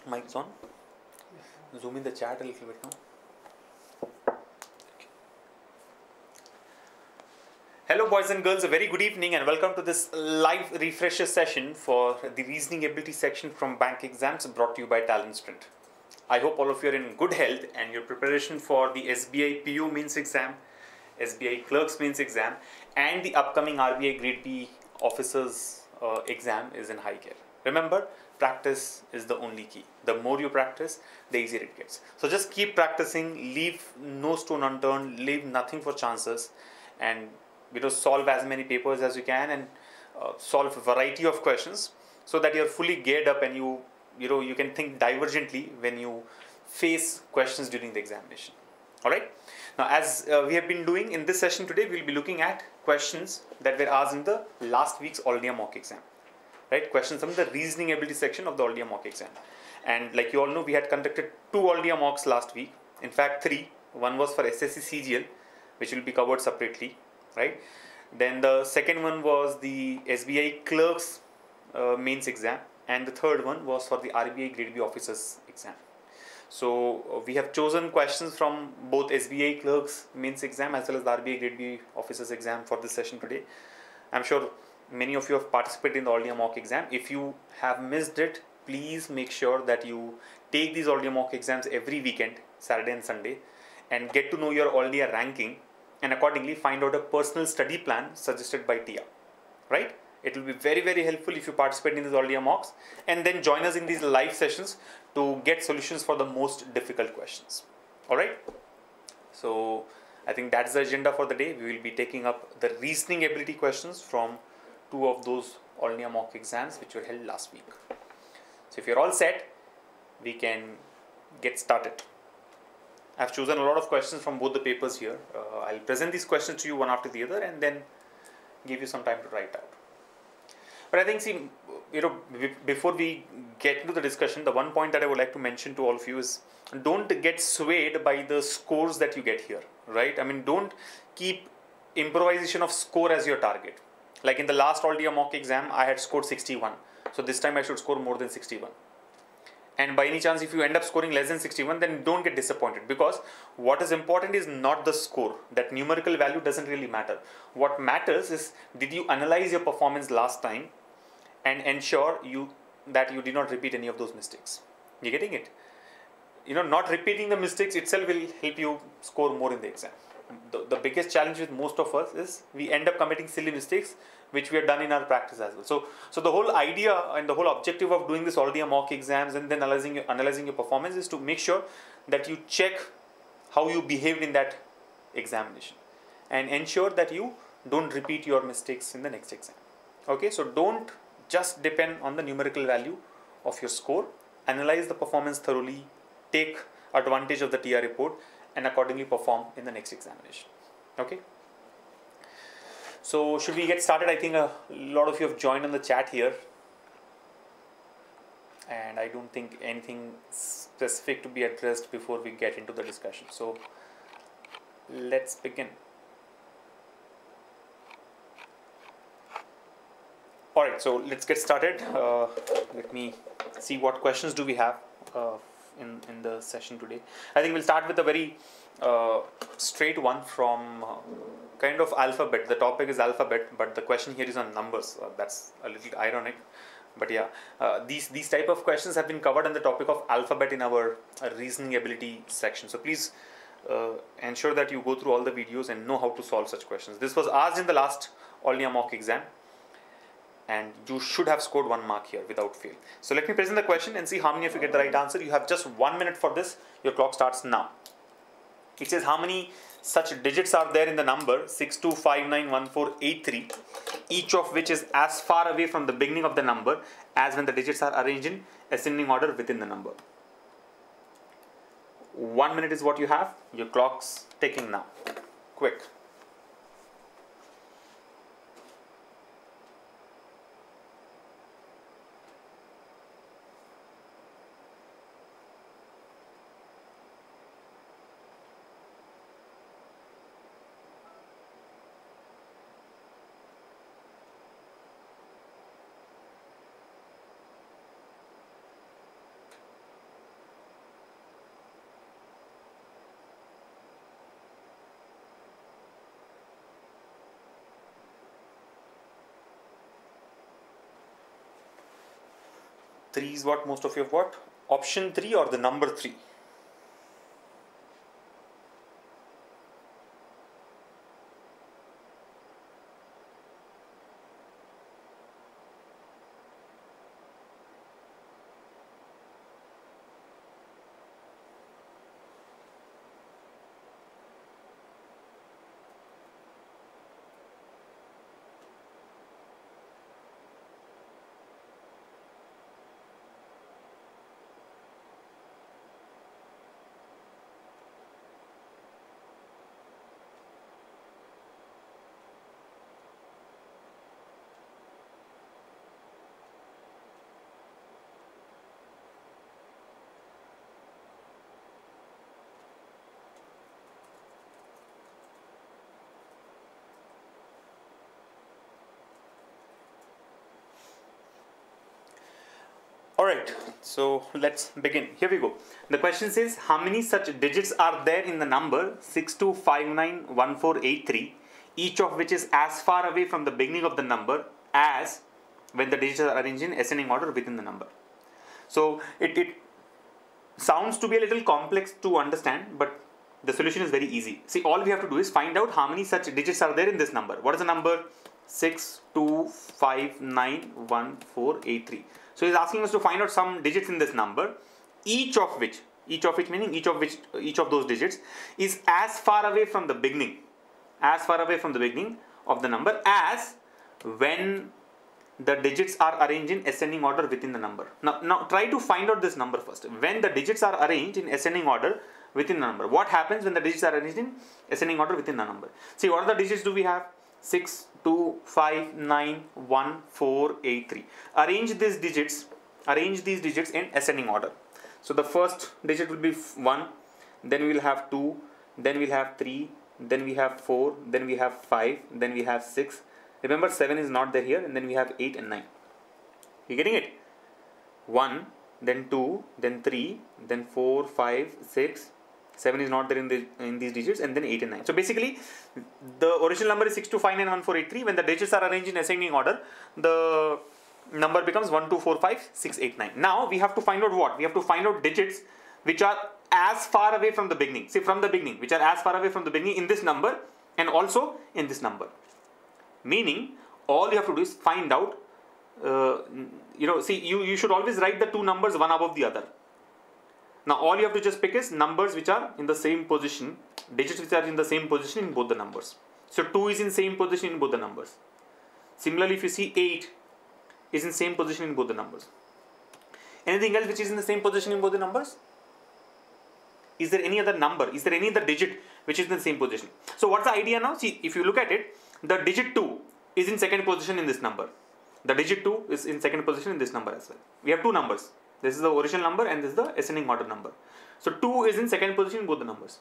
Mic's on. Zoom in the chat a little bit now. Hello boys and girls, a very good evening and welcome to this live refresher session for the reasoning ability section from bank exams brought to you by Talent Sprint. I hope all of you are in good health and your preparation for the SBI PU mains exam, SBI Clerks mains exam and the upcoming RBI Grade B officers exam is in high gear. Remember, practice is the only key. The more you practice, the easier it gets. So just keep practicing, leave no stone unturned, leave nothing for chances, and solve as many papers as you can and solve a variety of questions so that you're fully geared up and you can think divergently when you face questions during the examination. All right. Now, as we have been doing in this session today, we'll be looking at questions that were asked in the last week's All India mock exam. Right, questions from the reasoning ability section of the All India mock exam. And like you all know, we had conducted 2 All India mocks last week. In fact, 3. One was for SSC CGL, which will be covered separately. Right. Then the second one was the SBI Clerks mains exam, and the third one was for the RBI Grade B officers exam. So we have chosen questions from both SBI Clerks mains exam as well as the RBI Grade B officers exam for this session today. I'm sure many of you have participated in the All India mock exam. If you have missed it, please make sure that you take these All India mock exams every weekend, Saturday and Sunday, and get to know your All India ranking, and accordingly find out a personal study plan suggested by TIA. Right? It will be very, very helpful if you participate in these All India mocks and then join us in these live sessions to get solutions for the most difficult questions. All right? So I think that's the agenda for the day. We will be taking up the reasoning ability questions from 2 of those All India mock exams which were held last week. So if you're all set, we can get started. I've chosen a lot of questions from both the papers here. I'll present these questions to you one after the other and then give you some time to write out. But I think, before we get into the discussion, the one point that I would like to mention to all of you is don't get swayed by the scores that you get here, right? I mean, don't keep improvisation of score as your target. Like in the last All India mock exam, I had scored 61. So this time I should score more than 61. And by any chance, if you end up scoring less than 61, then don't get disappointed, because what is important is not the score. That numerical value doesn't really matter. What matters is, did you analyze your performance last time and ensure that you did not repeat any of those mistakes? You're getting it? Not repeating the mistakes itself will help you score more in the exam. The biggest challenge with most of us is we end up committing silly mistakes which we have done in our practice as well. So the whole idea and the whole objective of doing this All India mock exams and then analyzing your performance is to make sure that you check how you behaved in that examination and ensure that you don't repeat your mistakes in the next exam. Okay, so don't just depend on the numerical value of your score. Analyze the performance thoroughly, take advantage of the TR report, and accordingly perform in the next examination. Okay. So should we get started? I think a lot of you have joined on the chat here, and I don't think anything specific to be addressed before we get into the discussion. So let's begin. Alright, so let's get started. Let me see what questions do we have in the session today. I think we'll start with a very straight one from kind of alphabet. The topic is alphabet, but the question here is on numbers. That's a little ironic, but yeah, these type of questions have been covered on the topic of alphabet in our reasoning ability section. So please ensure that you go through all the videos and know how to solve such questions. This was asked in the last All India mock exam, and you should have scored 1 mark here without fail. So let me present the question and see how many of you get the right answer. You have just 1 minute for this. Your clock starts now. It says how many such digits are there in the number 62591483, each of which is as far away from the beginning of the number as when the digits are arranged in ascending order within the number. 1 minute is what you have. Your clock's ticking now. Quick. 3 is what most of you have got. Option 3 or the number 3? Alright, so let's begin. Here we go. The question says, how many such digits are there in the number 62591483, each of which is as far away from the beginning of the number as when the digits are arranged in ascending order within the number. So it sounds to be a little complex to understand, but the solution is very easy. See, all we have to do is find out how many such digits are there in this number. What is the number? 62591483. So he's asking us to find out some digits in this number, each of which meaning each of those digits is as far away from the beginning of the number as when the digits are arranged in ascending order within the number. Now try to find out this number first. When the digits are arranged in ascending order within the number, what happens when the digits are arranged in ascending order within the number? See, what are the digits do we have? 6, 2, 5, 9, 1, 4, 8, 3. Arrange these digits in ascending order. So the first digit will be 1, then we will have 2, then we will have 3, then we have 4, then we have 5, then we have 6. Remember, 7 is not there here, and then we have 8 and 9. You getting it? 1, then 2, then 3, then 4, 5, 6. 7 is not there in these digits, and then 8 and 9. So basically, the original number is 62591483. When the digits are arranged in ascending order, the number becomes 1, 2, 4, 5, 6, 8, 9. Now we have to find out what? We have to find out digits which are as far away from the beginning. See, from the beginning, which are as far away from the beginning in this number and also in this number. Meaning, all you have to do is find out. You should always write the two numbers one above the other. Now all you have to just pick is numbers which are in the same position, digits which are in the same position in both the numbers. So 2 is in same position in both the numbers. Similarly, if you see 8 is in same position in both the numbers. Anything else which is in the same position in both the numbers? Is there any other number? Is there any other digit which is in the same position? So what's the idea now? See, if you look at it, the digit 2 is in second position in this number. The digit 2 is in second position in this number as well. We have two numbers. This is the original number and this is the ascending order number. So 2 is in second position in both the numbers.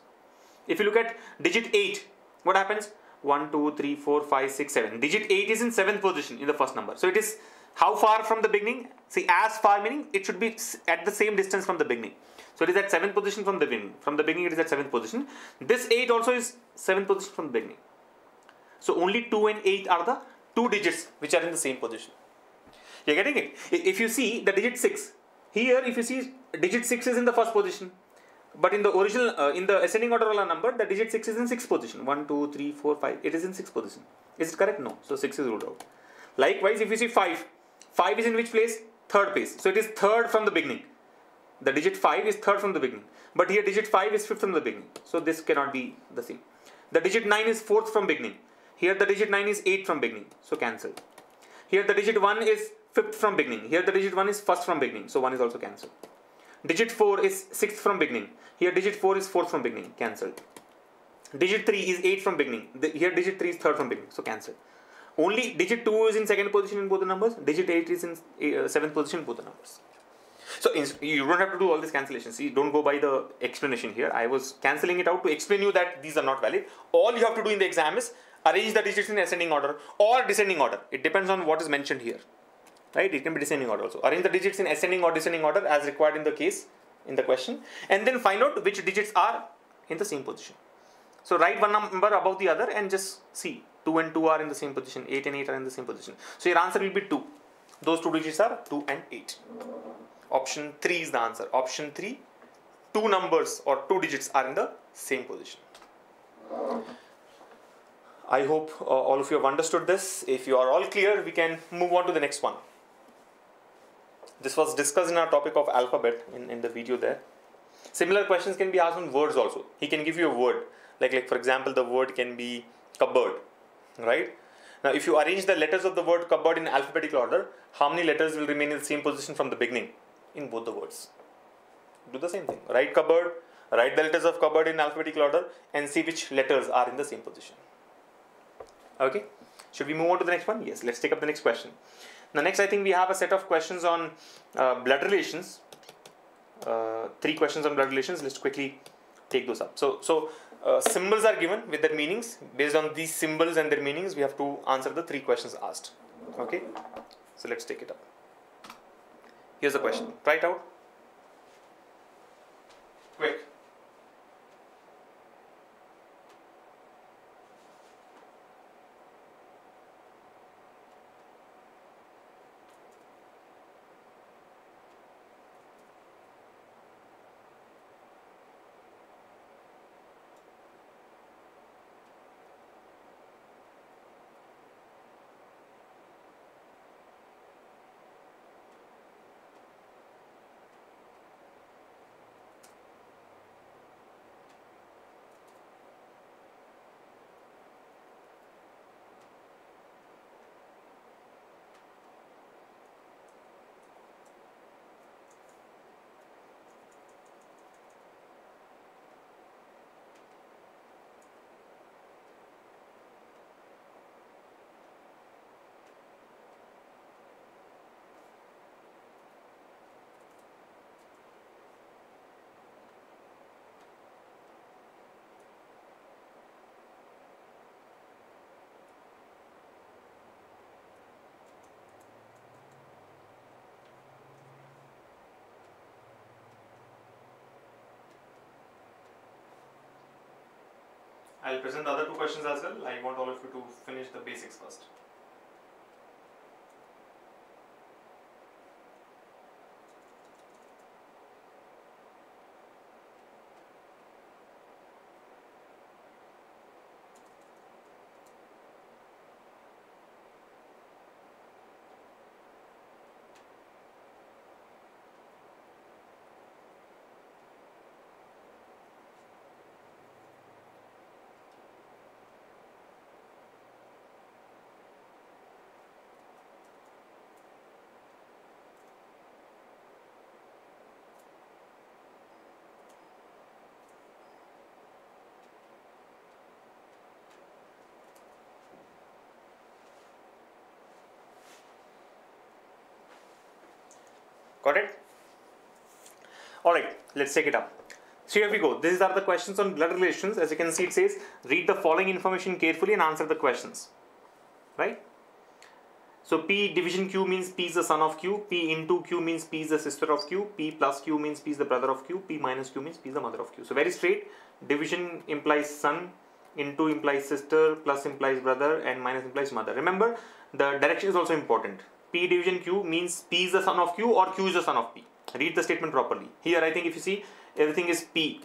If you look at digit 8, what happens? 1, 2, 3, 4, 5, 6, 7. Digit 8 is in 7th position in the first number. So it is how far from the beginning? See, as far meaning it should be at the same distance from the beginning. So it is at 7th position from the beginning. From the beginning it is at 7th position. This 8 also is 7th position from the beginning. So only 2 and 8 are the two digits which are in the same position. You're getting it? If you see the digit 6, here if you see digit 6 is in the first position. But in the original, in the ascending order number, the digit 6 is in 6th position. 1, 2, 3, 4, 5. It is in 6th position. Is it correct? No. So 6 is ruled out. Likewise, if you see 5, 5 is in which place? Third place. So it is third from the beginning. The digit 5 is third from the beginning. But here digit 5 is fifth from the beginning. So this cannot be the same. The digit 9 is fourth from beginning. Here the digit 9 is 8th from beginning. So cancel. Here the digit 1 is 5th from beginning. Here the digit 1 is 1st from beginning. So 1 is also cancelled. Digit 4 is 6th from beginning. Here digit 4 is 4th from beginning. Cancelled. Digit 3 is 8th from beginning. Here digit 3 is 3rd from beginning. So cancelled. Only digit 2 is in second position in both the numbers. Digit 8 is in 7th position in both the numbers. So you don't have to do all this cancellation. See, don't go by the explanation here. I was cancelling it out to explain you that these are not valid. All you have to do in the exam is arrange the digits in ascending order or descending order. It depends on what is mentioned here. Right? It can be descending order also. Arrange the digits in ascending or descending order as required in the case, in the question. And then find out which digits are in the same position. So write one number above the other and just see. 2 and 2 are in the same position. 8 and 8 are in the same position. So your answer will be 2. Those two digits are 2 and 8. Option 3 is the answer. Option 3, two numbers or two digits are in the same position. I hope all of you have understood this. If you are all clear, we can move on to the next one. This was discussed in our topic of alphabet in the video there. Similar questions can be asked on words also. He can give you a word. Like for example, the word can be cupboard, right? Now, if you arrange the letters of the word cupboard in alphabetical order, how many letters will remain in the same position from the beginning in both the words? Do the same thing. Write cupboard, write the letters of cupboard in alphabetical order and see which letters are in the same position. Okay. Should we move on to the next one? Yes. Let's take up the next question. Now, next I think we have a set of questions on blood relations. 3 questions on blood relations. Let's quickly take those up. So symbols are given with their meanings. Based on these symbols and their meanings, we have to answer the 3 questions asked. Okay. So let's take it up. Here's the question. Try it out. Quick. I'll present the other 2 questions as well. I want all of you to finish the basics first. Got it? Alright, let's take it up. So here we go. These are the questions on blood relations. As you can see, it says, read the following information carefully and answer the questions. Right? So P division Q means P is the son of Q. P into Q means P is the sister of Q. P plus Q means P is the brother of Q. P minus Q means P is the mother of Q. So very straight. Division implies son, into implies sister, plus implies brother, and minus implies mother. Remember, the direction is also important. P division Q means P is the son of Q or Q is the son of P. Read the statement properly. Here I think if you see, everything is P.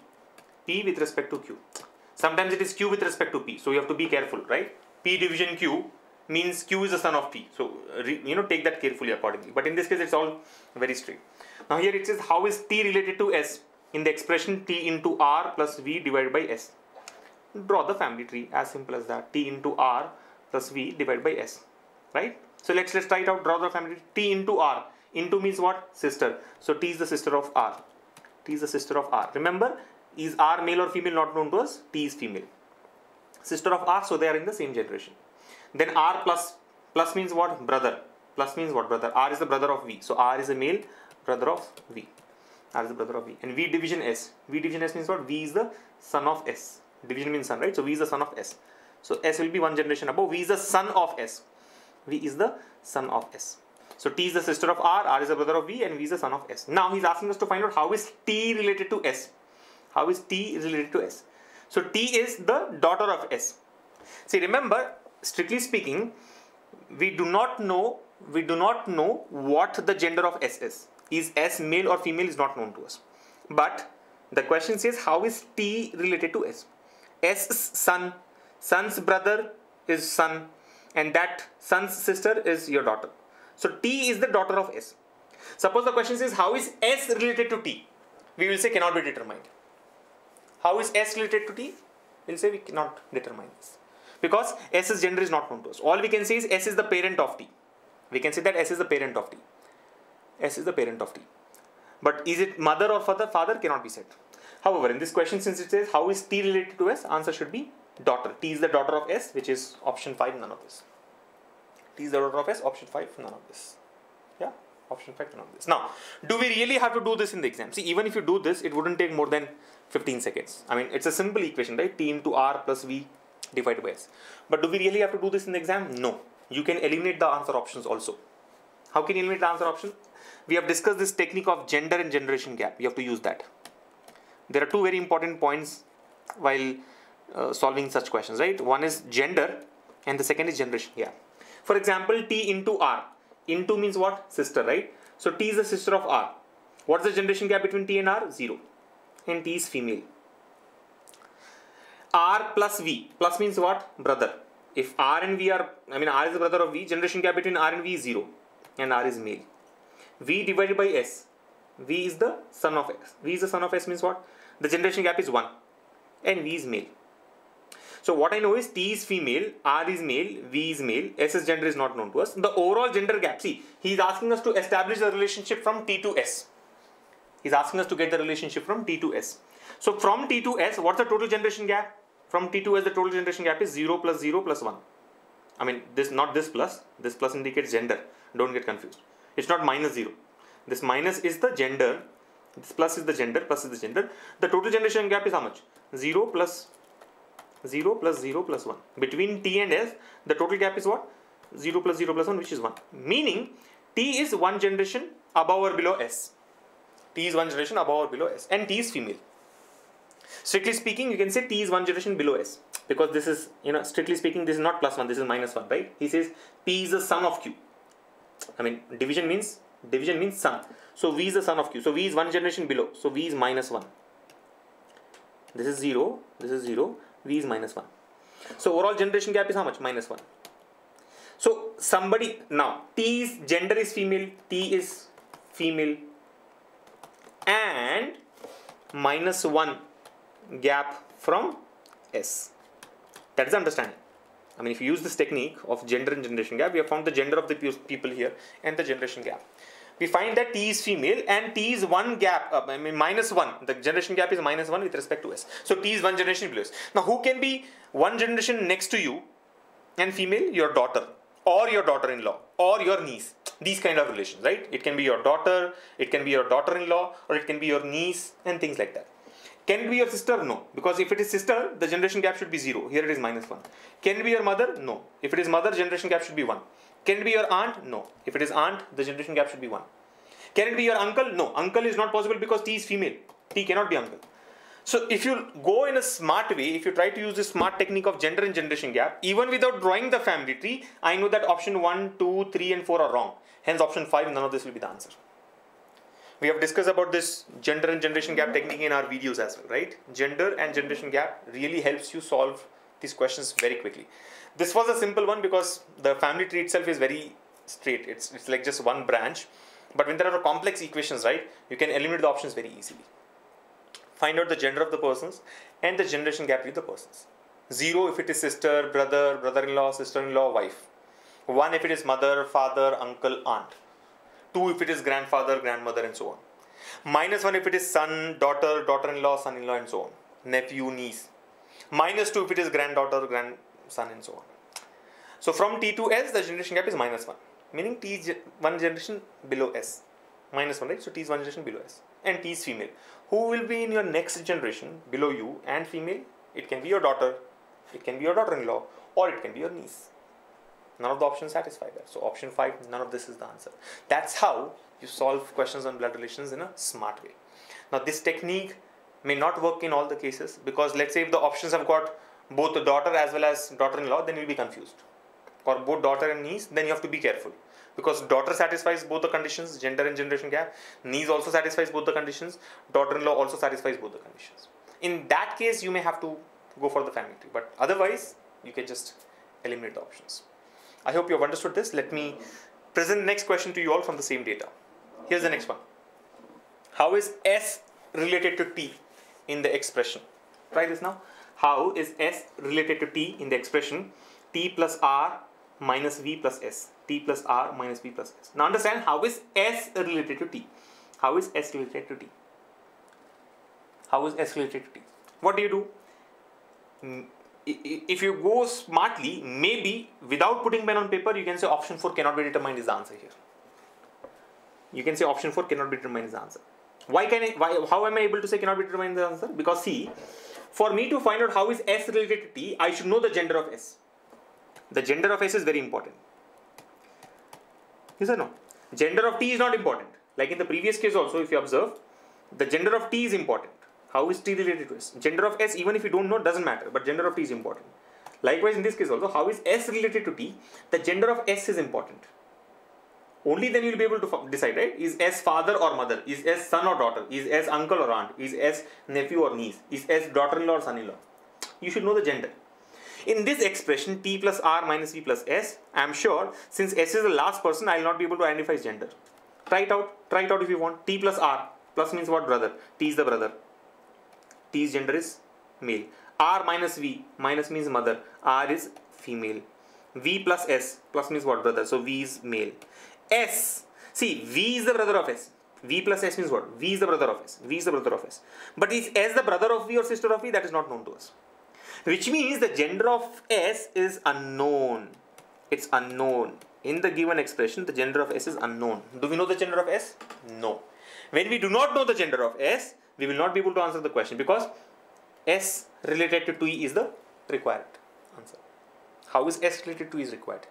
P with respect to Q. Sometimes it is Q with respect to P. So you have to be careful, right? P division Q means Q is the son of P. So, take that carefully accordingly. But in this case, it's all very straight. Now here it says, how is T related to S? In the expression T into R plus V divided by S. Draw the family tree. As simple as that. T into R plus V divided by S. Right? So let's try it out. Draw the family tree. T into R. Into means what? Sister. So T is the sister of R. T is the sister of R. Remember, is R male or female not known to us? T is female. Sister of R, so they are in the same generation. Then R plus. Plus means what? Brother. Plus means what? Brother. R is the brother of V. So R is a male brother of V. R is the brother of V. And V division S. V division S means what? V is the son of S. Division means son, right? So V is the son of S. So S will be one generation above. V is the son of S. V is the son of S. So T is the sister of R, R is the brother of V, and V is the son of S. Now he's asking us to find out how is T related to S. How is T related to S? So T is the daughter of S. See, remember, strictly speaking, we do not know what the gender of S is. Is S male or female is not known to us. But the question says, how is T related to S? S's son, son's brother is son, and that son's sister is your daughter. So T is the daughter of S. Suppose the question says, how is S related to T? We will say cannot be determined. How is S related to T? We'll say we cannot determine this. Because S's gender is not known to us. All we can say is S is the parent of T. We can say that S is the parent of T. S is the parent of T. But is it mother or father? Father cannot be said. However, in this question, since it says how is T related to S, answer should be daughter. T is the daughter of S, which is option 5, none of this. T is the daughter of S, option 5, none of this. Yeah, option 5, none of this. Now, do we really have to do this in the exam? See, even if you do this, it wouldn't take more than 15 seconds. I mean, it's a simple equation, right? T into R plus V divided by S. But do we really have to do this in the exam? No. You can eliminate the answer options also. How can you eliminate the answer option? We have discussed this technique of gender and generation gap. You have to use that. There are two very important points while solving such questions, right? One is gender and the second is generation gap. For example, T into R. Into means what? Sister, right? So T is the sister of R. What's the generation gap between T and R? 0. And T is female. R plus V. Plus means what? Brother. If R and V are, R is the brother of V, generation gap between R and V is 0. And R is male. V divided by S. V is the son of S. V is the son of S means what? The generation gap is 1. And V is male. So what I know is T is female, R is male, V is male, S's gender is not known to us. The overall gender gap, see, he is asking us to establish the relationship from T to S. He is asking us to get the relationship from T to S. So from T to S, what's the total generation gap? From T to S, the total generation gap is 0 plus 0 plus 1. This not this plus. This plus indicates gender. Don't get confused. It's not minus 0. This minus is the gender. This plus is the gender. Plus is the gender. The total generation gap is how much? 0 plus 0 plus 0 plus 1. Between T and S, the total gap is what? 0 plus 0 plus 1, which is 1. Meaning, T is one generation above or below S. T is one generation above or below S. And T is female. Strictly speaking, you can say T is one generation below S. Because this is, strictly speaking, this is not plus 1, this is minus 1, right? He says P is the son of Q. Division means son. So V is the son of Q. So V is one generation below. So V is minus 1. This is 0. This is 0. V is minus 1. So overall generation gap is how much? Minus 1. So now T's gender is female. T is female. And minus 1 gap from S. That is the understanding. If you use this technique of gender and generation gap, we have found the gender of the people here and the generation gap. We find that T is female and T is one gap, minus 1. The generation gap is minus 1 with respect to S. So T is one generation below S. Now who can be one generation next to you and female? Your daughter or your daughter-in-law or your niece. These kind of relations, right? It can be your daughter, it can be your daughter-in-law, or it can be your niece and things like that. Can it be your sister? No. Because if it is sister, the generation gap should be 0. Here it is minus 1. Can it be your mother? No. If it is mother, generation gap should be 1. Can it be your aunt? No. If it is aunt, the generation gap should be 1. Can it be your uncle? No. Uncle is not possible because T is female. T cannot be uncle. So if you go in a smart way, if you try to use this smart technique of gender and generation gap, even without drawing the family tree, I know that option 1, 2, 3 and 4 are wrong. Hence option 5, none of this will be the answer. We have discussed about this gender and generation gap technique in our videos as well, right? Gender and generation gap really helps you solve these questions very quickly. This was a simple one because the family tree itself is very straight. It's like just one branch. But when there are complex equations, right, you can eliminate the options very easily. Find out the gender of the persons and the generation gap with the persons. 0 if it is sister, brother, brother-in-law, sister-in-law, wife. 1 if it is mother, father, uncle, aunt. 2 if it is grandfather, grandmother and so on. Minus 1 if it is son, daughter, daughter-in-law, son-in-law and so on. Nephew, niece. Minus 2 if it is granddaughter, grandson and so on. So from T to S, the generation gap is minus 1. Meaning T is one generation below S. Minus 1, right? So T is one generation below S. And T is female. Who will be in your next generation below you and female? It can be your daughter, it can be your daughter-in-law, or it can be your niece. None of the options satisfy that. So option 5, none of this is the answer. That's how you solve questions on blood relations in a smart way. Now this technique may not work in all the cases because let's say if the options have got both the daughter as well as daughter-in-law, then you'll be confused. Or both daughter and niece, then you have to be careful. because daughter satisfies both the conditions, gender and generation gap. Niece also satisfies both the conditions. Daughter-in-law also satisfies both the conditions. In that case, you may have to go for the family tree, but otherwise, you can just eliminate the options. I hope you have understood this. Let me present the next question to you all from the same data. Here's the next one. How is S related to T in the expression? Try this now. How is S related to T in the expression T plus R minus V plus S? T plus R minus V plus S. Now understand, how is S related to T? How is S related to T? How is S related to T? What do you do? If you go smartly, maybe without putting pen on paper, you can say option 4 cannot be determined is the answer here. You can say option 4 cannot be determined is the answer. How am I able to say cannot be determined the answer? Because see, for me to find out how is S related to T, I should know the gender of S. The gender of S is very important. Yes or no? Gender of T is not important. Like in the previous case also, if you observe, the gender of T is important. How is T related to S? Gender of S, even if you don't know, doesn't matter, but gender of T is important. Likewise, in this case also, how is S related to T? The gender of S is important. Only then you will be able to decide, right? Is S father or mother? Is S son or daughter? Is S uncle or aunt? Is S nephew or niece? Is S daughter-in-law or son-in-law? You should know the gender. In this expression, T plus R minus V plus S, I am sure, since S is the last person, I will not be able to identify his gender. Try it out. Try it out if you want. T plus R. Plus means what? Brother. T is the brother. T's gender is male. R minus V. Minus means mother. R is female. V plus S. Plus means what? Brother. So V is male. S. See, V is the brother of S. V plus S means what? V is the brother of S. V is the brother of S. But is S the brother of V or sister of V? That is not known to us. Which means the gender of S is unknown. It's unknown. In the given expression, the gender of S is unknown. Do we know the gender of S? No. When we do not know the gender of S, we will not be able to answer the question because S related to T is the required answer. How is S related to T is required?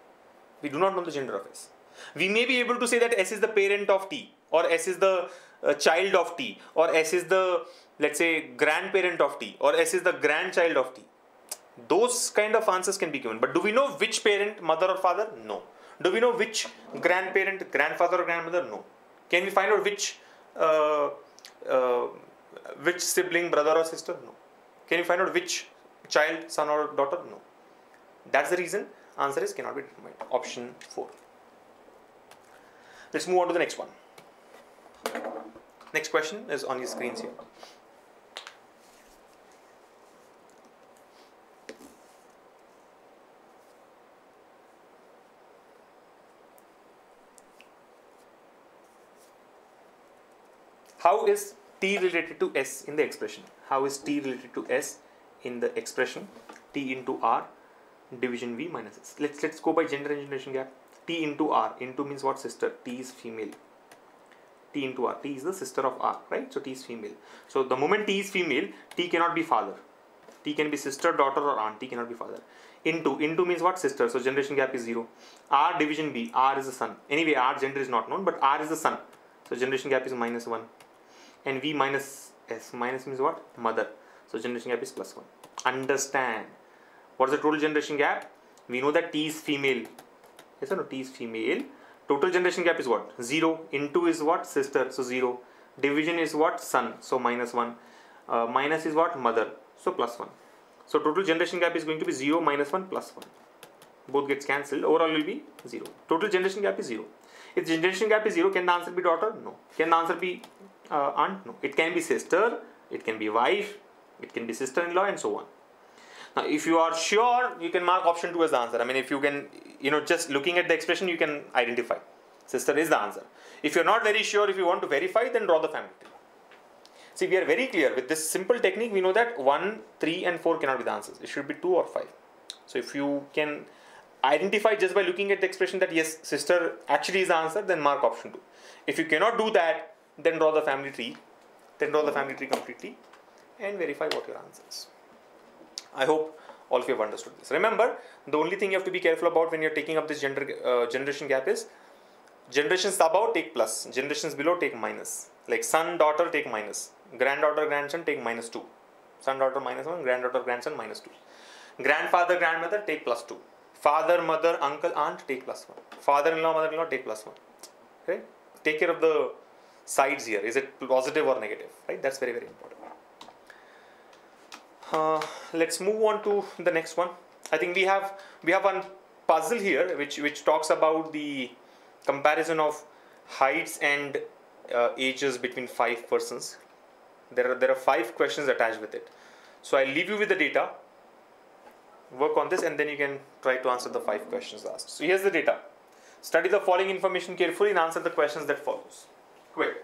We do not know the gender of S. We may be able to say that S is the parent of T, or S is the child of T, or S is the, let's say, grandparent of T, or S is the grandchild of T. Those kind of answers can be given. But do we know which parent, mother or father? No. Do we know which grandparent, grandfather or grandmother? No. Can we find out which sibling, brother or sister? No. Can you find out which child, son or daughter? No. That's the reason answer is cannot be determined. Option 4. Let's move on to the next one. Next question is on your screens here. How is T related to S in the expression? How is T related to S in the expression? T into R division V minus S. Let's go by gender and generation gap. T into R. Into means what? Sister. T is female. T into R. T is the sister of R, right? So T is female. So the moment T is female, T cannot be father. T can be sister, daughter or aunt. T cannot be father. Into means what? Sister. So generation gap is 0. R division B. R is the son. Anyway, R gender is not known, but R is the son. So generation gap is minus 1. And V minus S. Minus means what? Mother. So generation gap is plus 1. Understand. What is the total generation gap? We know that T is female. Yes or no? T is female. Total generation gap is what? 0. Into is what? Sister. So 0. Division is what? Son. So minus 1. Minus is what? Mother. So plus 1. So total generation gap is going to be 0, minus 1, plus 1. Both gets cancelled. Overall will be 0. Total generation gap is 0. If generation gap is 0, can the answer be daughter? No. Can the answer be aunt? No. It can be sister. It can be wife. It can be sister-in-law and so on. Now, if you are sure, you can mark option 2 as the answer. I mean, if you can, just looking at the expression, you can identify. Sister is the answer. If you're not very sure, if you want to verify, then draw the family tree. See, we are very clear. With this simple technique, we know that 1, 3 and 4 cannot be the answers. It should be 2 or 5. So, if you can identify just by looking at the expression that yes, sister actually is the answer, then mark option 2. If you cannot do that, then draw the family tree. Then draw the family tree completely and verify what your answer is. I hope all of you have understood this. Remember, the only thing you have to be careful about when you're taking up this generation gap is generations above take plus, generations below take minus. Like son, daughter take minus, granddaughter, grandson take minus 2. Son, daughter minus 1, granddaughter, grandson minus 2. Grandfather, grandmother take plus 2. Father, mother, uncle, aunt, take +1. Father-in-law, mother-in-law, take +1. Right? Take care of the sides here. Is it positive or negative? Right? That's very, very important. Let's move on to the next one. I think we have one puzzle here which talks about the comparison of heights and ages between 5 persons. There are 5 questions attached with it. So I'll leave you with the data. Work on this and then you can try to answer the 5 questions asked. So here's the data. Study the following information carefully and answer the questions that follows. Quick.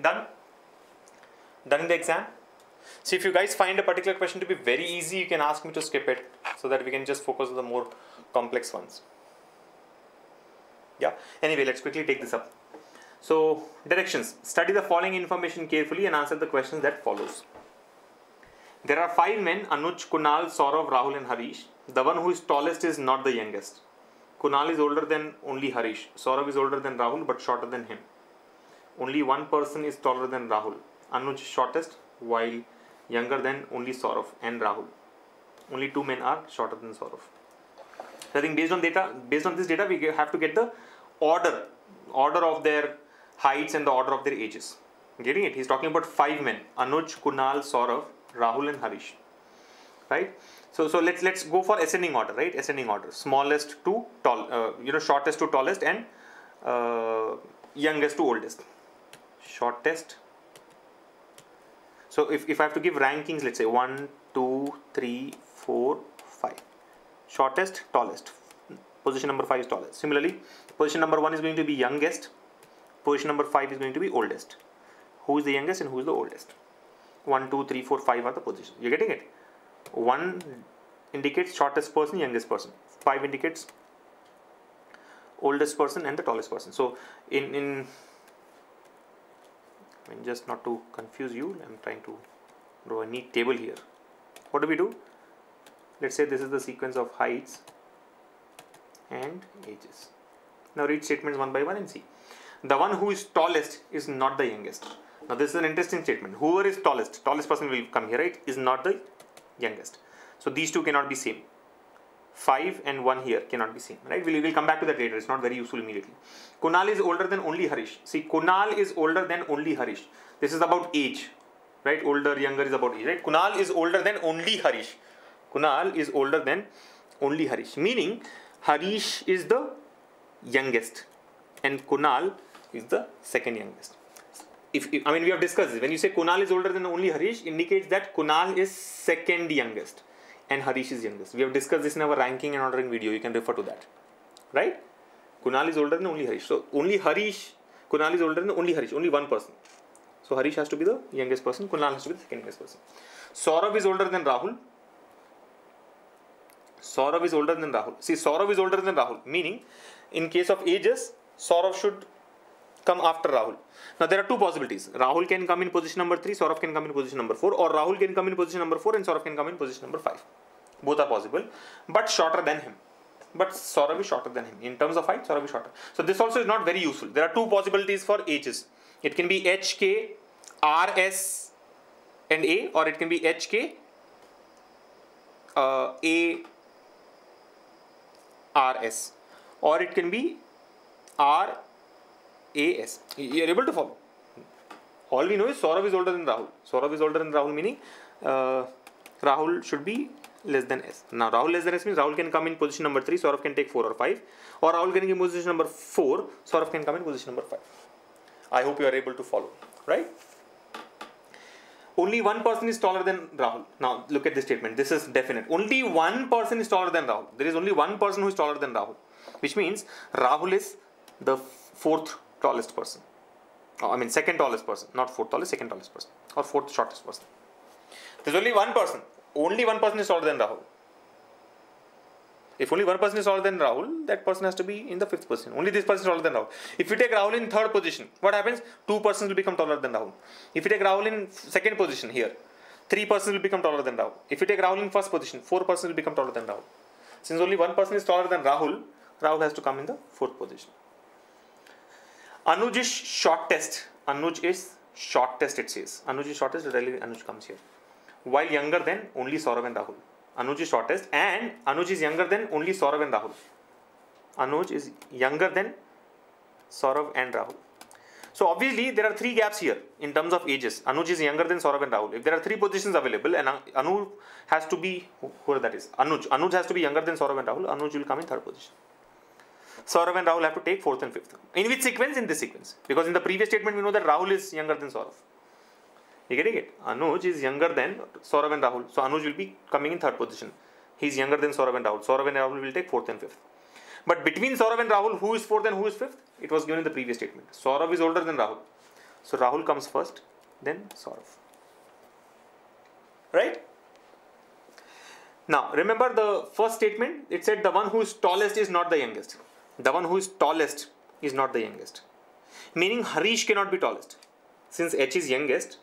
Done? Done in the exam? See, if you guys find a particular question to be very easy, you can ask me to skip it so that we can just focus on the more complex ones. Yeah. Anyway, let's quickly take this up. So, directions. Study the following information carefully and answer the questions that follows. There are 5 men, Anuj, Kunal, Saurav, Rahul and Harish. The one who is tallest is not the youngest. Kunal is older than only Harish. Saurav is older than Rahul but shorter than him. Only one person is taller than Rahul. Anuj is shortest while younger than only Saurav and Rahul. Only 2 men are shorter than Saurav. So I think based on this data, we have to get the order of their heights and the order of their ages. Getting it? He's talking about 5 men: Anuj, Kunal, Saurav, Rahul, and Harish. Right? So let's go for ascending order. Right? Ascending order: smallest to tall, shortest to tallest, and youngest to oldest. Shortest. So if I have to give rankings, let's say 1, 2, 3, 4, 5. Shortest, tallest. Position number 5 is tallest. Similarly, position number 1 is going to be youngest. Position number 5 is going to be oldest. Who is the youngest and who is the oldest? 1, 2, 3, 4, 5 are the positions. You're getting it? 1 indicates shortest person, youngest person. 5 indicates oldest person and the tallest person. So just not to confuse you, I'm trying to draw a neat table here. What do we do? Let's say this is the sequence of heights and ages. Now read statements one by one and see. The one who is tallest is not the youngest. Now this is an interesting statement. Whoever is tallest person will come here, right, is not the youngest. So these two cannot be same. 5 and 1 here cannot be same, right? We'll come back to that later. It's not very useful immediately. Kunal is older than only Harish. See, Kunal is older than only Harish. This is about age, right? Older, younger is about age, right? Kunal is older than only Harish. Kunal is older than only Harish. Meaning, Harish is the youngest and Kunal is the second youngest. I mean, we have discussed this. When you say Kunal is older than only Harish, indicates that Kunal is second youngest and Harish is youngest. We have discussed this in our ranking and ordering video. You can refer to that. Right? Kunal is older than only Harish. So, only Harish, Kunal is older than only Harish. Only one person. So Harish has to be the youngest person. Kunal has to be the second youngest person. Saurav is older than Rahul. Saurav is older than Rahul. See, Saurav is older than Rahul. Meaning, in case of ages, Saurav should come after Rahul. Now there are two possibilities. Rahul can come in position number 3, Saurav can come in position number 4, or Rahul can come in position number 4 and Saurav can come in position number 5. Both are possible, but shorter than him. But Saurav is shorter than him. In terms of height, Saurav is shorter. So this also is not very useful. There are two possibilities for ages. It can be HK, RS and A, or it can be HK, A, RS, or it can be R, AS. You are able to follow. All we know is Saurav is older than Rahul. Saurav is older than Rahul, meaning Rahul should be less than S. Now Rahul less than S means Rahul can come in position number 3, Saurav can take 4 or 5, or Rahul can come in position number 4, Saurav can come in position number 5. I hope you are able to follow, right? Only one person is taller than Rahul. Now look at this statement. This is definite. Only one person is taller than Rahul. There is only one person who is taller than Rahul, which means Rahul is the fourth tallest person. I mean second tallest person, not fourth tallest, second tallest person, or fourth shortest person. There's only one person. Only one person is taller than Rahul. If only one person is taller than Rahul, that person has to be in the 5th position. Only this person is taller than Rahul. If you take Rahul in 3rd position, what happens? 2 persons will become taller than Rahul. If you take Rahul in 2nd position here, 3 persons will become taller than Rahul. If you take Rahul in 1st position, 4 persons will become taller than Rahul. Since only one person is taller than Rahul, Rahul has to come in the 4th position. Anuj is shortest. Anuj is shortest, it says. Anuj is shortest, rarely Anuj comes here. While younger than only Saurav and Rahul. Anuj is shortest and Anuj is younger than only Saurav and Rahul. Anuj is younger than Saurav and Rahul. So obviously there are 3 gaps here in terms of ages. Anuj is younger than Saurav and Rahul. If there are 3 positions available and Anuj has to be, whoever that is, Anuj has to be younger than Saurav and Rahul, Anuj will come in 3rd position. Saurav and Rahul have to take 4th and 5th. In which sequence? In this sequence. Because in the previous statement we know that Rahul is younger than Saurav. You getting it? Anuj is younger than Saurav and Rahul. So Anuj will be coming in 3rd position. He is younger than Saurav and Rahul. Saurav and Rahul will take 4th and 5th. But between Saurav and Rahul, who is 4th and who is 5th? It was given in the previous statement. Saurav is older than Rahul. So Rahul comes first, then Saurav. Right? Now remember the first statement. It said the one who is tallest is not the youngest. The one who is tallest is not the youngest. Meaning Harish cannot be tallest. Since H is youngest,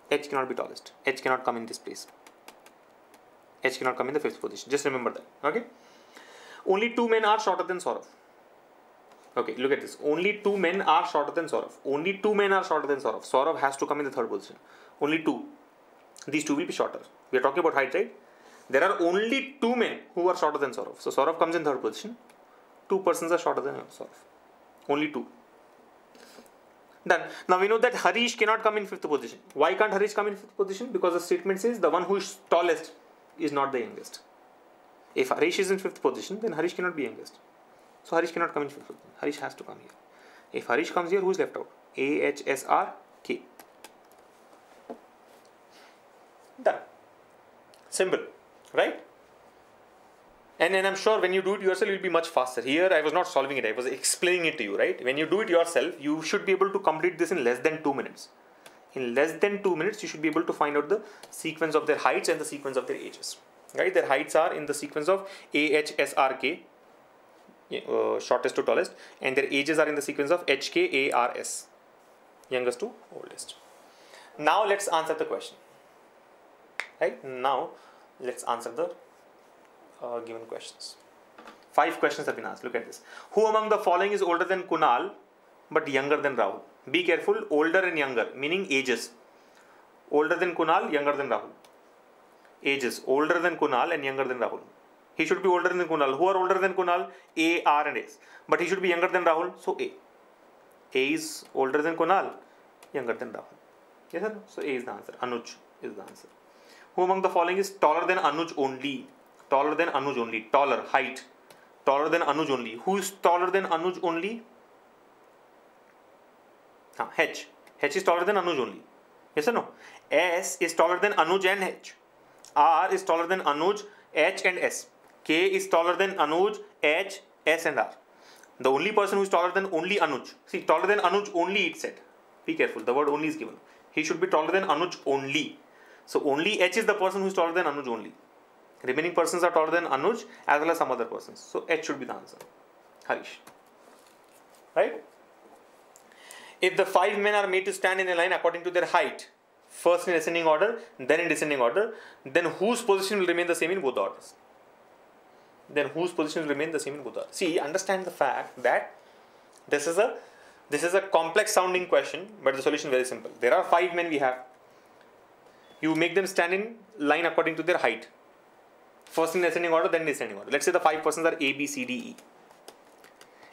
H cannot be tallest. H cannot come in this place. H cannot come in the 5th position. Just remember that. Okay. Only 2 men are shorter than Saurav. Okay, look at this. Only 2 men are shorter than Saurav. Only 2 men are shorter than Saurav. Saurav has to come in the 3rd position. Only 2. These 2 will be shorter. We are talking about height, right? There are only 2 men who are shorter than Saurav. So Saurav comes in 3rd position. 2 persons are shorter than Saurav. Only 2. Done. Now we know that Harish cannot come in 5th position. Why can't Harish come in 5th position? Because the statement says the one who is tallest is not the youngest. If Harish is in 5th position, then Harish cannot be youngest. So Harish cannot come in 5th position. Harish has to come here. If Harish comes here, who is left out? A, H, S, R, K. Done. Simple. Right? And I'm sure when you do it yourself, you'll be much faster. Here, I was not solving it. I was explaining it to you, right? When you do it yourself, you should be able to complete this in less than 2 minutes. In less than 2 minutes, you should be able to find out the sequence of their heights and the sequence of their ages. Right? Their heights are in the sequence of A, H, S, R, K, shortest to tallest. And their ages are in the sequence of H, K, A, R, S, youngest to oldest. Now, let's answer the question. Right? Now, let's answer the given questions. 5 questions have been asked. Look at this. Who among the following is older than Kunal but younger than Rahul? Be careful. Older and younger, meaning ages. Older than Kunal, younger than Rahul. Ages. Older than Kunal and younger than Rahul. He should be older than Kunal. Who are older than Kunal? A, R and S. But he should be younger than Rahul. So A. A is older than Kunal, younger than Rahul. Yes or no? So A is the answer. Anuj is the answer. Who among the following is taller than Anuj only? Taller than Anuj only. Taller, height. Taller than Anuj only. Who is taller than Anuj only? H. H is taller than Anuj only. Yes or no? S is taller than Anuj and H. R is taller than Anuj, H and S. K is taller than Anuj, H, S and R. The only person who is taller than only Anuj. See, taller than Anuj only it said. Be careful. The word only is given. he should be taller than Anuj only. So only H is the person who is taller than Anuj only. Remaining persons are taller than Anuj as well as some other persons. So H should be the answer. Harish. Right? If the 5 men are made to stand in a line according to their height, first in ascending order, then in descending order, then whose position will remain the same in both the orders? Then whose position will remain the same in both the orders? See, understand the fact that this is a complex sounding question, but the solution is very simple. There are 5 men we have. You make them stand in line according to their height. First in ascending order, then in descending order. Let's say the 5 persons are A, B, C, D, E.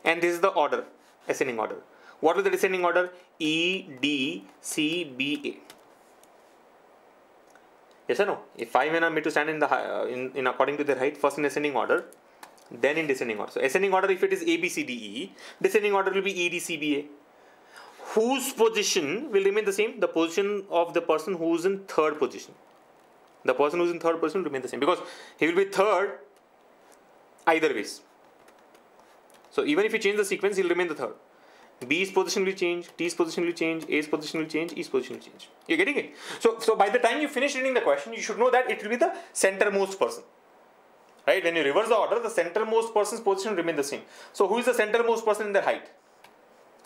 And this is the order, ascending order. What was the descending order? E, D, C, B, A. Yes or no? If 5 men are made to stand in according to their height, first in ascending order, then in descending order. So ascending order, if it is A, B, C, D, E, descending order will be E, D, C, B, A. Whose position will remain the same? The position of the person who is in third position. The person who is in third position will remain the same because he will be third either ways. So even if you change the sequence, he will remain the third. B's position will change, T's position will change, A's position will change, E's position will change. You're getting it? So by the time you finish reading the question, you should know that it will be the centermost person. Right? When you reverse the order, the centermost person's position will remain the same. So who is the centermost person in their height?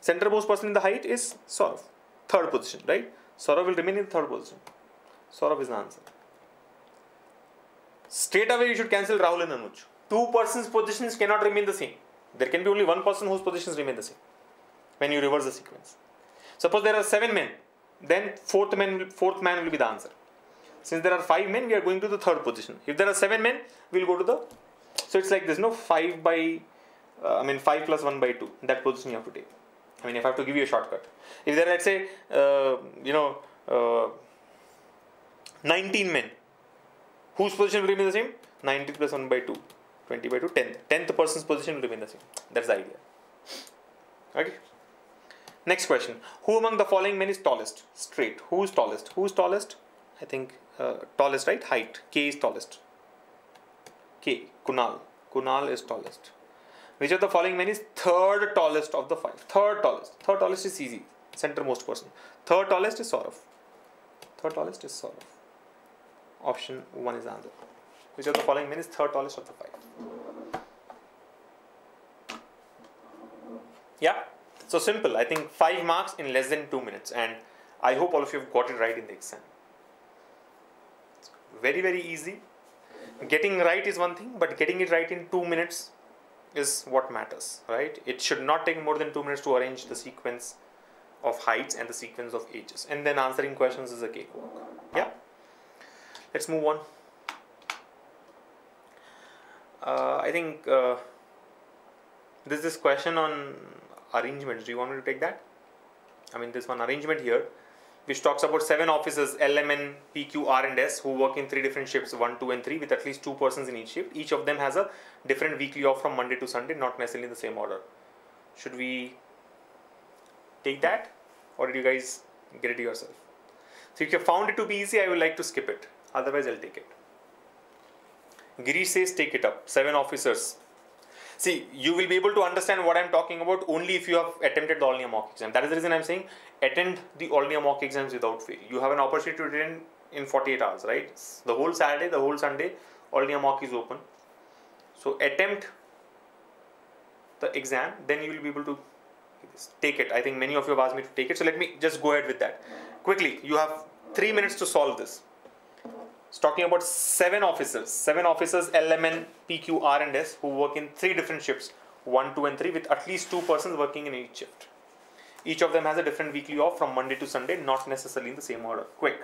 Centermost person in the height is Saurav. Third position, right? Saurav will remain in the third position. Saurav is the answer. Straight away you should cancel Rahul and Anuj. 2 persons' positions cannot remain the same. There can be only 1 person whose positions remain the same when you reverse the sequence. Suppose there are 7 men, then fourth man will be the answer. Since there are 5 men, we are going to the third position. If there are 7 men, we will go to the... So it's like there's no 5 plus 1 by 2. That position you have to take. If I have to give you a shortcut. If there are, let's say, 19 men, whose position will remain the same? 19 plus 1 by 2. 20 by 2, 10th. 10th person's position will remain the same. That's the idea. Okay. Next question. Who among the following men is tallest? Straight. Who is tallest? Who is tallest? I think tallest, right? Height. K is tallest. K. Kunal. Kunal is tallest. Which of the following men is third tallest of the 5? Third tallest. Third tallest is easy. Centermost person. Third tallest is Saurav. Third tallest is Saurav. Option 1 is the answer. Which of the following men is third tallest of the 5? Yeah. So simple. I think 5 marks in less than 2 minutes. And I hope all of you have got it right in the exam. It's very, very easy. Getting right is one thing, but getting it right in 2 minutes is what matters, right? It should not take more than 2 minutes to arrange the sequence of heights and the sequence of ages. And then answering questions is a cakewalk. Yeah. Let's move on. I think this question on arrangements. Do you want me to take that? This one arrangement here, which talks about 7 officers L, M, N, P, Q, R and S who work in 3 different shifts, 1, 2 and 3 with at least 2 persons in each shift. Each of them has a different weekly off from Monday to Sunday, not necessarily in the same order. Should we take that or did you guys get it yourself? So if you found it to be easy, I would like to skip it. Otherwise, I'll take it. Girish says take it up. 7 officers. See, you will be able to understand what I'm talking about only if you have attempted the all India mock exam. That is the reason I'm saying attend the all India mock exams without fail. You have an opportunity to attend in 48 hours, right? The whole Saturday, the whole Sunday, all India mock is open. So attempt the exam, then you will be able to take it. I think many of you have asked me to take it. So let me just go ahead with that. Quickly, you have 3 minutes to solve this. It's talking about 7 officers. 7 officers L, M, N, P, Q, R and S who work in 3 different shifts. 1, 2 and 3 with at least 2 persons working in each shift. Each of them has a different weekly off from Monday to Sunday, not necessarily in the same order. Quick.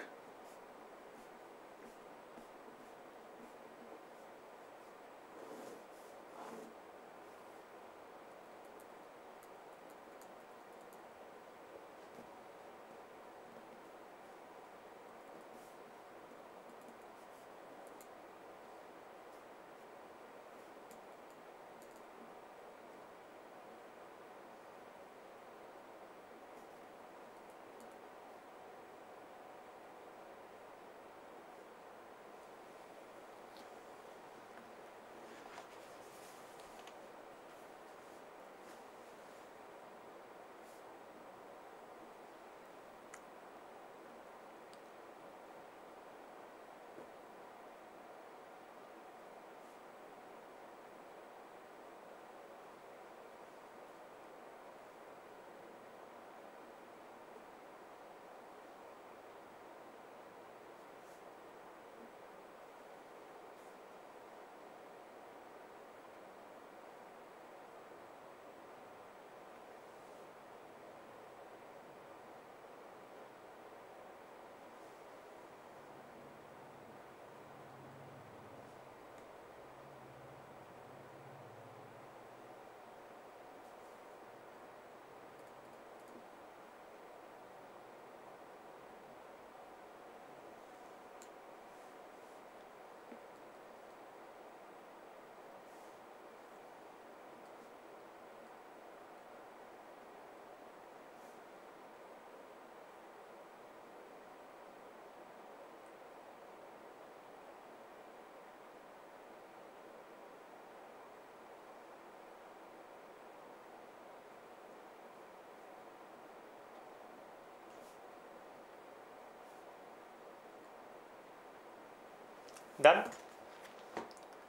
Done?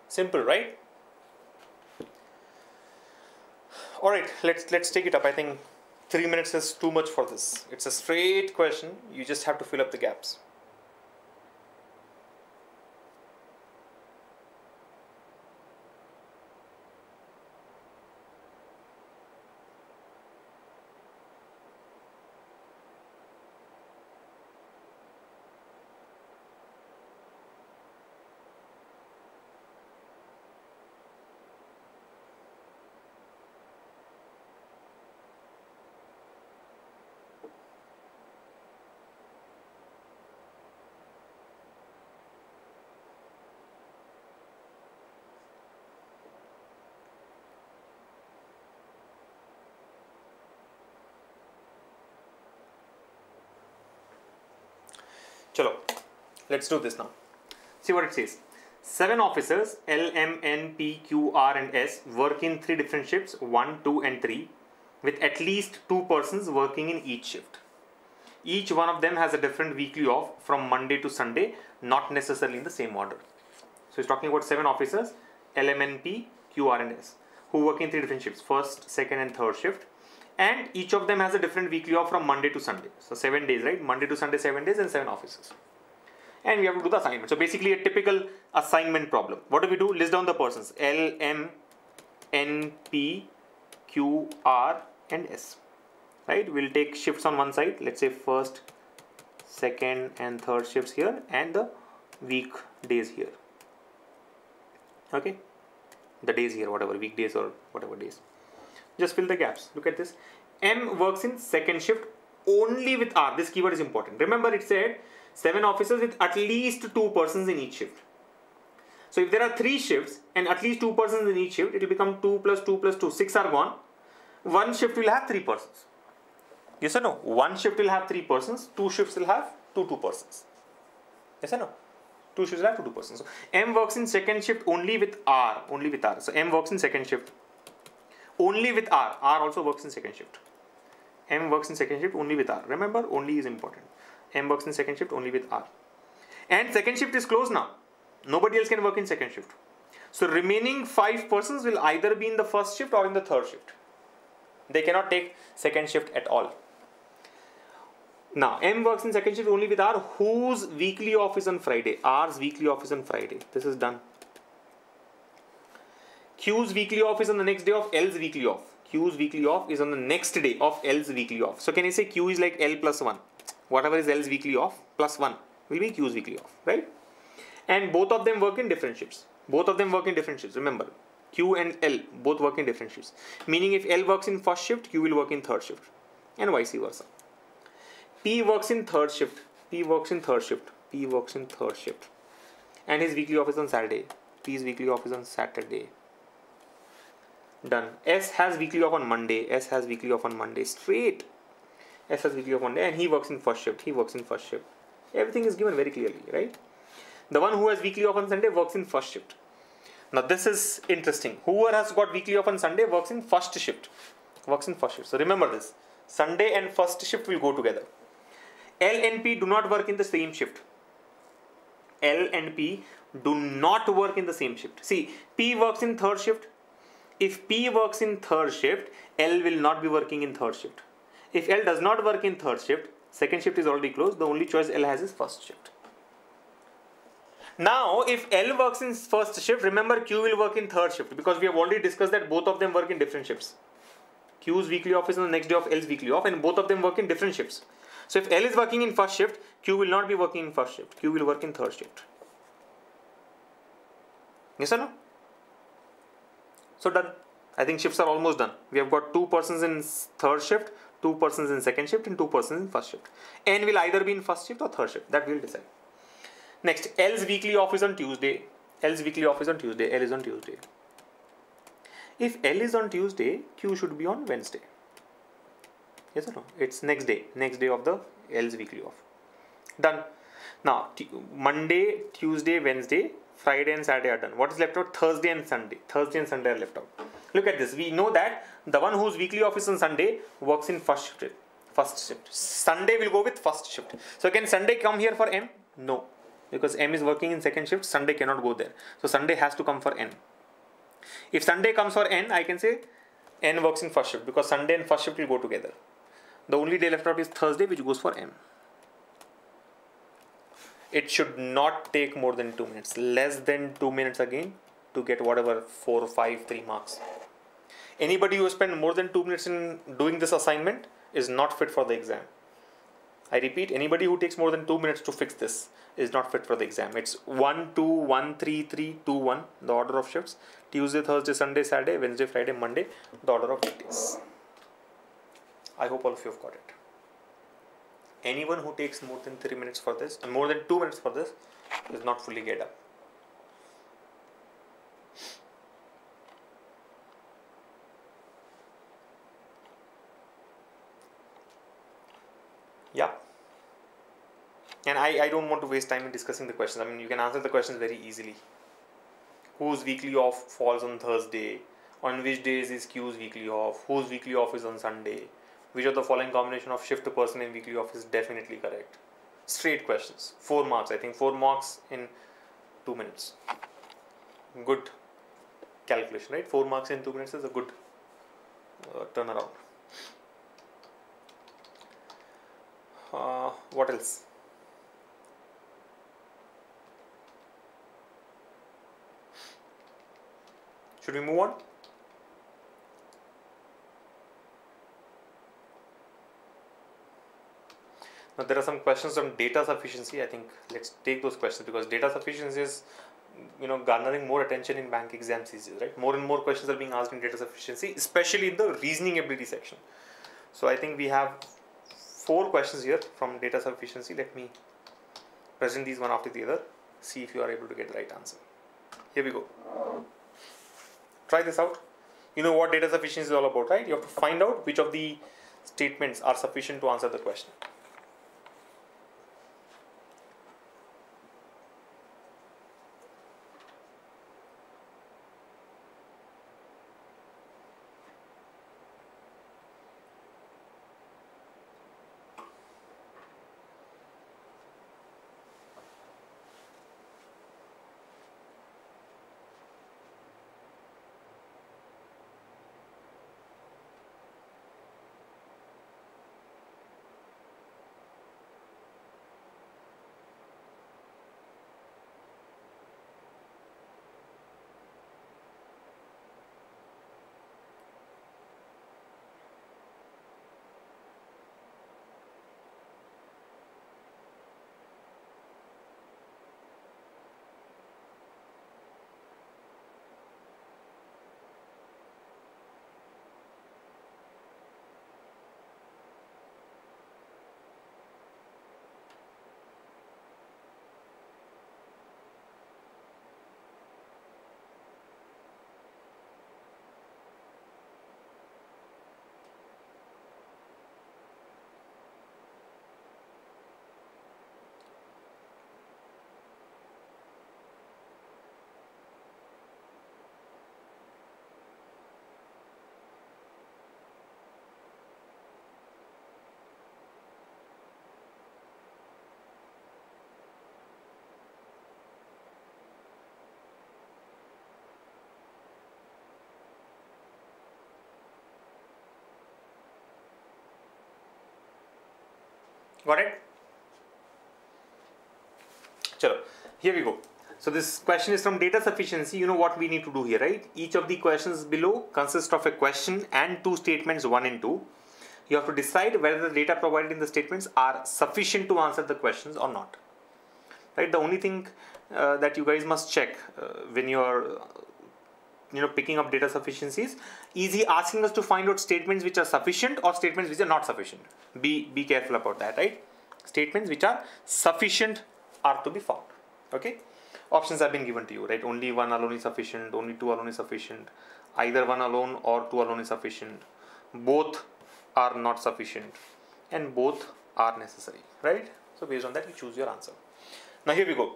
Simple, right? Alright, let's take it up. I think 3 minutes is too much for this. It's a straight question. You just have to fill up the gaps. Chalo, let's do this now. See what it says. 7 officers L, M, N, P, Q, R and S work in 3 different shifts, 1, 2 and 3, with at least 2 persons working in each shift. Each one of them has a different weekly off from Monday to Sunday, not necessarily in the same order. So he's talking about 7 officers L, M, N, P, Q, R and S who work in 3 different shifts, first, second and third shift. And each of them has a different weekly off from Monday to Sunday. So 7 days, right? Monday to Sunday, 7 days and 7 officers. And we have to do the assignment. So basically a typical assignment problem. What do we do? List down the persons. L, M, N, P, Q, R and S. Right? We'll take shifts on one side. Let's say first, second and third shifts here and the weekdays here. Okay? The days here, whatever, weekdays or whatever days. Just fill the gaps. Look at this. M works in second shift only with R. This keyword is important. Remember it said 7 officers with at least 2 persons in each shift. So if there are 3 shifts and at least 2 persons in each shift, it will become 2 plus 2 plus 2. 6 are gone. One shift will have 3 persons. Yes or no? One shift will have 3 persons. 2 shifts will have 2 persons. Yes or no? 2 shifts will have 2 persons. So M works in second shift only with R. Only with R. So M works in second shift only with R. R also works in second shift. M works in second shift only with R. Remember, only is important. M works in second shift only with R. And second shift is closed now. Nobody else can work in second shift. So remaining 5 persons will either be in the first shift or in the third shift. They cannot take second shift at all. Now, M works in second shift only with R, whose weekly off is on Friday. R's weekly off is on Friday. This is done. Q's weekly off is on the next day of L's weekly off. Q's weekly off is on the next day of L's weekly off. So can you say Q is like L plus 1? Whatever is L's weekly off plus 1 will be Q's weekly off, right? And both of them work in different shifts. Both of them work in different shifts. Remember, Q and L both work in different shifts. Meaning if L works in first shift, Q will work in third shift. And vice versa. P works in third shift. P works in third shift. P works in third shift. And his weekly off is on Saturday. P's weekly off is on Saturday. Done. S has weekly off on Monday. S has weekly off on Monday. Straight. S has weekly off on Monday and he works in first shift. He works in first shift. Everything is given very clearly, right? The one who has weekly off on Sunday works in first shift. Now this is interesting. Whoever has got weekly off on Sunday works in first shift. Works in first shift. So remember this. Sunday and first shift will go together. L and P do not work in the same shift. L and P do not work in the same shift. See, P works in third shift. If P works in third shift, L will not be working in third shift. If L does not work in third shift, second shift is already closed. The only choice L has is first shift. Now, if L works in first shift, remember Q will work in third shift because we have already discussed that both of them work in different shifts. Q's weekly off is on the next day of L's weekly off and both of them work in different shifts. So if L is working in first shift, Q will not be working in first shift. Q will work in third shift. Yes or no? So done. I think shifts are almost done. We have got 2 persons in third shift, 2 persons in second shift and 2 persons in first shift. N will either be in first shift or third shift. That we will decide. Next, L's weekly off is on Tuesday. L's weekly off is on Tuesday. L is on Tuesday. If L is on Tuesday, Q should be on Wednesday. Yes or no? It's next day of the L's weekly off. Done. Now, Monday, Tuesday, Wednesday, Friday and Saturday are done. What is left out? Thursday and Sunday. Thursday and Sunday are left out. Look at this. We know that the one whose weekly off is on Sunday works in first shift. Sunday will go with first shift. So can Sunday come here for M? No. because M is working in second shift, Sunday cannot go there. So Sunday has to come for N. If Sunday comes for N, I can say N works in first shift because Sunday and first shift will go together. The only day left out is Thursday, which goes for M. It should not take more than 2 minutes. Less than 2 minutes again to get whatever 4, 5, 3 marks. Anybody who spends more than 2 minutes in doing this assignment is not fit for the exam. I repeat, anybody who takes more than 2 minutes to fix this is not fit for the exam. It's 1, 2, 1, 3, 3, 2, 1, the order of shifts. Tuesday, Thursday, Sunday, Saturday, Wednesday, Friday, Monday, the order of weekdays. I hope all of you have got it. Anyone who takes more than 3 minutes for this and more than 2 minutes for this is not fully geared up. Yeah. And I don't want to waste time in discussing the questions. I mean, you can answer the questions very easily. Whose weekly off falls on Thursday? On which days is Q's weekly off? Whose weekly off is on Sunday? Which of the following combination of shift person and weekly off is definitely correct? Straight questions. 4 marks. I think 4 marks in 2 minutes. Good calculation, right? 4 marks in 2 minutes is a good turnaround. What else? Should we move on? Now there are some questions on data sufficiency. I think let's take those questions because data sufficiency is, garnering more attention in bank exams these days, right? More and more questions are being asked in data sufficiency, especially in the reasoning ability section. So I think we have 4 questions here from data sufficiency. Let me present these one after the other. See if you are able to get the right answer. Here we go. Try this out. You know what data sufficiency is all about, right? You have to find out which of the statements are sufficient to answer the question. Got it? Chalo, here we go. So this question is from data sufficiency. You know what we need to do here, right? Each of the questions below consists of a question and 2 statements, 1 and 2. You have to decide whether the data provided in the statements are sufficient to answer the questions or not. Right? The only thing that you guys must check when you are picking up data sufficiencies is he asking us to find out statements which are sufficient or statements which are not sufficient. Be careful about that, right? Statements which are sufficient are to be found. Okay, options have been given to you, right? Only 1 alone is sufficient, only 2 alone is sufficient, either 1 alone or 2 alone is sufficient, both are not sufficient, and both are necessary, right? So based on that you choose your answer. Now here we go.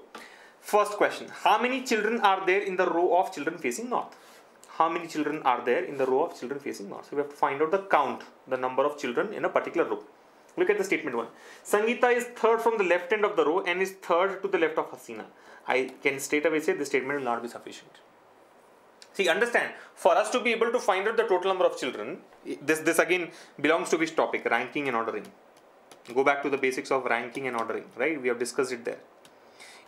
First question, how many children are there in the row of children facing north? How many children are there in the row of children facing north? So we have to find out the count, the number of children in a particular row. Look at the statement 1. Sangeeta is third from the left end of the row and is third to the left of Hasina. I can straight away say this statement will not be sufficient. See, understand, for us to be able to find out the total number of children, this again belongs to which topic? Ranking and ordering. Go back to the basics of ranking and ordering, right? We have discussed it there.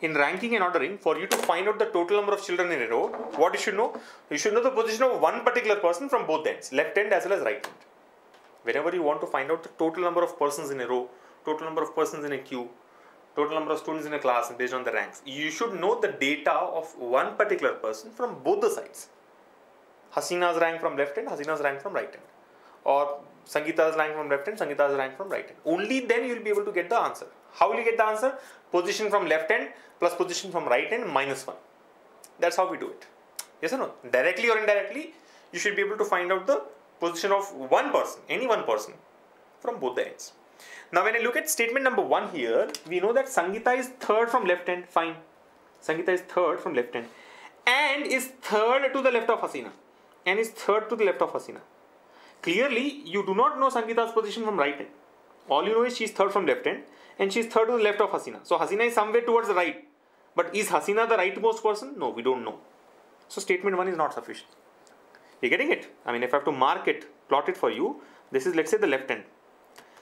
In ranking and ordering, for you to find out the total number of children in a row, what you should know? You should know the position of one particular person from both ends, left end as well as right end. Whenever you want to find out the total number of persons in a row, total number of persons in a queue, total number of students in a class based on the ranks, you should know the data of one particular person from both the sides. Hasina's rank from left end, Hasina's rank from right end. Or Sangeeta's rank from left end, Sangeeta's rank from right end. Only then you will be able to get the answer. How will you get the answer? Position from left end plus position from right end minus 1. That's how we do it. Yes or no? Directly or indirectly, you should be able to find out the position of one person, any one person from both the ends. Now when I look at statement number 1 here, we know that Sangeeta is third from left end. Fine. Sangeeta is third from left end and is third to the left of Hasina. And is third to the left of Hasina. Clearly, you do not know Sangeeta's position from right end. All you know is she is third from left end and she is third to the left of Hasina. So Hasina is somewhere towards the right. But is Hasina the rightmost person? No, we don't know. So statement 1 is not sufficient. You're getting it? I mean, if I have to mark it, plot it for you, this is, let's say, the left end.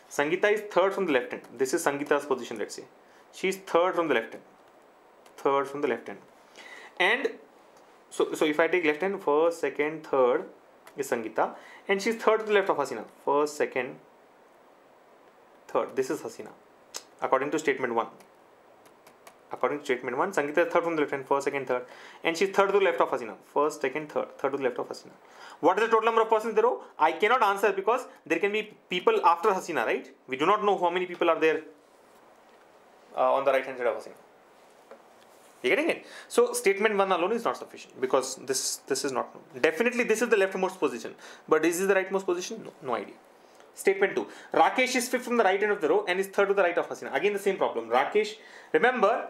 Sangeeta is third from the left end. This is Sangeeta's position, let's say. She is third from the left end. Third from the left end. And so if I take left hand, first, second, third is Sangeeta. And she is third to the left of Hasina. First, second, third. This is Hasina. According to statement 1. According to statement 1, Sangeeta is third from the left hand, first, second, third. And she is third to the left of Hasina. First, second, third. Third to the left of Hasina. What is the total number of persons in the row? I cannot answer because there can be people after Hasina, right? We do not know how many people are there on the right hand side of Hasina. You getting it? So statement 1 alone is not sufficient because this is not known. Definitely this is the leftmost position. But is this the rightmost position? No idea. Statement 2. Rakesh is fifth from the right end of the row and is third to the right of Hasina. Again the same problem. Rakesh, remember,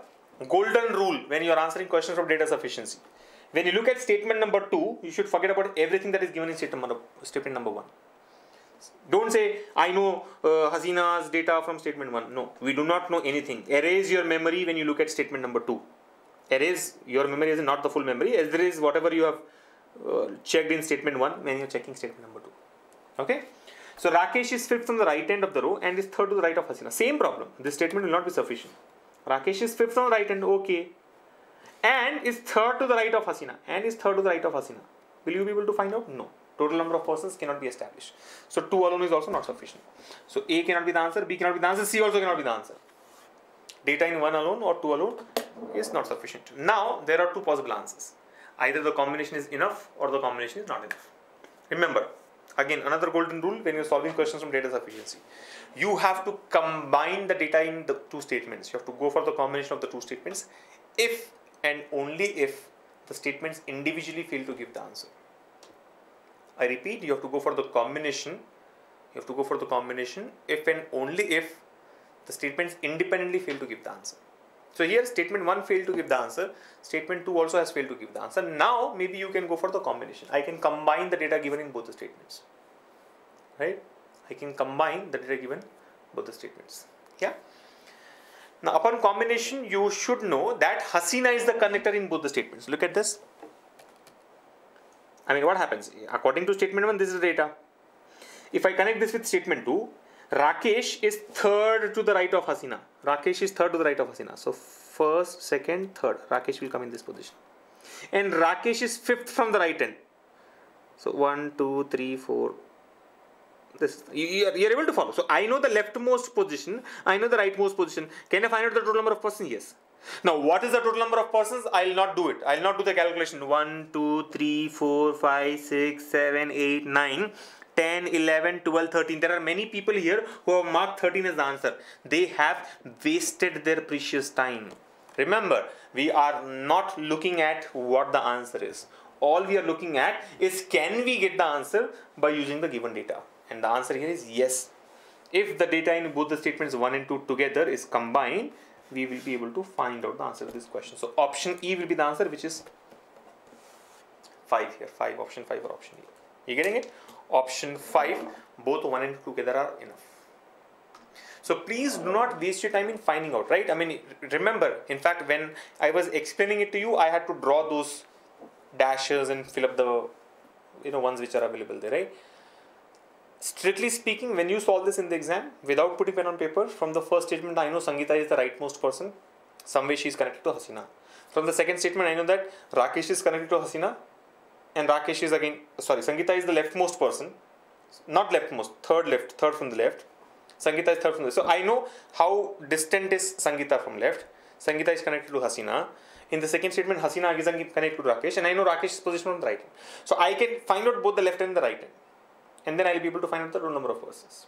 golden rule when you are answering questions from data sufficiency. When you look at statement number 2, you should forget about everything that is given in statement number 1. Don't say, I know Hasina's data from statement 1. No, we do not know anything. Erase your memory when you look at statement number 2. Erase your memory is not the full memory. Erase whatever you have checked in statement 1 when you are checking statement number 2. Okay? So Rakesh is fifth from the right end of the row and is third to the right of Hasina. Same problem. This statement will not be sufficient. Rakesh is fifth from the right end. Okay. And is third to the right of Hasina. And is third to the right of Hasina. Will you be able to find out? No. Total number of persons cannot be established. So 2 alone is also not sufficient. So A cannot be the answer. B cannot be the answer. C also cannot be the answer. Data in 1 alone or 2 alone is not sufficient. Now there are 2 possible answers. Either the combination is enough or the combination is not enough. Remember, again, another golden rule when you're solving questions from data sufficiency. You have to combine the data in the 2 statements. You have to go for the combination of the 2 statements if and only if the statements individually fail to give the answer. I repeat, you have to go for the combination. You have to go for the combination if and only if the statements independently fail to give the answer. So here statement 1 failed to give the answer. Statement 2 also has failed to give the answer. Now maybe you can go for the combination. I can combine the data given in both the statements. Right? I can combine the data given both the statements. Yeah. Now upon combination, you should know that Hasina is the connector in both the statements. Look at this. I mean, what happens? According to statement 1, this is the data. If I connect this with statement 2, Rakesh is third to the right of Hasina. Rakesh is third to the right of Hasina. So first, second, third. Rakesh will come in this position. And Rakesh is fifth from the right end. So 1, 2, 3, 4. This you are able to follow. So I know the leftmost position. I know the rightmost position. Can I find out the total number of persons? Yes. Now what is the total number of persons? I will not do it. I will not do the calculation. 1, 2, 3, 4, 5, 6, 7, 8, 9. 10, 11, 12, 13. There are many people here who have marked 13 as the answer. They have wasted their precious time. Remember, we are not looking at what the answer is. All we are looking at is can we get the answer by using the given data. And the answer here is yes. If the data in both the statements 1 and 2 together is combined, we will be able to find out the answer to this question. So option E will be the answer, which is 5 here. 5, option 5 or option E. You getting it? Option 5, both 1 and 2 together are enough. So please do not waste your time in finding out, right? I mean, remember, in fact, when I was explaining it to you, I had to draw those dashes and fill up the ones which are available there, right? Strictly speaking, when you solve this in the exam, without putting pen on paper, from the first statement, I know Sangeeta is the rightmost person. Some way she is connected to Hasina. From the second statement, I know that Rakesh is connected to Hasina. And Rakesh is again, sorry, Sangeeta is the leftmost person. Not leftmost, third from the left. Sangeeta is third from the left. So I know how distant is Sangeeta from left. Sangeeta is connected to Hasina. In the second statement, Hasina is connected to Rakesh. And I know Rakesh is positioned on the right hand. So I can find out both the left and the right hand. And then I'll be able to find out the roll number of persons.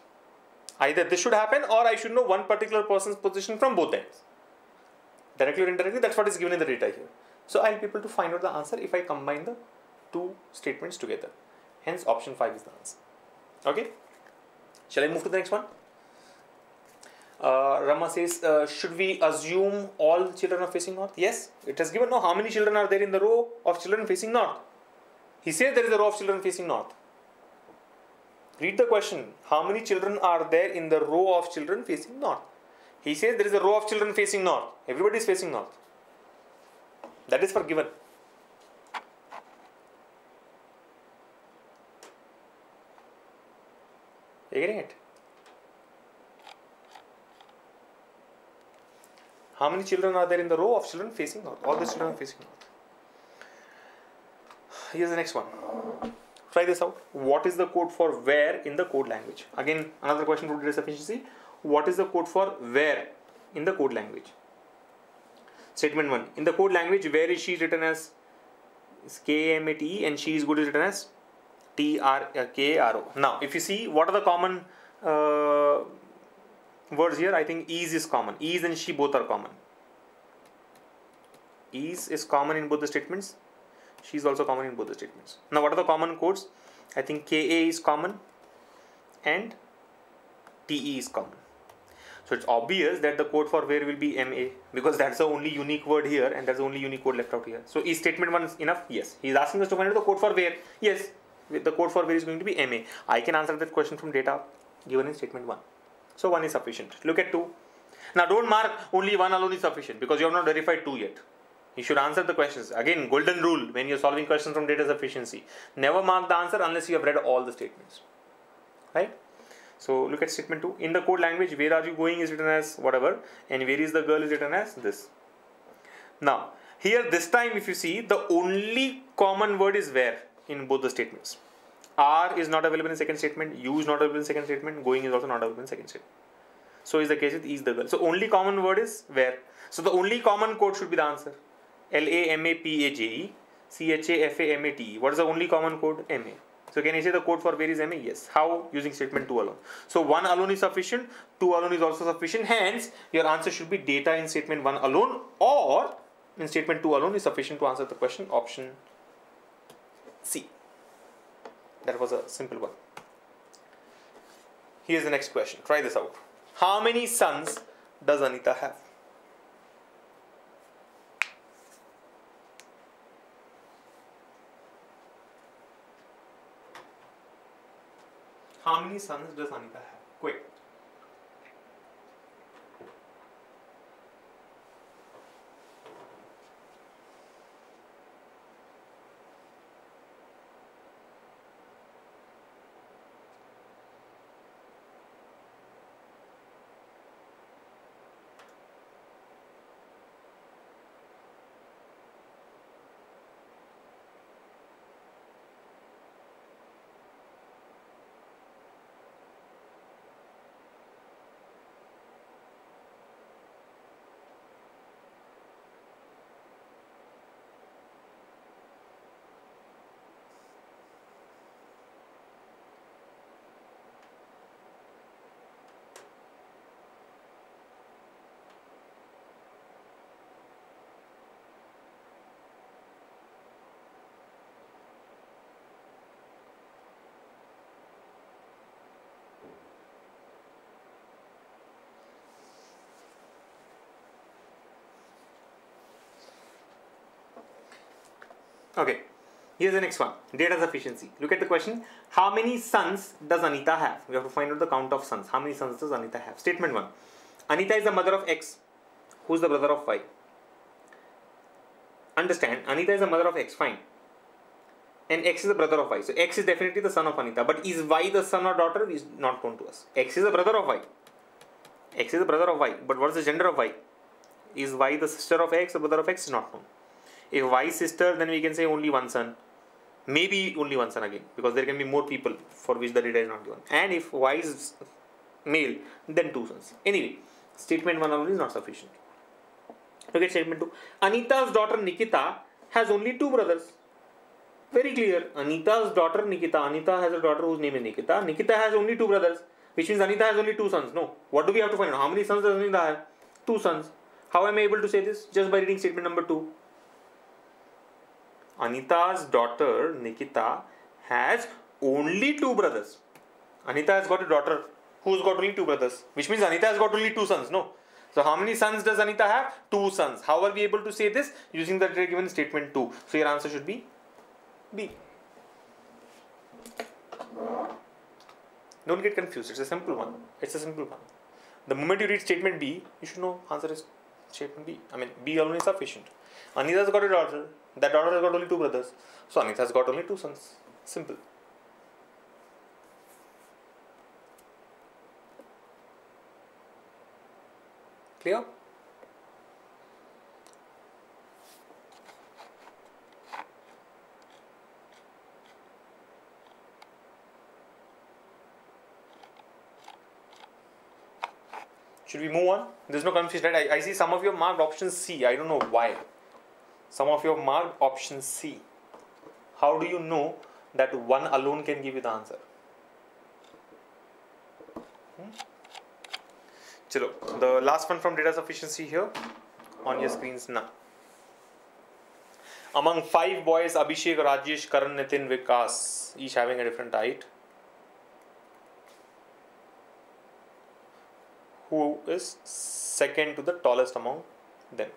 Either this should happen or I should know one particular person's position from both ends. Directly or indirectly, that's what is given in the data here. So I'll be able to find out the answer if I combine the two statements together. Hence option 5 is the answer. Okay. Shall I move to the next one? Rama says, should we assume all children are facing north? Yes. It has given, no, how many children are there in the row of children facing north? He says there is a row of children facing north. Read the question. How many children are there in the row of children facing north? He says there is a row of children facing north. Everybody is facing north. That is for given. Are you getting it? How many children are there in the row of children facing north? All the children are facing north. Here's the next one. Try this out. What is the code for where in the code language? Again, another question to data sufficiency. What is the code for where in the code language? Statement 1. In the code language, where is she written as K-A-M-A-T-E and she is good is written as T-R-K-A-R-O. Now, if you see, what are the common words here? I think is common. Is and she both are common. Is common in both the statements. She is also common in both the statements. Now, what are the common codes? I think K-A is common and T-E is common. So, it's obvious that the code for where will be M-A because that's the only unique word here and that's the only unique code left out here. So, is statement 1 enough? Yes. He is asking us to find out the code for where. Yes. The code for where is going to be M-A. I can answer that question from data given in statement 1. So, 1 is sufficient. Look at 2. Now, don't mark only 1 alone is sufficient because you have not verified 2 yet. You should answer the questions. Again, golden rule when you are solving questions from data sufficiency. Never mark the answer unless you have read all the statements. Right? So, look at statement 2. In the code language, where are you going is written as whatever and where is the girl is written as this. Now, here this time if you see, the only common word is where in both the statements. R is not available in second statement. U is not available in second statement. Going is also not available in second statement. So, is the case with is the girl. So, only common word is where. So, the only common code should be the answer. L-A-M-A-P-A-J-E C-H-A-F-A-M-A-T-E. What is the only common code? M-A. So can I say the code for where is M-A? Yes. How? Using statement 2 alone. So 1 alone is sufficient, 2 alone is also sufficient. Hence, your answer should be data in statement 1 alone or in statement 2 alone is sufficient to answer the question. Option C. That was a simple one. Here's the next question. Try this out. How many sons does Anita have? How many sons does Anita have? Quick. Okay, Here's the next one. Data sufficiency. Look at the question. How many sons does Anita have? We have to find out the count of sons. How many sons does Anita have? Statement 1. Anita is the mother of X. Who is the brother of Y? Understand, Anita is the mother of X. Fine. And X is the brother of Y. So X is definitely the son of Anita. But is Y the son or daughter? Is not known to us. X is the brother of Y. X is the brother of Y. But what is the gender of Y? Is Y the sister of X or brother of X? Is not known. If Y is sister, then we can say only one son. Maybe only one son again. Because there can be more people for which the data is not given. And if Y is male, then 2 sons. Anyway, statement 1 alone is not sufficient. Look at statement 2. Anita's daughter Nikita has only 2 brothers. Very clear. Anita's daughter Nikita. Anita has a daughter whose name is Nikita. Nikita has only 2 brothers. Which means Anita has only 2 sons. No. What do we have to find out? How many sons does Anita have? 2 sons. How am I able to say this? Just by reading statement number 2. Anita's daughter Nikita has only 2 brothers. Anita has got a daughter who's got only 2 brothers. Which means Anita has got only 2 sons. No. So how many sons does Anita have? 2 sons. How are we able to say this? Using the data given in statement 2. So your answer should be B. Don't get confused. It's a simple one. It's a simple one. The moment you read statement B, you should know answer is statement B. I mean, B alone is sufficient. Anita's got a daughter. That daughter has got only 2 brothers. So Anita has got only 2 sons. Simple. Clear? Should we move on? There's no confusion, right? I see some of you marked option C. I don't know why. Some of you marked option C. How do you know that one alone can give you the answer? Chalo, the last one from data sufficiency here on your screens now. Among 5 boys, Abhishek, Rajesh, Karan, Nitin, Vikas, each having a different height. Who is second to the tallest among them?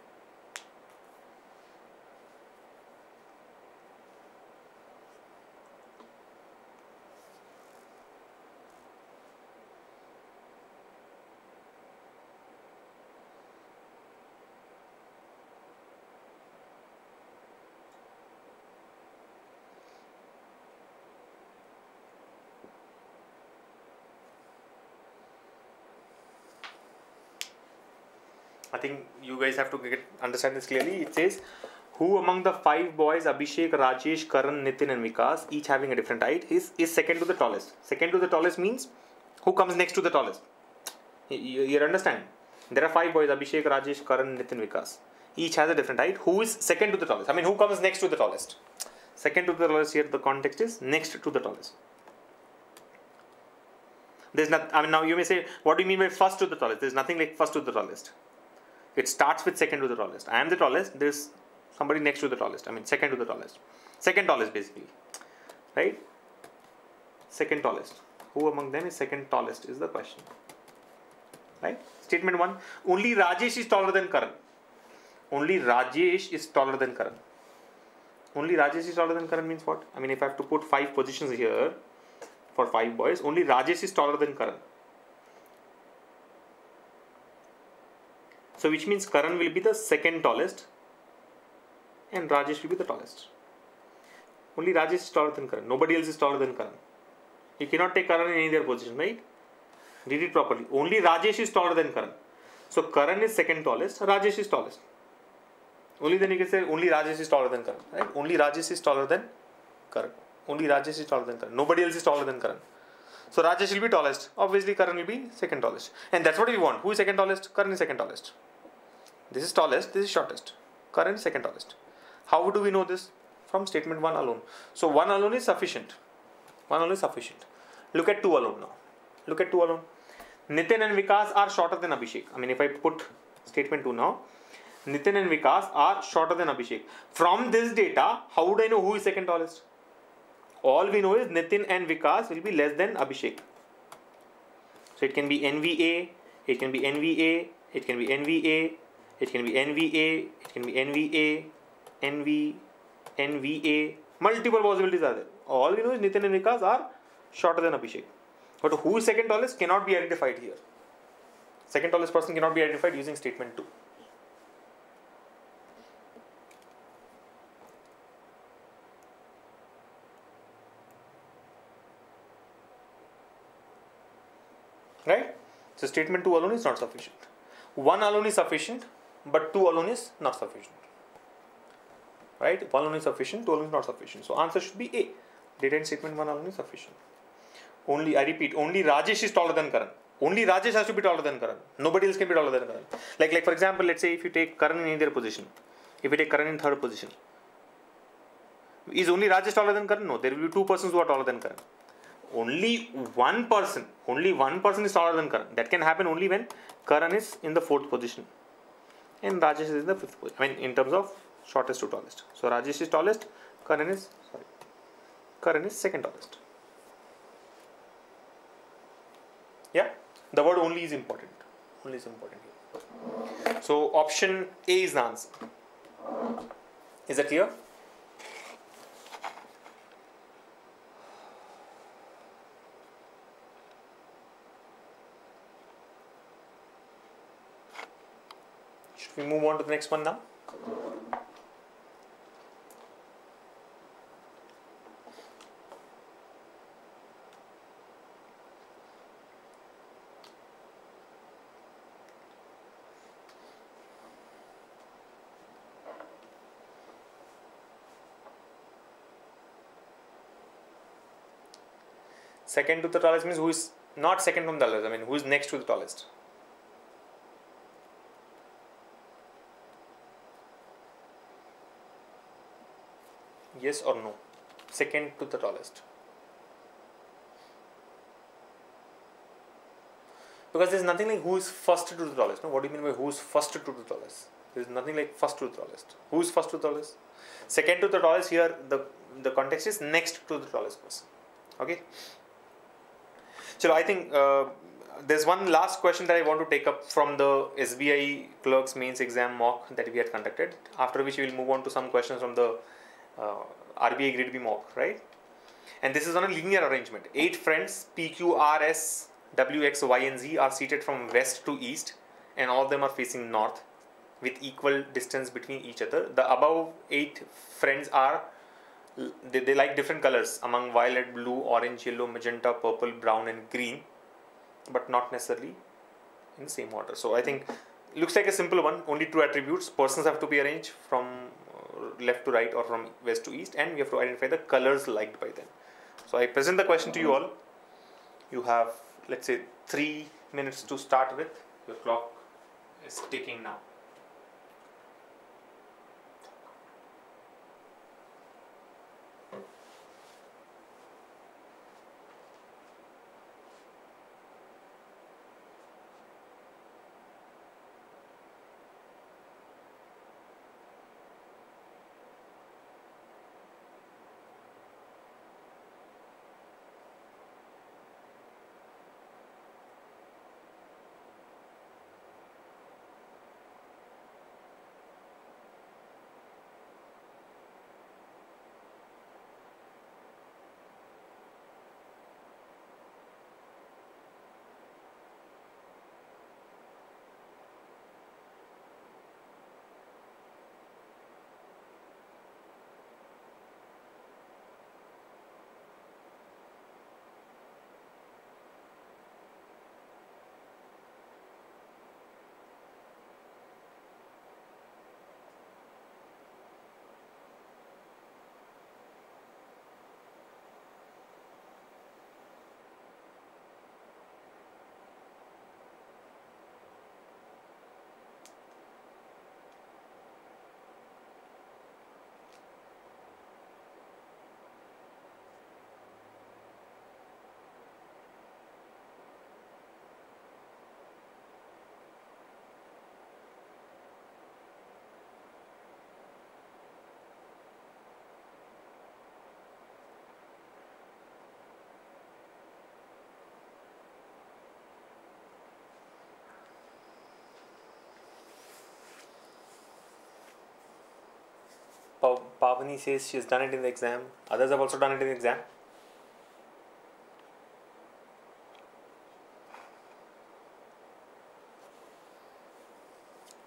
I think you guys have to understand this clearly. It says, who among the 5 boys, Abhishek, Rajesh, Karan, Nitin and Vikas, each having a different height, is second to the tallest. Second to the tallest means, who comes next to the tallest? You understand? There are 5 boys, Abhishek, Rajesh, Karan, Nitin, Vikas. Each has a different height. Who is second to the tallest? I mean, who comes next to the tallest? Second to the tallest here, the context is next to the tallest. There's not, I mean, now you may say, what do you mean by first to the tallest? There's nothing like first to the tallest. It starts with second to the tallest. I am the tallest. There's somebody next to the tallest. I mean, second to the tallest. Second tallest, basically. Right? Second tallest. Who among them is second tallest is the question. Right? Statement 1. Only Rajesh is taller than Karan. Only Rajesh is taller than Karan. Only Rajesh is taller than Karan means what? I mean, if I have to put 5 positions here for 5 boys, only Rajesh is taller than Karan. So which means Karan will be the second tallest and Rajesh will be the tallest. Only Rajesh is taller than Karan. Nobody else is taller than Karan. You cannot take Karan in any other position, right? Read it properly. Only Rajesh is taller than Karan. So Karan is second tallest, Rajesh is tallest. Only then you can say only Rajesh is taller than Karan. Right? Only Rajesh is taller than Karan. Only Rajesh is taller than Karan. Nobody else is taller than Karan. So Rajesh will be tallest. Obviously Karan will be second tallest. And that's what we want. Who is second tallest? Karan is second tallest. This is tallest, this is shortest. Karan is second tallest. How do we know this? From statement 1 alone. So 1 alone is sufficient. 1 alone is sufficient. Look at 2 alone now. Look at 2 alone. Nitin and Vikas are shorter than Abhishek. I mean, if I put statement 2 now, Nitin and Vikas are shorter than Abhishek. From this data, how would I know who is second tallest? All we know is Nitin and Vikas will be less than Abhishek. So it can be NVA, it can be NVA, it can be NVA, it can be NVA, it can be NVA, NV, NVA, Multiple possibilities are there. All we know is Nitin and Vikas are shorter than Abhishek. But who is second tallest cannot be identified here. Second tallest person cannot be identified using statement 2. Right? So statement 2 alone is not sufficient. 1 alone is sufficient, but 2 alone is not sufficient. Right? 1 alone is sufficient, 2 alone is not sufficient. So answer should be A. Data in statement 1 alone is sufficient. Only, I repeat, only Rajesh is taller than Karan. Only Rajesh has to be taller than Karan. Nobody else can be taller than Karan. Like for example, let's say if you take Karan in either position, if you take Karan in third position, is only Rajesh taller than Karan? No, there will be 2 persons who are taller than Karan. Only one person is taller than Karan. That can happen only when Karan is in the 4th position and Rajesh is in the 5th position. I mean, in terms of shortest to tallest. So Rajesh is tallest, Karan is second tallest. Yeah, the word only is important. Only is important here. So option A is the answer. Is that clear? Should we move on to the next one now? Second to the tallest means who is not second from the tallest, I mean who is next to the tallest. Yes or no? Second to the tallest. Because there is nothing like who is first to the tallest. No? What do you mean by who is first to the tallest? There is nothing like first to the tallest. Who is first to the tallest? Second to the tallest, here the context is next to the tallest person. Okay. So I think there's one last question that I want to take up from the SBI Clerk's mains exam mock that we had conducted. After which we will move on to some questions from the RBI Grade B mock, right? And this is on a linear arrangement. 8 friends P, Q, R, S, W, X, Y, and Z are seated from west to east, and all of them are facing north with equal distance between each other. The above 8 friends are they like different colors among violet, blue, orange, yellow, magenta, purple, brown, and green, but not necessarily in the same order. So I think it looks like a simple one. Only 2 attributes. Persons have to be arranged from left to right or from west to east, and we have to identify the colors liked by them. So I present the question to you all. You have, let's say, 3 minutes to start with. Your clock is ticking now. Pavani says she's done it in the exam. Others have also done it in the exam.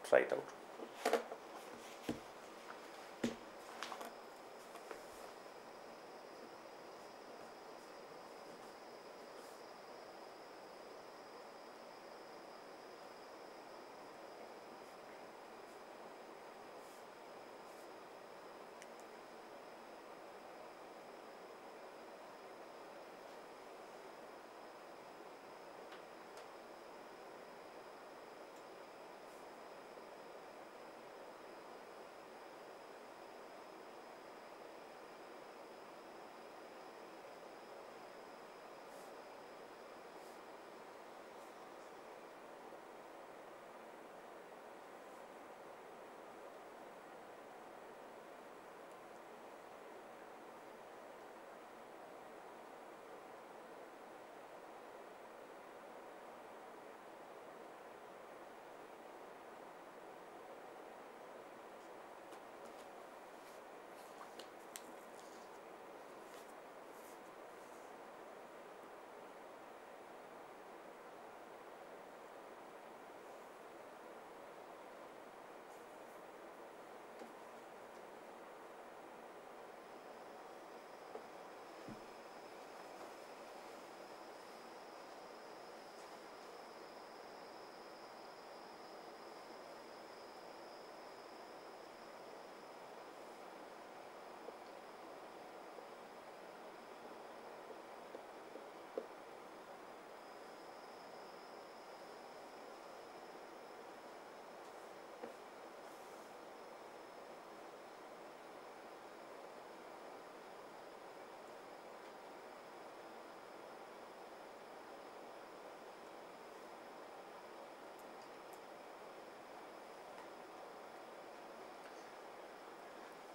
Try it out.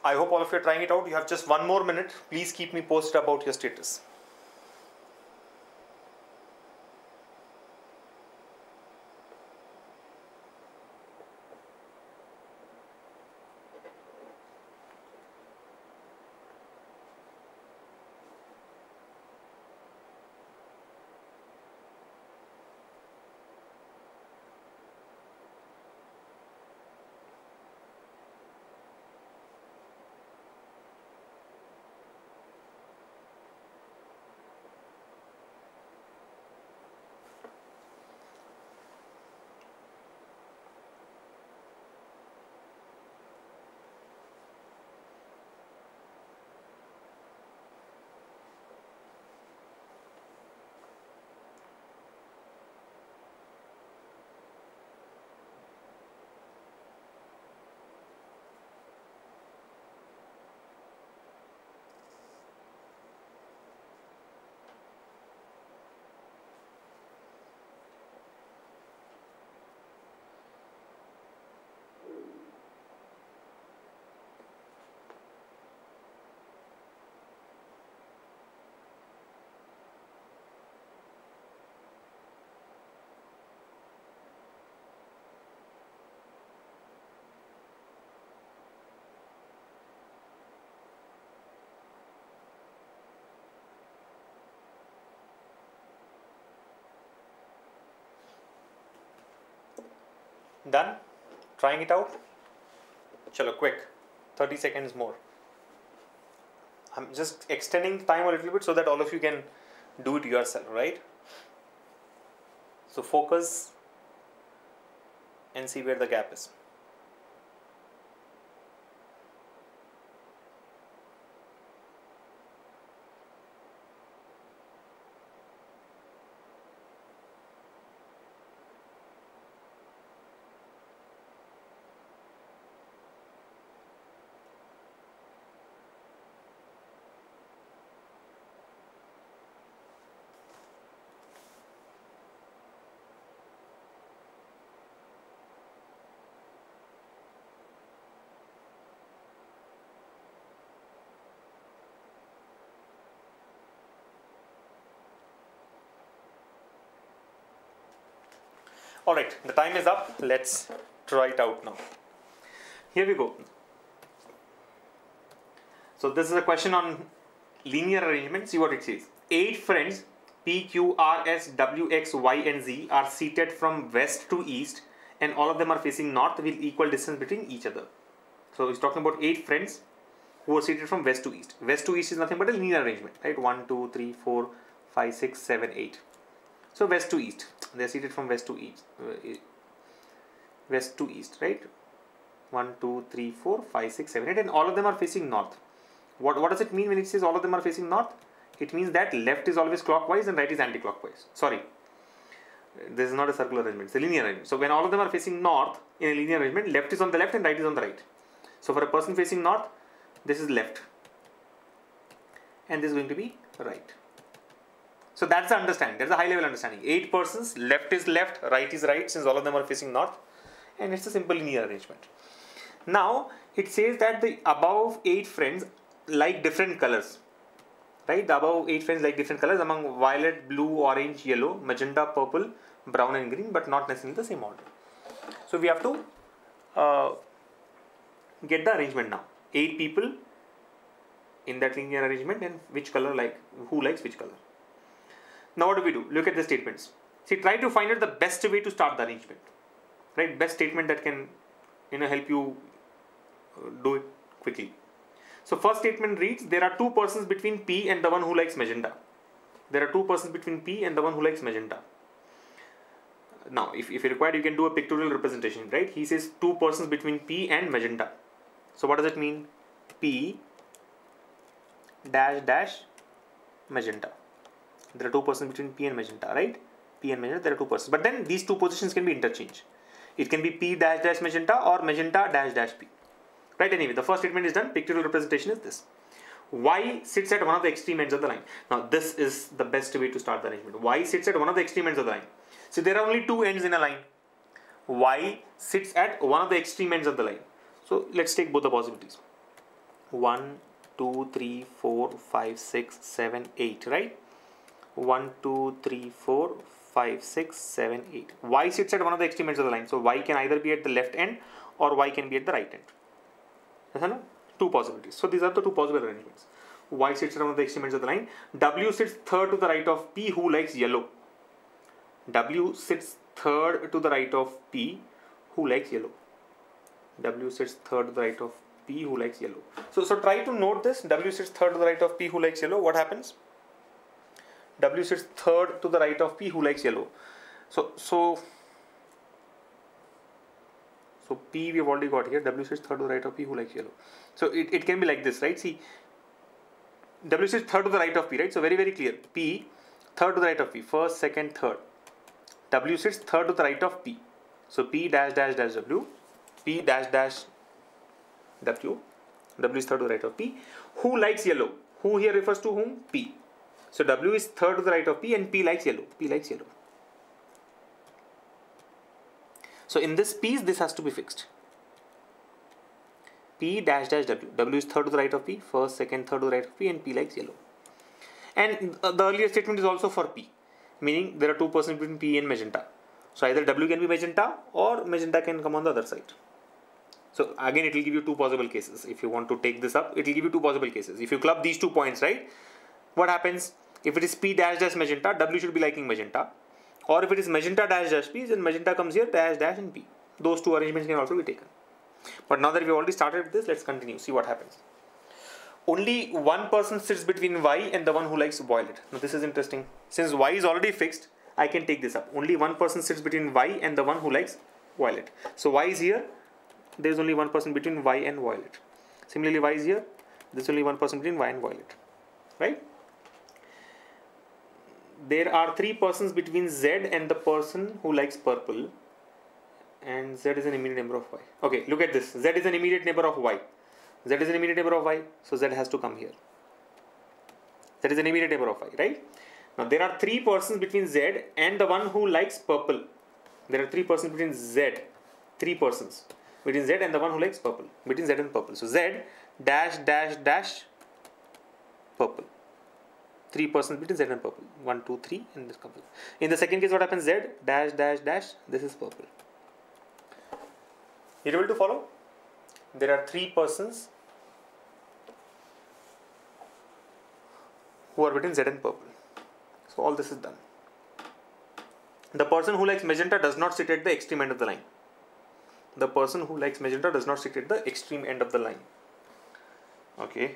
I hope all of you are trying it out. You have just 1 more minute. Please keep me posted about your status. Done? Trying it out? Chalo, quick. 30 seconds more. I'm just extending time a little bit so that all of you can do it yourself, right? So focus and see where the gap is. Alright, the time is up. Let's try it out now. Here we go. So this is a question on linear arrangement. See what it says. 8 friends P, Q, R, S, W, X, Y and Z are seated from west to east and all of them are facing north with equal distance between each other. So he's talking about 8 friends who are seated from west to east. West to east is nothing but a linear arrangement, right? 1, 2, 3, 4, 5, 6, 7, 8. So west to east. They are seated from west to east. West to east, right? 1, 2, 3, 4, 5, 6, 7, 8 and all of them are facing north. What does it mean when it says all of them are facing north? It means that left is always clockwise and right is anti-clockwise. Sorry, this is not a circular arrangement, it's a linear arrangement. So when all of them are facing north in a linear arrangement, left is on the left and right is on the right. So for a person facing north, this is left and this is going to be right. So that's the understanding, that's the high level understanding. 8 persons, left is left, right is right, since all of them are facing north, and it's a simple linear arrangement. Now it says that the above 8 friends like different colors. Right, the above 8 friends like different colors among violet, blue, orange, yellow, magenta, purple, brown and green, but not necessarily the same order. So we have to get the arrangement now. 8 people in that linear arrangement and which color who likes which color. Now what do we do? Look at the statements. See, try to find out the best way to start the arrangement. Right, best statement that can help you do it quickly. So first statement reads, there are 2 persons between P and the one who likes magenta. There are 2 persons between P and the one who likes magenta. Now, if you require, you can do a pictorial representation, right? He says 2 persons between P and magenta. So what does it mean? P dash dash magenta. There are 2 persons between P and magenta, right? P and magenta, there are 2 persons. But then these 2 positions can be interchanged. It can be P dash dash magenta or magenta dash dash P. Right, anyway, the first statement is done. Pictorial representation is this. Y sits at one of the extreme ends of the line. Now, this is the best way to start the arrangement. Y sits at one of the extreme ends of the line. So, there are only 2 ends in a line. Y sits at one of the extreme ends of the line. So, let's take both the possibilities. 1, 2, 3, 4, 5, 6, 7, 8, right? 1, 2, 3, 4, 5, 6, 7, 8. Y sits at one of the extreme ends of the line. So, Y can either be at the left end or Y can be at the right end. 2 possibilities. So these are the 2 possible arrangements. Y sits at one of the extreme ends of the line. W sits third to the right of P who likes yellow. W sits third to the right of P who likes yellow. W sits third to the right of P who likes yellow. So try to note this. W sits third to the right of P who likes yellow. What happens? W sits third to the right of P who likes yellow. So P we have already got here. W sits third to the right of P who likes yellow. So it can be like this, right? See, W sits third to the right of P, right? So very, very clear. P third to the right of P. First, second, third. W sits third to the right of P. So P dash dash dash W. P dash dash W. W is third to the right of P. Who likes yellow? Who here refers to whom? P. So W is third to the right of P and P likes yellow. P likes yellow. So in this piece, this has to be fixed. P dash dash W. W is third to the right of P. First, second, third to the right of P and P likes yellow. And the earlier statement is also for P. Meaning there are 2 persons between P and magenta. So either W can be magenta or magenta can come on the other side. So again it will give you 2 possible cases. If you want to take this up, it will give you 2 possible cases. If you club these 2 points, right? What happens? If it is P dash dash magenta, W should be liking magenta. Or if it is magenta dash dash P, then magenta comes here, dash dash and P. Those 2 arrangements can also be taken. But now that we already started with this, let's continue. See what happens. Only 1 person sits between Y and the one who likes violet. Now this is interesting. Since Y is already fixed, I can take this up. Only 1 person sits between Y and the one who likes violet. So Y is here. There is only 1 person between Y and violet. Similarly, Y is here. There is only 1 person between Y and violet. Right? There are 3 persons between Z and the person who likes purple. And Z is an immediate neighbor of Y. Okay, look at this. Z is an immediate neighbor of Y. Z is an immediate neighbor of Y. So Z has to come here. Z is an immediate neighbor of Y, right? Now there are 3 persons between Z and the one who likes purple. There are 3 persons between Z. 3 persons between Z and the one who likes purple. Between Z and purple. So Z dash dash dash purple. 3 persons between Z and purple. 1, 2, 3 and this comes. In the second case, what happens? Z dash dash dash. This is purple. You're able to follow? There are 3 persons who are between Z and purple. So all this is done. The person who likes magenta does not sit at the extreme end of the line. The person who likes magenta does not sit at the extreme end of the line. Okay,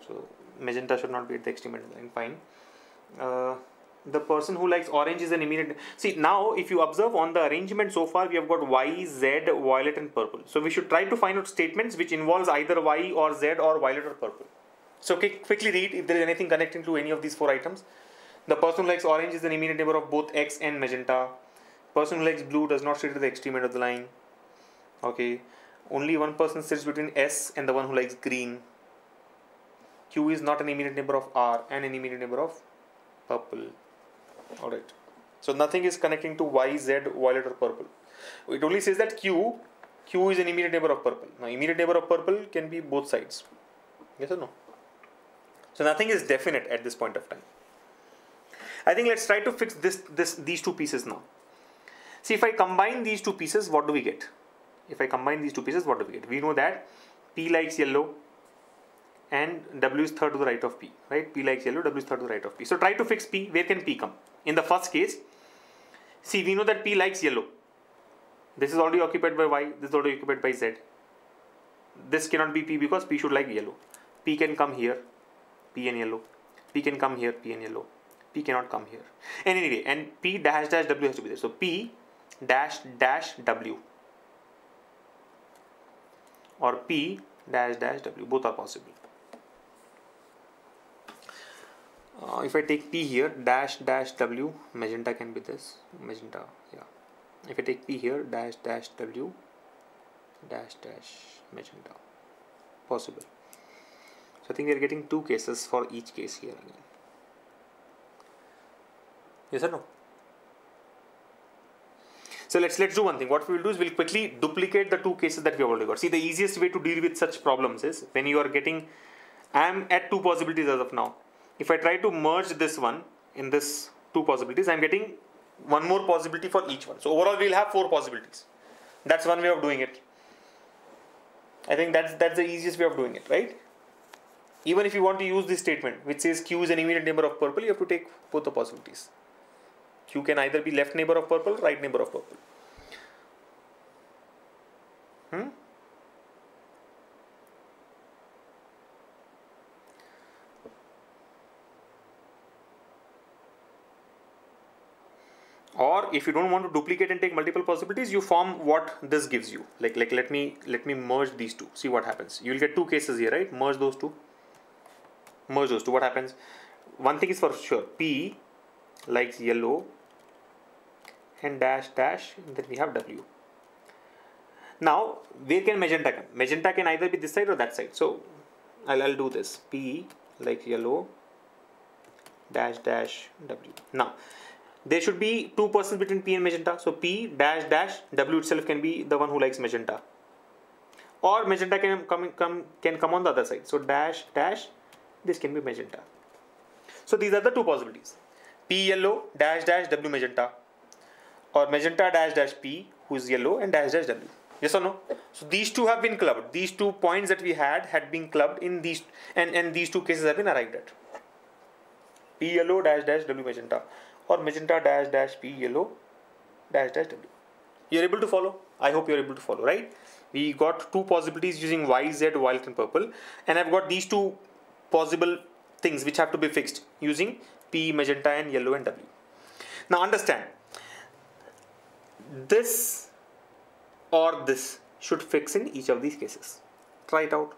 so magenta should not be at the extreme end of the line. Fine. The person who likes orange is an immediate. See, now if you observe on the arrangement so far, we have got Y, Z, violet and purple. So we should try to find out statements which involves either Y or Z or violet or purple. So quickly read if there is anything connecting to any of these 4 items. The person who likes orange is an immediate neighbor of both X and magenta. Person who likes blue does not sit at the extreme end of the line. Okay. Only one person sits between S and the one who likes green. Q is not an immediate neighbor of R and an immediate neighbor of purple. Alright. So nothing is connecting to Y, Z, violet or purple. It only says that Q is an immediate neighbor of purple. Now immediate neighbor of purple can be both sides. Yes or no? So nothing is definite at this point of time. I think let's try to fix these 2 pieces now. See, if I combine these 2 pieces, what do we get? If I combine these 2 pieces, what do we get? We know that P likes yellow and W is third to the right of P, right? P likes yellow, W is third to the right of P. So try to fix P. Where can P come? In the first case, see, we know that P likes yellow. This is already occupied by Y. This is already occupied by Z. This cannot be P because P should like yellow. P can come here, P and yellow. P can come here, P and yellow. P cannot come here. And anyway, and P dash dash W has to be there. So P dash dash W or P dash dash W, both are possible. If I take P here, dash dash W, magenta can be this, magenta, yeah. If I take P here, dash dash W, dash dash magenta, possible. So I think we are getting 2 cases for each case here again. Yes or no? So let's do one thing. What we will do is we'll quickly duplicate the 2 cases that we have already got. See, the easiest way to deal with such problems is when you are getting, I am at 2 possibilities as of now. If I try to merge this one in this 2 possibilities, I am getting 1 more possibility for each one. So overall we will have 4 possibilities. That's one way of doing it. I think that's the easiest way of doing it, right? Even if you want to use this statement which says Q is an immediate neighbor of purple, you have to take both the possibilities. Q can either be left neighbor of purple, right neighbor of purple. Or if you don't want to duplicate and take multiple possibilities, you form what this gives you. Like let me merge these 2. See what happens. You will get 2 cases here, right? Merge those 2. Merge those 2. What happens? One thing is for sure. P likes yellow and dash dash, and then we have W. Now where can magenta come? Magenta can either be this side or that side. So I'll do this. P like yellow dash dash W. Now there should be 2 persons between P and magenta. So P dash dash W itself can be the one who likes magenta, or magenta can come on the other side. So dash dash, this can be magenta. So these are the 2 possibilities. P yellow dash dash W magenta, or magenta dash dash P who is yellow and dash dash W. Yes or no? So these 2 have been clubbed. These 2 points that we had been clubbed in these, and these 2 cases have been arrived at. P yellow dash dash W magenta, or magenta dash dash P yellow dash dash W. You're able to follow? I hope you're able to follow, right? We got 2 possibilities using Y, Z, violet and purple, and I've got these 2 possible things which have to be fixed using P, magenta and yellow and W. Now understand, this or this should fix in each of these cases. Try it out.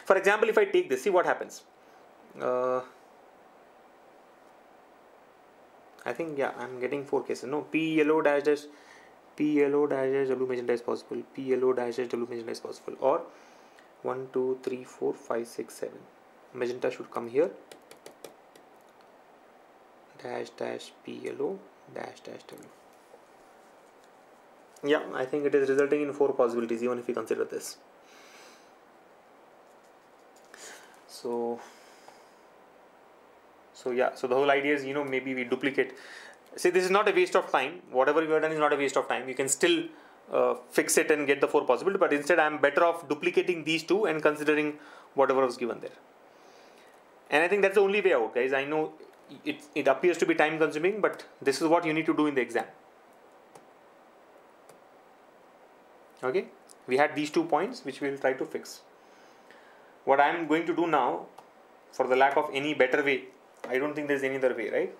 For example, if I take this, see what happens. I think, yeah, I'm getting 4 cases. No, P yellow dash dash W magenta is possible. P yellow dash dash W magenta is possible. Or 1, 2, 3, 4, 5, 6, 7. Magenta should come here. Dash dash P yellow dash dash W. Yeah, I think it is resulting in 4 possibilities even if we consider this. So yeah, so the whole idea is, maybe we duplicate. See, this is not a waste of time. Whatever you have done is not a waste of time. You can still fix it and get the 4 possibilities, but instead I am better off duplicating these 2 and considering whatever was given there. And I think that's the only way out, guys. I know it appears to be time consuming, but this is what you need to do in the exam. Okay, we had these 2 points which we will try to fix. What I am going to do now, for the lack of any better way, I don't think there's any other way, right?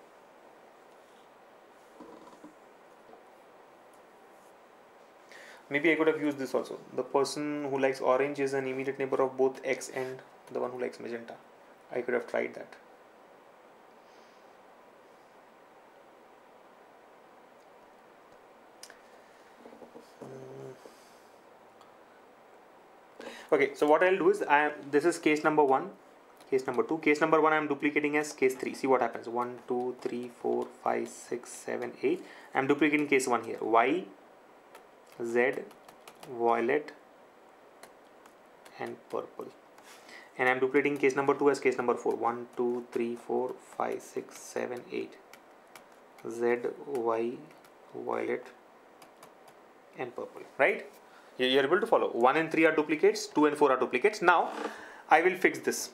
Maybe I could have used this also. The person who likes orange is an immediate neighbor of both X and the one who likes magenta. I could have tried that. Okay, so what I'll do is, this is case number 1, case number 2. Case number 1 I am duplicating as case 3. See what happens. 1, 2, 3, 4, 5, 6, 7, 8. I am duplicating case 1 here. Y, Z, violet and purple. And I am duplicating case number 2 as case number 4. 1, 2, 3, 4, 5, 6, 7, 8. Z, Y, violet and purple. Right? You're able to follow. 1 and 3 are duplicates, 2 and 4 are duplicates. Now, I will fix this.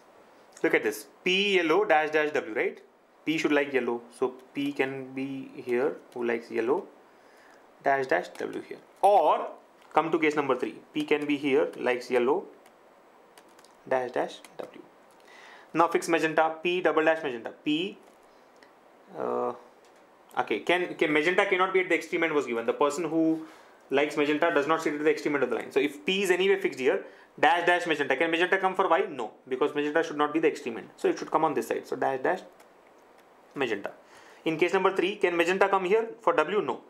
Look at this. P yellow dash dash W, right? P should like yellow. So, P can be here, who likes yellow, dash dash W here. Or, come to case number 3. P can be here, likes yellow, dash dash W. Now, fix magenta, P double dash magenta. P, okay, magenta cannot be at the extreme end was given. The person who likes magenta does not sit at the extreme end of the line. So if P is anyway fixed here, dash dash magenta. Can magenta come for Y? No, because magenta should not be the extreme end. So it should come on this side. So dash dash magenta. In case number 3, can magenta come here for W? No.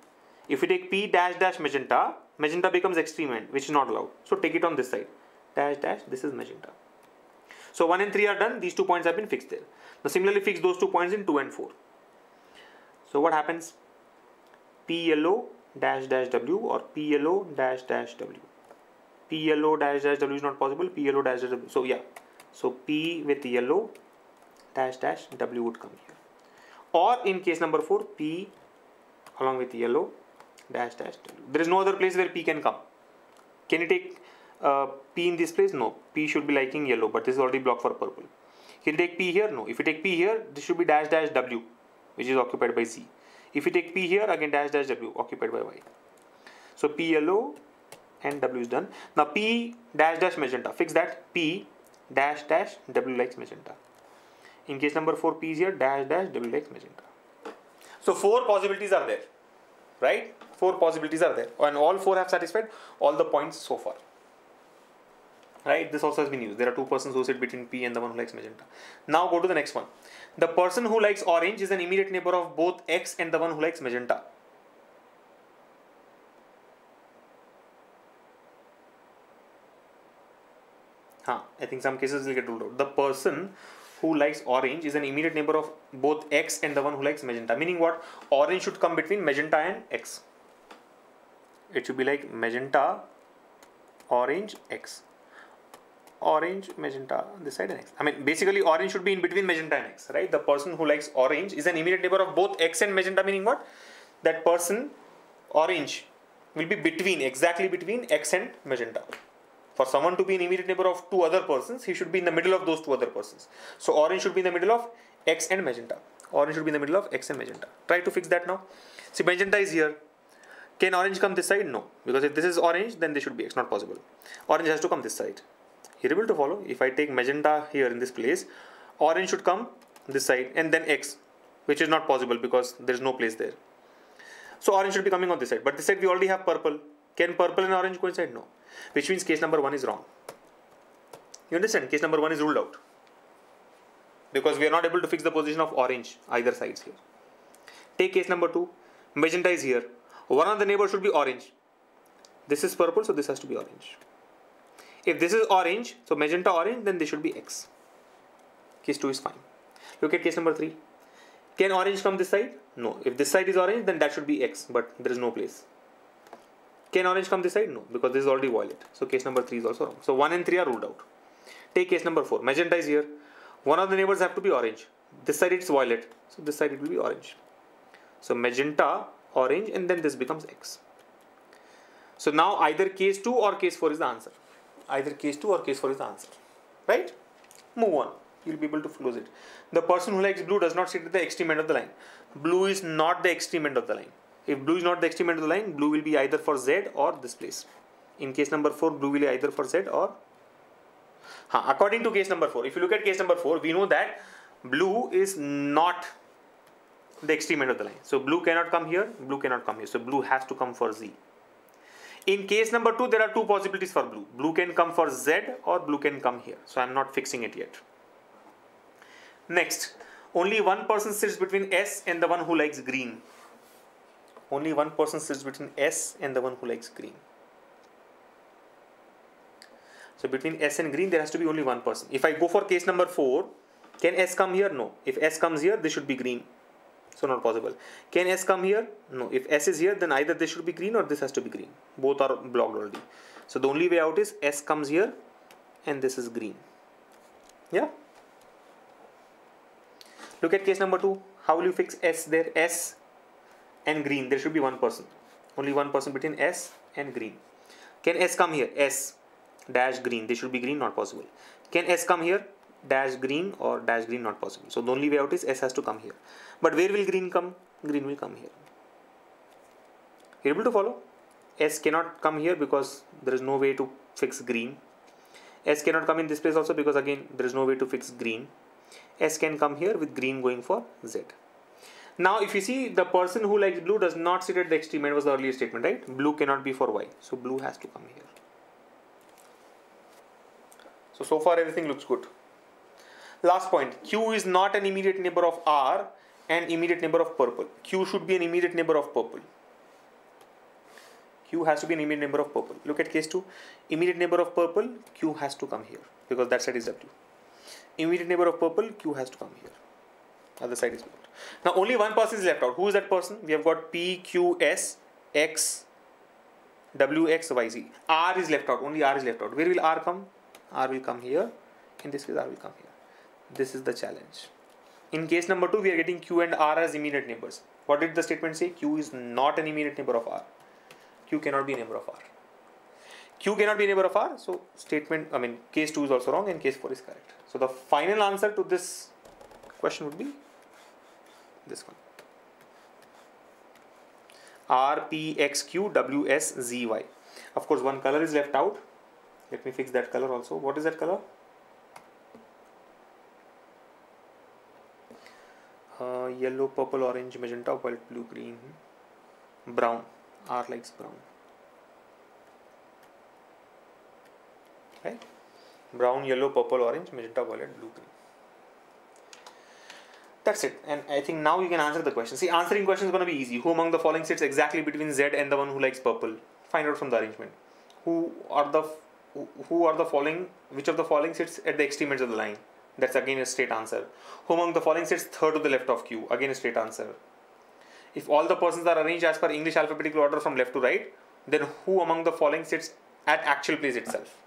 If we take P dash dash magenta, magenta becomes extreme end, which is not allowed. So take it on this side. Dash dash, this is magenta. So 1 and 3 are done. These 2 points have been fixed there. Now similarly fix those 2 points in 2 and 4. So what happens? P yellow dash dash W or P yellow dash dash W. P yellow dash dash W is not possible. P yellow dash dash W. So yeah. So P with yellow dash dash W would come here. Or in case number 4, P along with yellow dash dash W. There is no other place where P can come. Can you take P in this place? No. P should be liking yellow, but this is already blocked for purple. Can you take P here? No. If you take P here, this should be dash dash W, which is occupied by Z. If you take P here, again dash dash W, occupied by Y. So P yellow and W is done. Now P dash dash magenta. Fix that. P dash dash W likes magenta. In case number 4, P is here, dash dash W likes magenta. So 4 possibilities are there. Right? 4 possibilities are there. And all 4 have satisfied all the points so far. Right? This also has been used. There are 2 persons who sit between P and the one who likes magenta. Now go to the next one. The person who likes orange is an immediate neighbor of both X and the one who likes magenta. I think some cases will get ruled out. The person who likes orange is an immediate neighbor of both X and the one who likes magenta. Meaning what? Orange should come between magenta and X. It should be like magenta, orange, X. Orange, magenta, this side and X. I mean, basically orange should be in between magenta and X, right? The person who likes orange is an immediate neighbor of both X and magenta, meaning what? That person, orange, will be between, exactly between X and magenta. For someone to be an immediate neighbor of 2 other persons, he should be in the middle of those 2 other persons. So orange should be in the middle of X and magenta. Orange should be in the middle of X and magenta. Try to fix that now. See, magenta is here. Can orange come this side? No. Because if this is orange, then this should be X. Not possible. Orange has to come this side. You're able to follow? If I take magenta here in this place, orange should come this side and then X, which is not possible because there is no place there. So orange should be coming on this side. But this side we already have purple. Can purple and orange coincide? No. Which means case number 1 is wrong. You understand? Case number 1 is ruled out. Because we are not able to fix the position of orange either sides here. Take case number 2. Magenta is here. One of the neighbors should be orange. This is purple, so this has to be orange. If this is orange, so magenta orange, then this should be X. Case 2 is fine. Look at case number 3. Can orange come this side? No. If this side is orange, then that should be X, but there is no place. Can orange come this side? No, because this is already violet. So case number 3 is also wrong. So 1 and 3 are ruled out. Take case number 4. Magenta is here. One of the neighbors have to be orange. This side it's violet. So this side it will be orange. So magenta, orange, and then this becomes X. So now either case 2 or case 4 is the answer. Either case 2 or case 4 is the answer. Right? Move on. you'll be able to close it. The person who likes blue does not sit at the extreme end of the line. Blue is not the extreme end of the line. If blue is not the extreme end of the line, blue will be either for Z or this place. In case number 4, blue will be either for Z or... according to case number 4, if you look at case number 4, we know that blue is not the extreme end of the line. So blue cannot come here, blue cannot come here. So blue has to come for Z. In case number 2, there are two possibilities for blue. Blue can come for Z or blue can come here. So I'm not fixing it yet. Next, only one person sits between S and the one who likes green. Only one person sits between S and the one who likes green. So between S and green, there has to be only one person. If I go for case number 4, can S come here? No. If S comes here, this should be green. So not possible. Can S come here? No. If S is here, then either this should be green or this has to be green. Both are blocked already. So the only way out is S comes here and this is green. Yeah. Look at case number 2. How will you fix S there? S and green. There should be one person. Only one person between S and green. Can S come here? S dash green. This should be green. Not possible. Can S come here? Dash green or dash green, not possible. So the only way out is S has to come here. But where will green come? Green will come here. You're able to follow? S cannot come here because there is no way to fix green. S cannot come in this place also because again there is no way to fix green. S can come here with green going for Z. Now if you see, the person who likes blue does not sit at the extreme end was the earlier statement, right? Blue cannot be for Y. So blue has to come here. So far everything looks good. Last point, Q is not an immediate neighbor of R and immediate neighbor of purple. Q should be an immediate neighbor of purple. Q has to be an immediate neighbor of purple. Look at case 2. Immediate neighbor of purple, Q has to come here because that side is W. Immediate neighbor of purple, Q has to come here. Other side is blocked. Now only one person is left out. Who is that person? We have got P, Q, S, X, W, X, Y, Z. R is left out. Only R is left out. Where will R come? R will come here. In this case, R will come here. This is the challenge. In case number 2, we are getting Q and R as immediate neighbors. What did the statement say? Q is not an immediate neighbor of R. Q cannot be a neighbor of R. Q cannot be a neighbor of R. So case 2 is also wrong and case 4 is correct. So the final answer to this question would be this one. R, P, X, Q, W, S, Z, Y. Of course, one color is left out. Let me fix that color also. What is that color? Yellow, purple, orange, magenta, white, blue, green, brown. R likes brown. Right? Brown, yellow, purple, orange, magenta, violet, blue, green. That's it. And I think now you can answer the question. See, answering question is going to be easy. Who among the following sits exactly between Z and the one who likes purple? Find out from the arrangement. Which of the following sits at the extreme ends of the line? That's again a straight answer. Who among the following sits third to the left of Q? Again a straight answer. If all the persons are arranged as per English alphabetical order from left to right, then who among the following sits at actual place itself?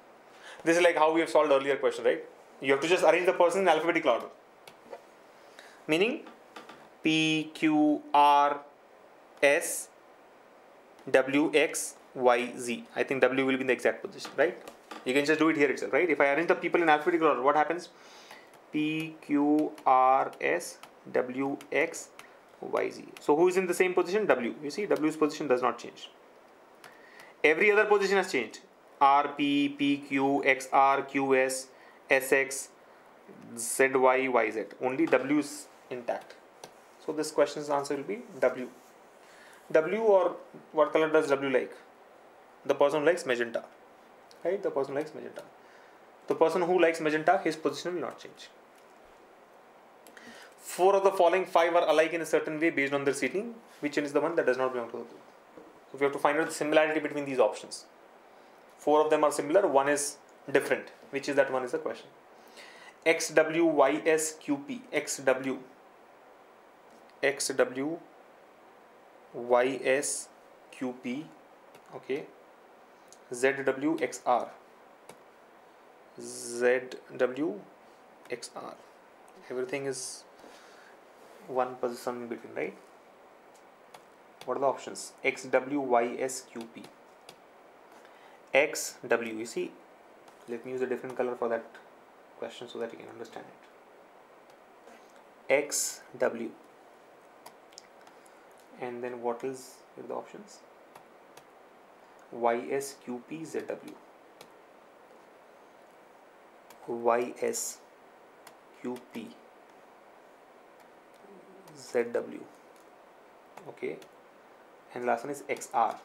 This is like how we have solved earlier question, right? You have to just arrange the person in alphabetical order. Meaning P, Q, R, S, W, X, Y, Z. I think W will be in the exact position, right? You can just do it here itself, right? If I arrange the people in alphabetical order, what happens? P, Q, R, S, W, X, Y, Z. So who is in the same position? W. You see, W's position does not change. Every other position has changed. R, P, P, Q, X, R, Q, S, S, X, Z, Y, Y, Z. Only W is intact. So this question's answer will be W. W, or what color does W like? The person who likes magenta. Right? The person likes magenta. The person who likes magenta, his position will not change. 4 of the following 5 are alike in a certain way based on their seating. Which one is the one that does not belong to the group? So we have to find out the similarity between these options. 4 of them are similar, one is different. Which is that one is the question. X, W, Y, S, Q, P. X, W, Y, S, Q, P. Okay. Z, W, X, R. Z, W, X, R. Everything is one position in between, right? What are the options? X, W, Y, S, Q, P. X, W. You see, let me use a different color for that question so that you can understand it. XW. And then what is the options? YSQP ZW. YSQP ZW. Okay. And last one is XR.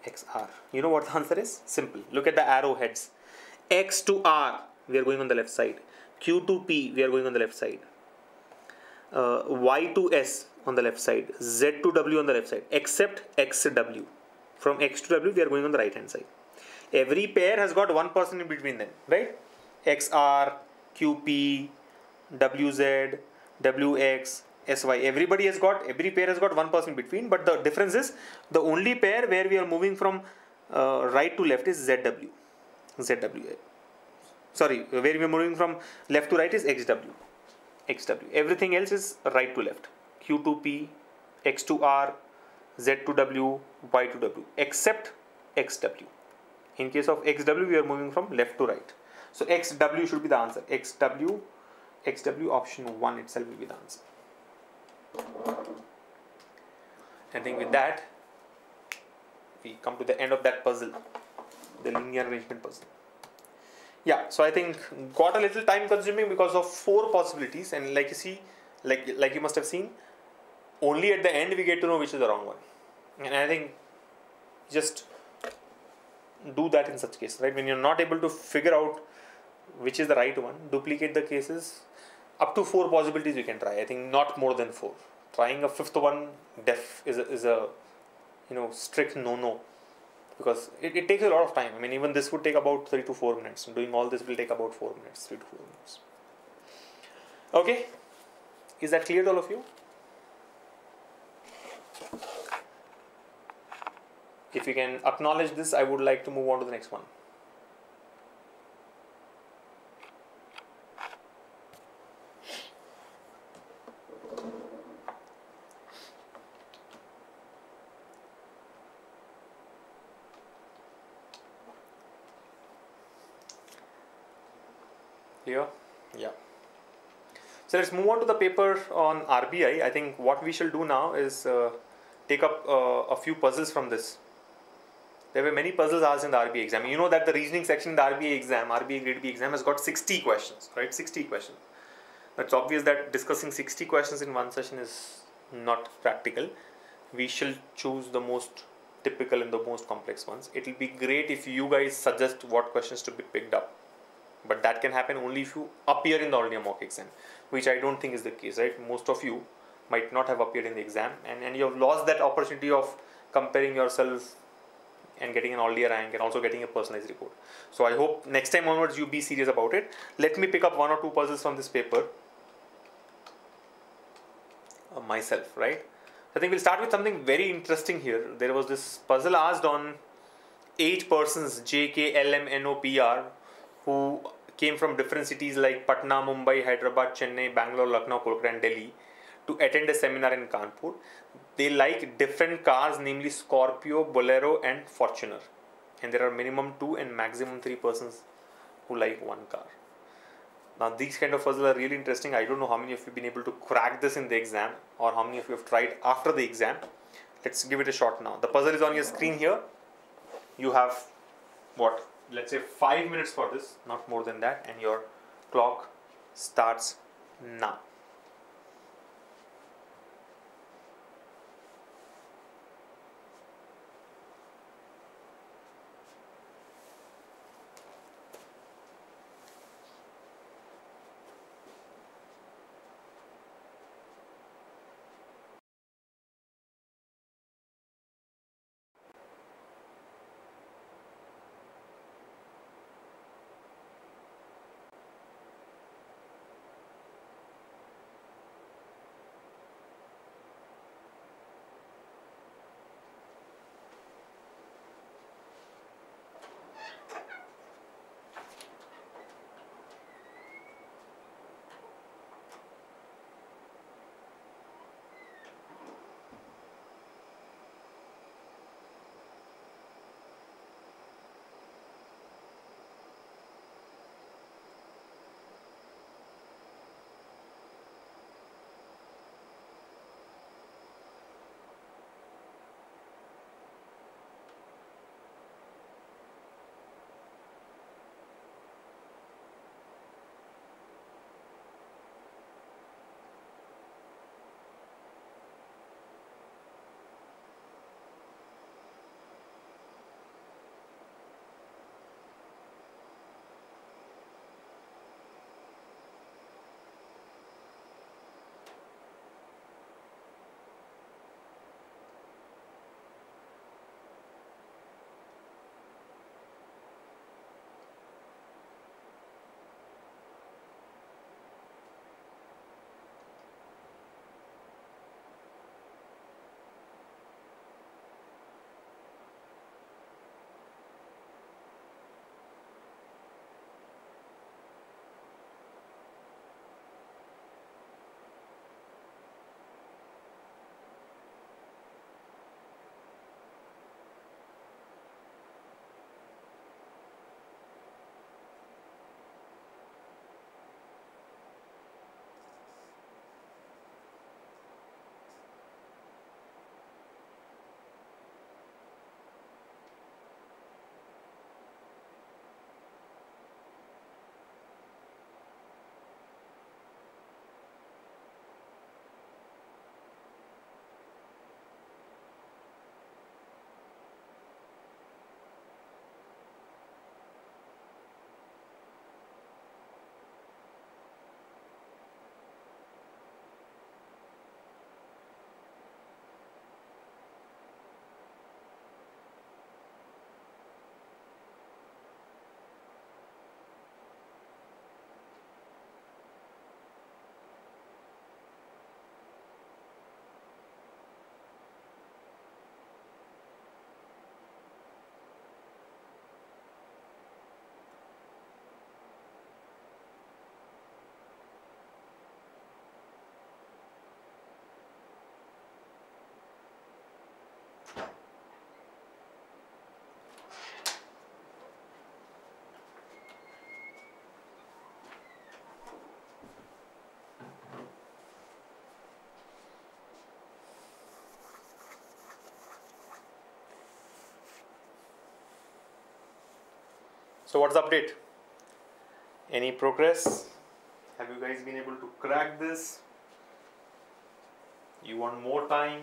XR. You know what the answer is? Simple. Look at the arrow heads. X to R, we are going on the left side. Q to P, we are going on the left side. Y to S on the left side. Z to W on the left side. Except XW. From X to W, we are going on the right hand side. Every pair has got one person in between them, right? XR, QP, WZ, WX, SY. Every pair has got one person in between, but the difference is the only pair where we are moving from right to left is ZW. Sorry, where we are moving from left to right is XW. Everything else is right to left. Q to P, X to R, Z to W, Y to W, except XW. In case of XW, we are moving from left to right. So XW should be the answer. XW option 1 itself will be the answer. I think with that, we come to the end of that puzzle, the linear arrangement puzzle. Yeah, so I think got a little time consuming because of 4 possibilities, and like you see, like you must have seen, only at the end we get to know which is the wrong one. And I think just do that in such case, right? When you're not able to figure out which is the right one, duplicate the cases. Up to 4 possibilities you can try. I think not more than 4. Trying a 5th one is a strict no, because it takes a lot of time. I mean, even this would take about 3 to 4 minutes. Doing all this will take about 4 minutes, 3 to 4 minutes. Okay, is that clear to all of you? If you can acknowledge this, I would like to move on to the next one. Clear? Yeah. So let's move on to the paper on RBI. I think what we shall do now is take up a few puzzles from this. There were many puzzles asked in the RBI exam. You know that the reasoning section in the RBI exam, RBI Grade B exam, has got 60 questions, right? 60 questions. It's obvious that discussing 60 questions in one session is not practical. We shall choose the most typical and the most complex ones. It will be great if you guys suggest what questions to be picked up. But that can happen only if you appear in the all-India mock exam, which I don't think is the case, right? Most of you might not have appeared in the exam, and you have lost that opportunity of comparing yourself and getting an all-India rank and also getting a personalized report. So I hope next time onwards you be serious about it. Let me pick up 1 or 2 puzzles from this paper myself, right? I think we'll start with something very interesting here. There was this puzzle asked on 8 persons, J, K, L, M, N, O, P, R, who came from different cities like Patna, Mumbai, Hyderabad, Chennai, Bangalore, Lucknow, Kolkata and Delhi to attend a seminar in Kanpur. They like different cars, namely Scorpio, Bolero and Fortuner. And there are minimum 2 and maximum 3 persons who like one car. Now these kind of puzzles are really interesting. I don't know how many of you have been able to crack this in the exam or how many of you have tried after the exam. Let's give it a shot now. The puzzle is on your screen here. You have what? Let's say 5 minutes for this, not more than that, and your clock starts now. So what's the update? Any progress? Have you guys been able to crack this? You want more time?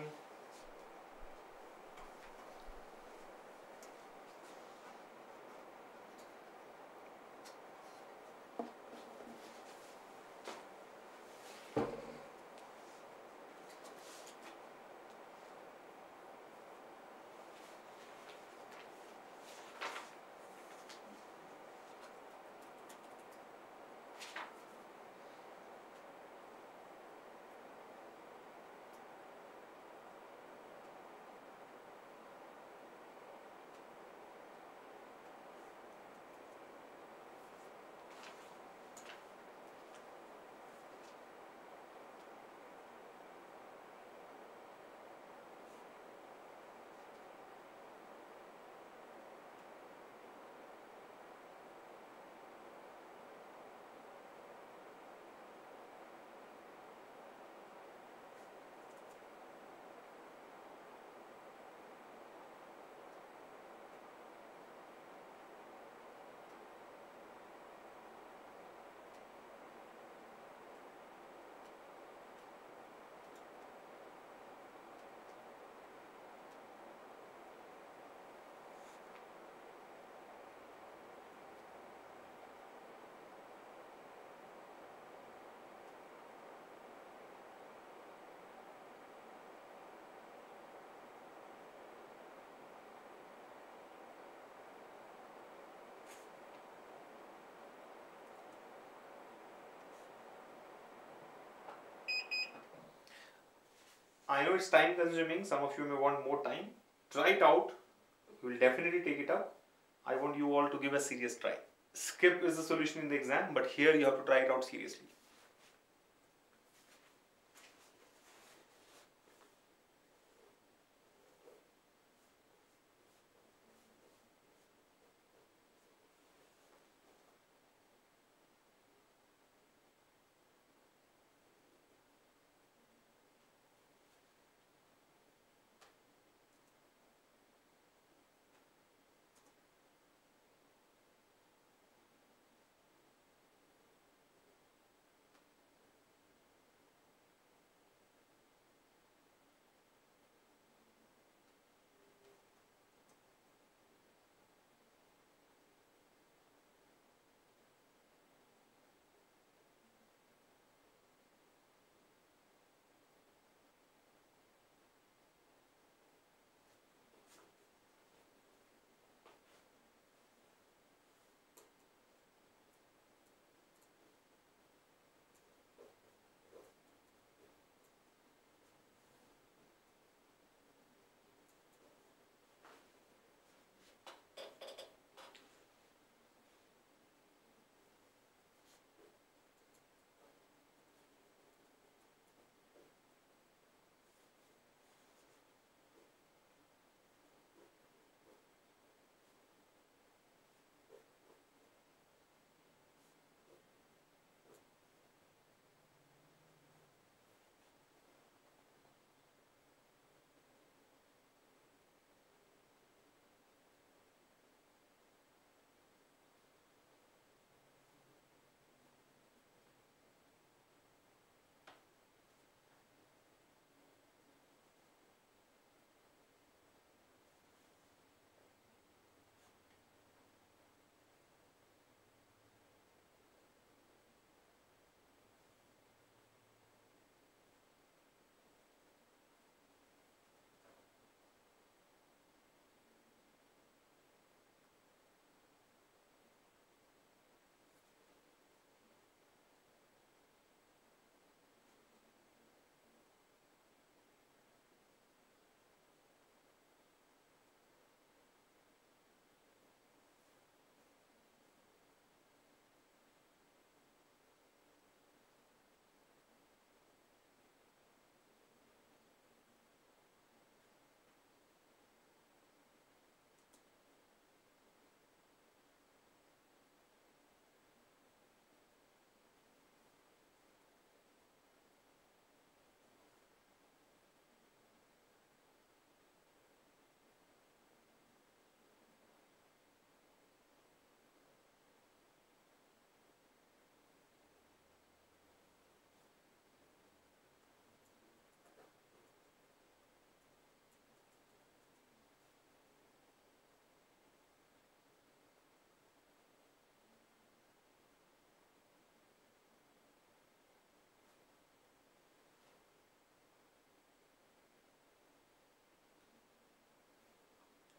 I know it's time consuming, some of you may want more time. Try it out, we will definitely take it up. I want you all to give a serious try. Skip is the solution in the exam, but here you have to try it out seriously.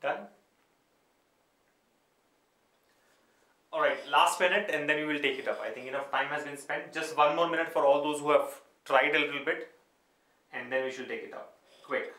Done? Alright, last minute and then we will take it up. I think enough time has been spent. Just one more minute for all those who have tried a little bit and then we should take it up. Quick.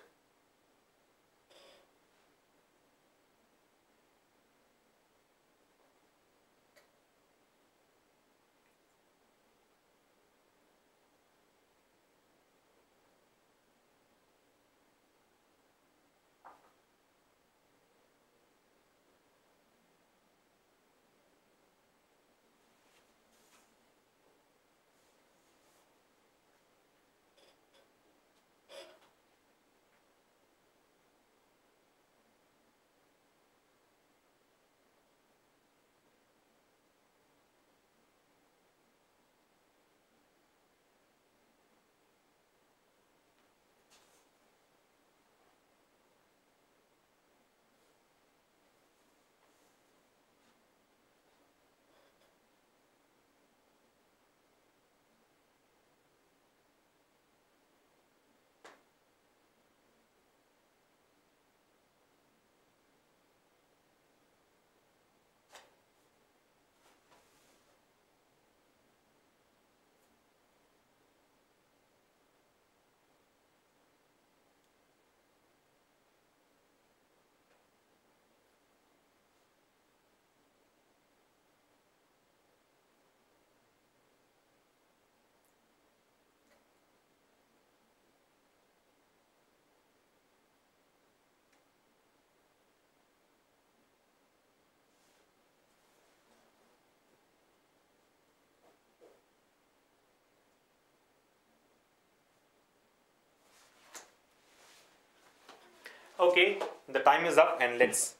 Okay, the time is up and let's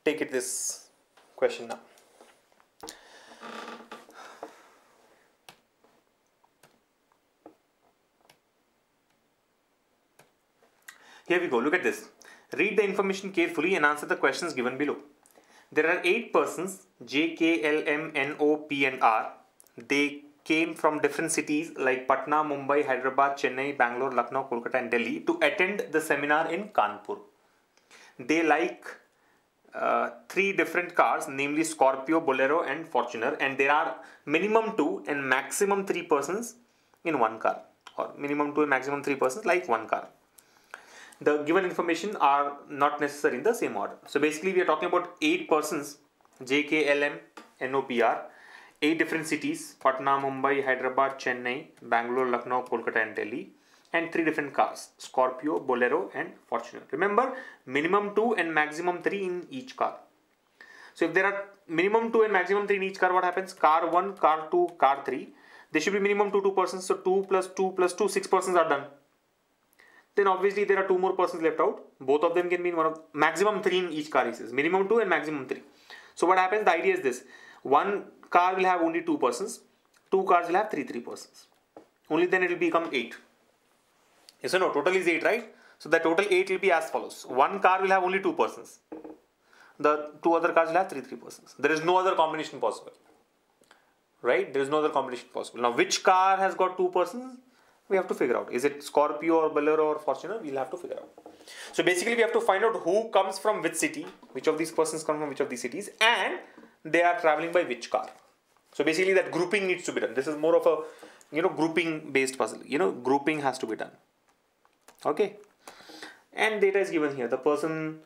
take it this question now. Here we go, look at this. Read the information carefully and answer the questions given below. There are 8 persons, J, K, L, M, N, O, P and R. They came from different cities like Patna, Mumbai, Hyderabad, Chennai, Bangalore, Lucknow, Kolkata and Delhi to attend the seminar in Kanpur. They like 3 different cars, namely Scorpio, Bolero and Fortuner, and there are minimum 2 and maximum 3 persons in one car, or minimum 2 and maximum 3 persons like one car. The given information are not necessary in the same order. So basically we are talking about 8 persons, J, K, L, M, N, O, P, R, 8 different cities, Patna, Mumbai, Hyderabad, Chennai, Bangalore, Lucknow, Kolkata and Delhi, and 3 different cars, Scorpio, Bolero and Fortuner. Remember, minimum 2 and maximum 3 in each car. So if there are minimum 2 and maximum 3 in each car, what happens? Car 1, car 2, car 3, there should be minimum 2 persons, so 2 plus 2 plus 2, 6 persons are done. Then obviously there are 2 more persons left out. Both of them can be in one of maximum 3 in each car, he says. Minimum 2 and maximum 3. So what happens? The idea is this. One car will have only 2 persons. 2 cars will have 3 persons. Only then it will become 8. Yes or no? Total is 8, right? So the total 8 will be as follows. One car will have only 2 persons. The 2 other cars will have 3 persons. There is no other combination possible. Right? There is no other combination possible. Now which car has got 2 persons? We have to figure out. Is it Scorpio or Bolero or Fortuner? We'll have to figure out. So basically we have to find out who comes from which city, which of these persons come from which of these cities, and they are traveling by which car. So basically that grouping needs to be done. This is more of a grouping based puzzle. Grouping has to be done. Okay. And data is given here. The person,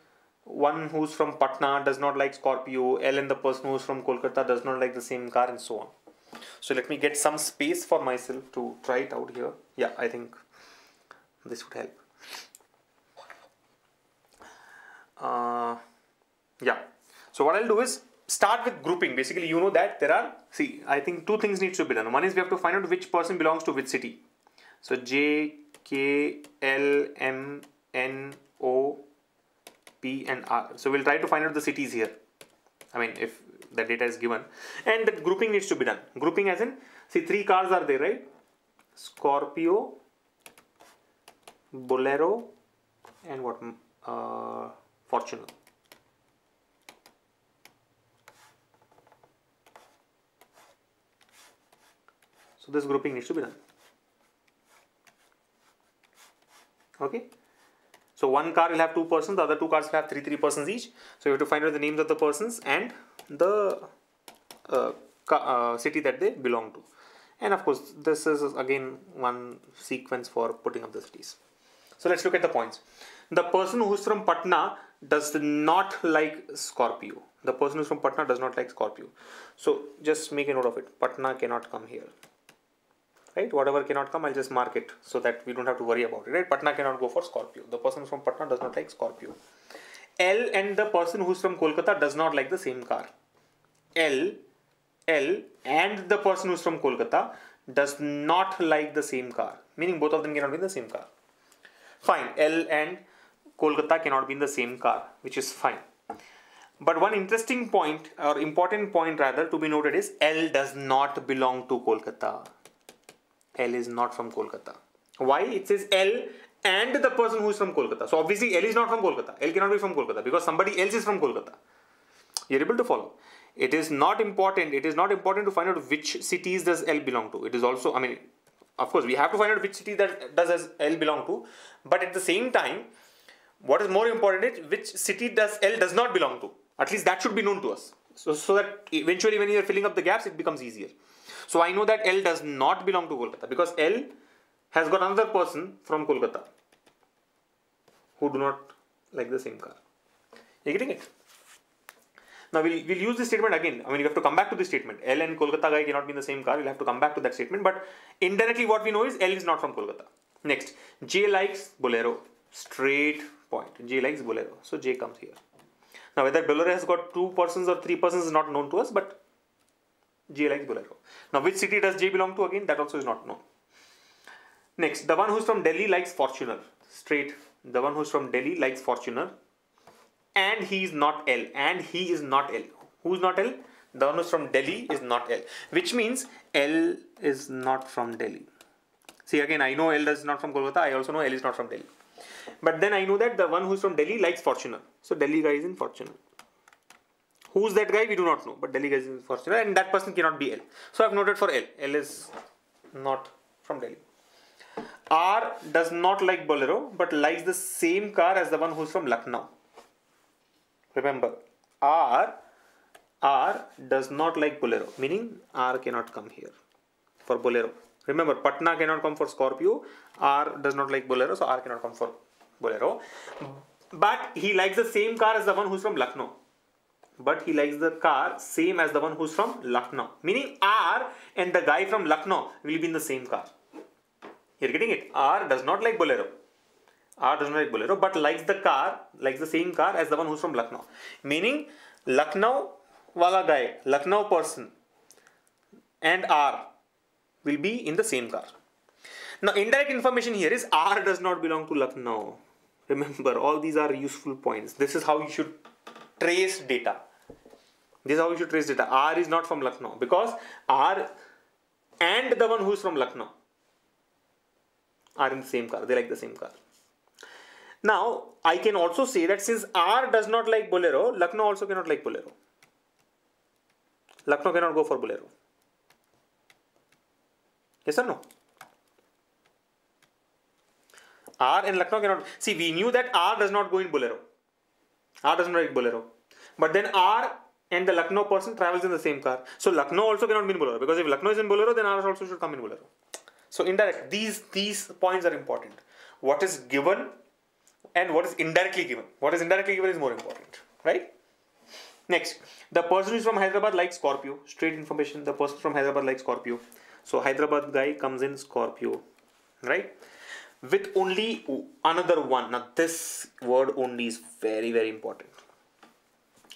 one who's from Patna does not like Scorpio, L, and the person who's from Kolkata does not like the same car, and so on. So let me get some space for myself to try it out here. Yeah, I think this would help. Yeah. So what I'll do is start with grouping. Basically, you know that there are, I think 2 things need to be done. One is we have to find out which person belongs to which city. So J, K, L, M, N, O, P and R. So we'll try to find out the cities here. I mean, if the data is given, and the grouping needs to be done. Grouping as in, 3 cars are there, right? Scorpio, Bolero, and what? Fortuner. So this grouping needs to be done. Okay. So one car will have two persons, the other two cars will have three persons each. So you have to find out the names of the persons and the city that they belong to. And of course, this is again one sequence for putting up the cities. So let's look at the points. The person who's from Patna does not like Scorpio. The person who's from Patna does not like Scorpio. So just make a note of it. Patna cannot come here. Right? Whatever cannot come, I'll just mark it so that we don't have to worry about it. Right? Patna cannot go for Scorpio. The person from Patna does not like Scorpio. L and the person who's from Kolkata does not like the same car. L and the person who's from Kolkata does not like the same car. Meaning both of them cannot be in the same car. Fine. L and Kolkata cannot be in the same car, which is fine. But one interesting point, or important point rather, to be noted is L does not belong to Kolkata. L is not from Kolkata. Why? It says L and the person who is from Kolkata. So obviously L is not from Kolkata. L cannot be from Kolkata because somebody else is from Kolkata. You're able to follow. It is not important. It is not important to find out which cities does L belong to. It is also, I mean, of course, we have to find out which city that does L belong to. But at the same time, what is more important is which city does L does not belong to. At least that should be known to us. So that eventually when you are filling up the gaps, it becomes easier. So I know that L does not belong to Kolkata because L has got another person from Kolkata who do not like the same car. Are you getting it? Now we'll use this statement again. I mean, you have to come back to this statement. L and Kolkata guy cannot be in the same car. We'll have to come back to that statement. But indirectly what we know is L is not from Kolkata. Next, J likes Bolero. Straight point. J likes Bolero. So J comes here. Now whether Bolero has got two persons or three persons is not known to us, but J likes Bolero. Now which city does J belong to again? That also is not known. Next, the one who's from Delhi likes Fortuner. Straight. The one who's from Delhi likes Fortuner. And he is not L. And he is not L. Who is not L? The one who's from Delhi is not L. Which means L is not from Delhi. See again, I know L is not from Kolkata. I also know L is not from Delhi. But then I know that the one who's from Delhi likes Fortuner. So Delhi guy is in Fortuner. Who's that guy? We do not know. But Delhi guy is in Fortuner. And that person cannot be L. So I've noted for L. L is not from Delhi. R does not like Bolero, but likes the same car as the one who's from Lucknow. Remember, R does not like Bolero, meaning R cannot come here for Bolero. Remember, Patna cannot come for Scorpio. R does not like Bolero, so R cannot come for Bolero. But he likes the same car as the one who's from Lucknow. But he likes the car same as the one who's from Lucknow. Meaning R and the guy from Lucknow will be in the same car. You're getting it? R does not like Bolero. R does not like Bolero, but likes the same car as the one who's from Lucknow. Meaning Lucknow wala guy, Lucknow person and R will be in the same car. Now indirect information here is R does not belong to Lucknow. Remember, all these are useful points. This is how you should trace data. This is how you should trace data. R is not from Lucknow because R and the one who is from Lucknow are in the same car. They like the same car. Now, I can also say that since R does not like Bolero, Lucknow also cannot like Bolero. Lucknow cannot go for Bolero. Yes or no? R and Lucknow cannot. See, we knew that R does not go in Bolero. R does not like Bolero. But then R and the Lucknow person travels in the same car. So Lucknow also cannot be in Bolero. Because if Lucknow is in Bolero, then R also should come in Bolero. So indirect. These points are important. What is given and what is indirectly given. What is indirectly given is more important. Right? Next. The person who is from Hyderabad likes Scorpio. Straight information. The person from Hyderabad likes Scorpio. So Hyderabad guy comes in Scorpio. Right? With only another one. Now this word only is very, very important.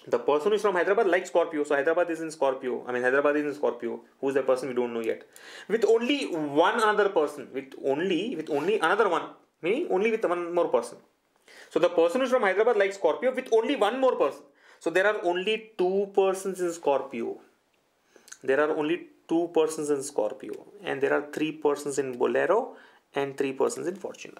The person who is from Hyderabad likes Scorpio. So Hyderabad is in Scorpio. Hyderabad is in Scorpio. Who is the person? We don't know yet. With only one other person. With only another one. Meaning only with one more person. So the person who is from Hyderabad likes Scorpio with only one more person. So there are only two persons in Scorpio. There are only two persons in Scorpio. And there are three persons in Bolero and three persons in Fortuner.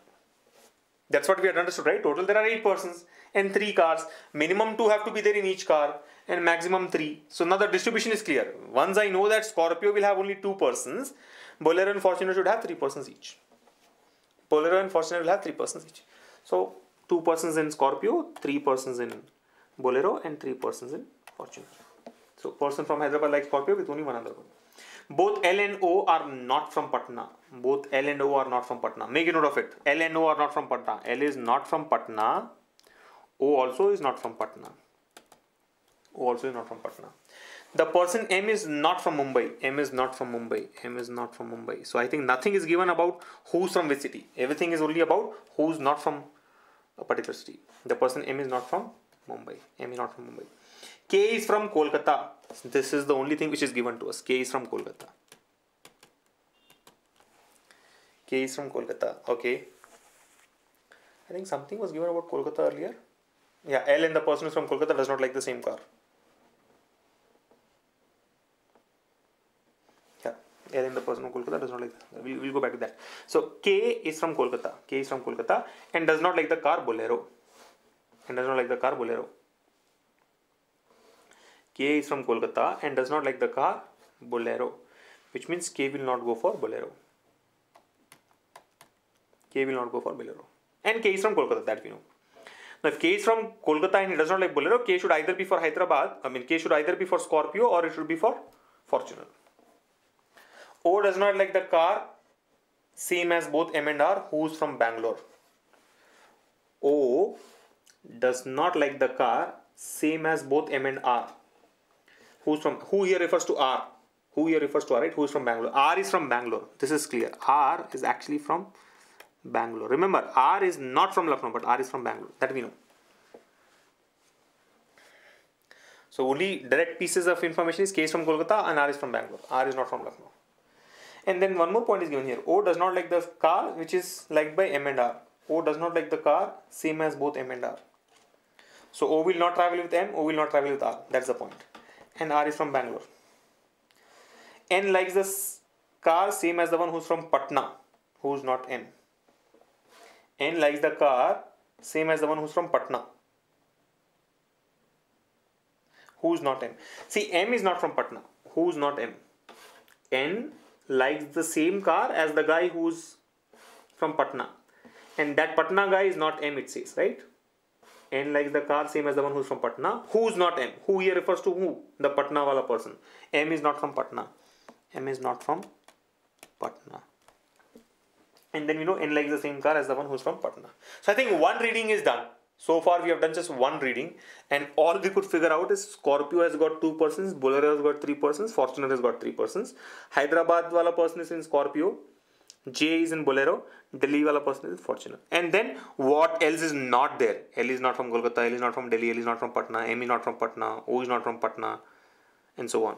That's what we had understood, right? Total there are 8 persons and 3 cars. Minimum 2 have to be there in each car and maximum 3. So now the distribution is clear. Once I know that Scorpio will have only 2 persons, Bolero and Fortuner should have 3 persons each. Bolero and Fortuner will have 3 persons each. So 2 persons in Scorpio, 3 persons in Bolero, and 3 persons in Fortuner. So person from Hyderabad likes Scorpio with only one other one. Both L and O are not from Patna. Both L and O are not from Patna. Make a note of it. L and O are not from Patna. L is not from Patna. O also is not from Patna. O also is not from Patna. The person M is not from Mumbai. M is not from Mumbai. M is not from Mumbai. So I think nothing is given about who's from which city. Everything is only about who's not from a particular city. The person M is not from Mumbai. M is not from Mumbai. K is from Kolkata. This is the only thing which is given to us. K is from Kolkata. K is from Kolkata. Okay. I think something was given about Kolkata earlier. Yeah, L and the person who is from Kolkata does not like the same car. Yeah, L and the person from Kolkata does not like that. We'll go back to that. So K is from Kolkata. K is from Kolkata and does not like the car Bolero. And does not like the car Bolero. K is from Kolkata and does not like the car Bolero, which means K will not go for Bolero. K will not go for Bolero. And K is from Kolkata, that we know. Now, if K is from Kolkata and he does not like Bolero, K should either be for Hyderabad, K should either be for Scorpio or it should be for Fortuner. O does not like the car, same as both M and R, who's from Bangalore. O does not like the car, same as both M and R. Who here refers to R? Who here refers to R, right? Who is from Bangalore? R is from Bangalore. This is clear. R is actually from Bangalore. Remember, R is not from Lucknow, but R is from Bangalore. That we know. So only direct pieces of information is K is from Kolkata and R is from Bangalore. R is not from Lucknow. And then one more point is given here. O does not like the car which is liked by M and R. O does not like the car same as both M and R. So O will not travel with M, O will not travel with R. That's the point. And R is from Bangalore. N likes the car same as the one who's from Patna, who's not M. N likes the car same as the one who's from Patna, who's not M. See, M is not from Patna. Who's not M? N likes the same car as the guy who's from Patna. And that Patna guy is not M, it says, right? N likes the car same as the one who's from Patna. Who's not M? Who here refers to who? The Patna wala person. M is not from Patna. M is not from Patna. And then we know N likes the same car as the one who's from Patna. So I think one reading is done. So far we have done just one reading. And all we could figure out is Scorpio has got 2 persons, Bolero has got 3 persons, Fortuner has got 3 persons. Hyderabad wala person is in Scorpio. J is in Bolero, Delhi wala person is Fortuner. And then what else is not there? L is not from Kolkata, L is not from Delhi, L is not from Patna, M is not from Patna, O is not from Patna, and so on.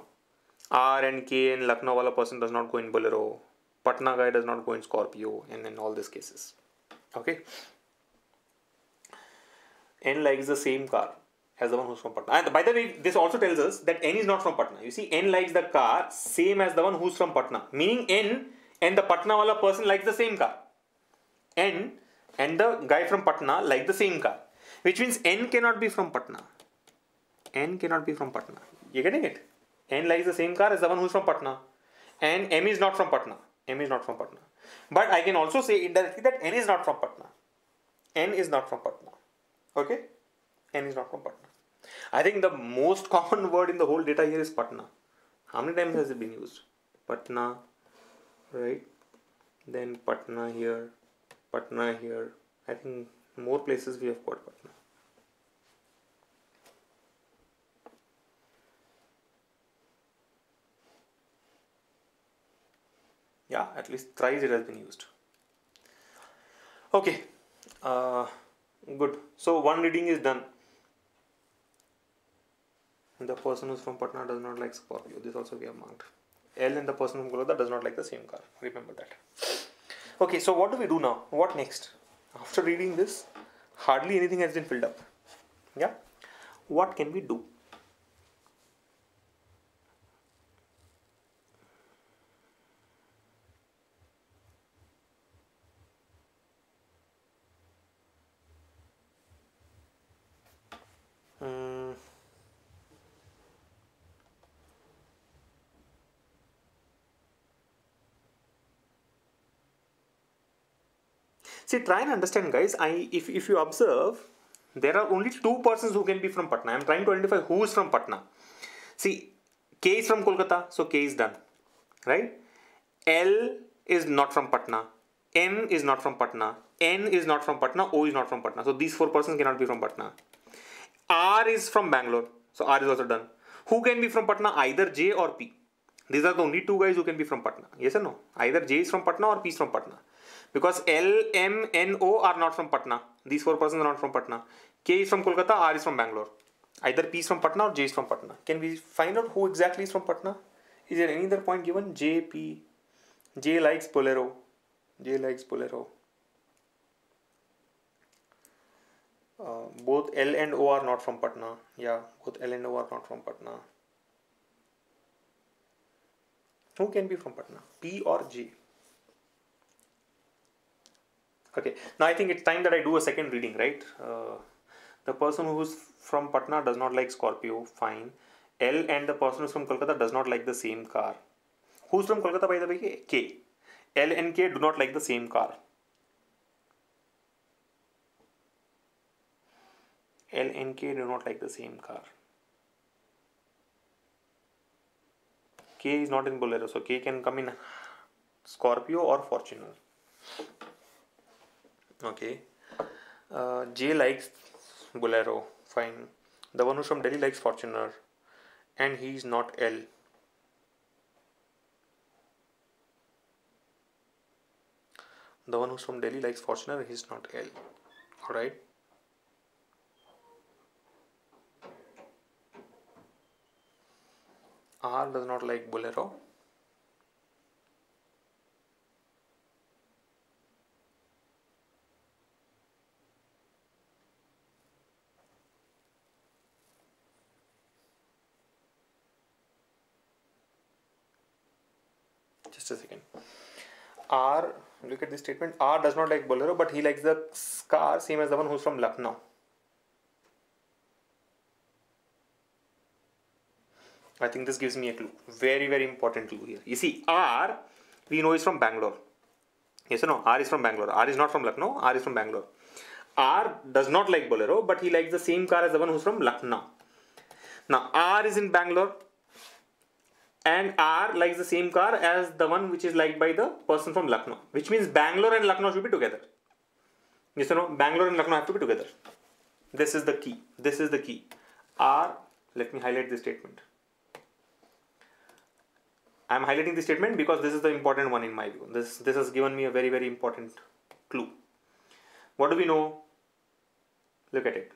R and K and Lucknow wala person does not go in Bolero. Patna guy does not go in Scorpio, and in all these cases. Okay. N likes the same car as the one who's from Patna. And by the way, this also tells us that N is not from Patna. You see, N likes the car same as the one who's from Patna. Meaning N and the Patna wala person likes the same car. N and the guy from Patna like the same car. Which means N cannot be from Patna. N cannot be from Patna. You getting it? N likes the same car as the one who's from Patna. And M is not from Patna. M is not from Patna. But I can also say indirectly that N is not from Patna. N is not from Patna. Okay? N is not from Patna. I think the most common word in the whole data here is Patna. How many times has it been used? Patna, right? Then Patna here, Patna here. I think more places we have got Patna. Yeah, at least thrice it has been used. Okay. Good. So one reading is done. The person who's from Patna does not like Scorpio. This also we have marked. L and the person from Kolkata does not like the same car. Remember that. Okay, so what do we do now? What next? After reading this, hardly anything has been filled up. Yeah? What can we do? See, try and understand, guys. If you observe, there are only two persons who can be from Patna. I am trying to identify who is from Patna. See, K is from Kolkata, so K is done, right? L is not from Patna. M is not from Patna. N is not from Patna. O is not from Patna. So these four persons cannot be from Patna. R is from Bangalore, so R is also done. Who can be from Patna? Either J or P. These are the only two guys who can be from Patna. Yes or no? Either J is from Patna or P is from Patna. Because L, M, N, O are not from Patna. These four persons are not from Patna. K is from Kolkata, R is from Bangalore. Either P is from Patna or J is from Patna. Can we find out who exactly is from Patna? Is there any other point given? J, P. J likes Bolero. J likes Bolero. Both L and O are not from Patna. Yeah, both L and O are not from Patna. Who can be from Patna? P or J? Okay, now I think it's time that I do a second reading, right? The person who's from Patna does not like Scorpio, fine. L and the person who's from Kolkata does not like the same car. Who's from Kolkata, by the way? K. L and K do not like the same car. L and K do not like the same car. K is not in Bolero, so K can come in Scorpio or Fortuner. Okay. J likes Bolero, fine. The one who's from Delhi likes Fortuner, and he is not L. The one who's from Delhi likes Fortuner, he is not L. Alright. R does not like Bolero. Just a second. R, look at this statement. R does not like Bolero, but he likes the car same as the one who's from Lucknow. I think this gives me a clue. Very, very important clue here. You see, R, we know is from Bangalore. Yes or no? R is from Bangalore. R is not from Lucknow. R is from Bangalore. R does not like Bolero, but he likes the same car as the one who's from Lucknow. Now, R is in Bangalore, and R likes the same car as the one which is liked by the person from Lucknow, which means Bangalore and Lucknow should be together. Yes or no? Bangalore and Lucknow have to be together. This is the key. This is the key. R, let me highlight this statement. I am highlighting this statement because this is the important one in my view. This has given me a very, very important clue. What do we know? Look at it.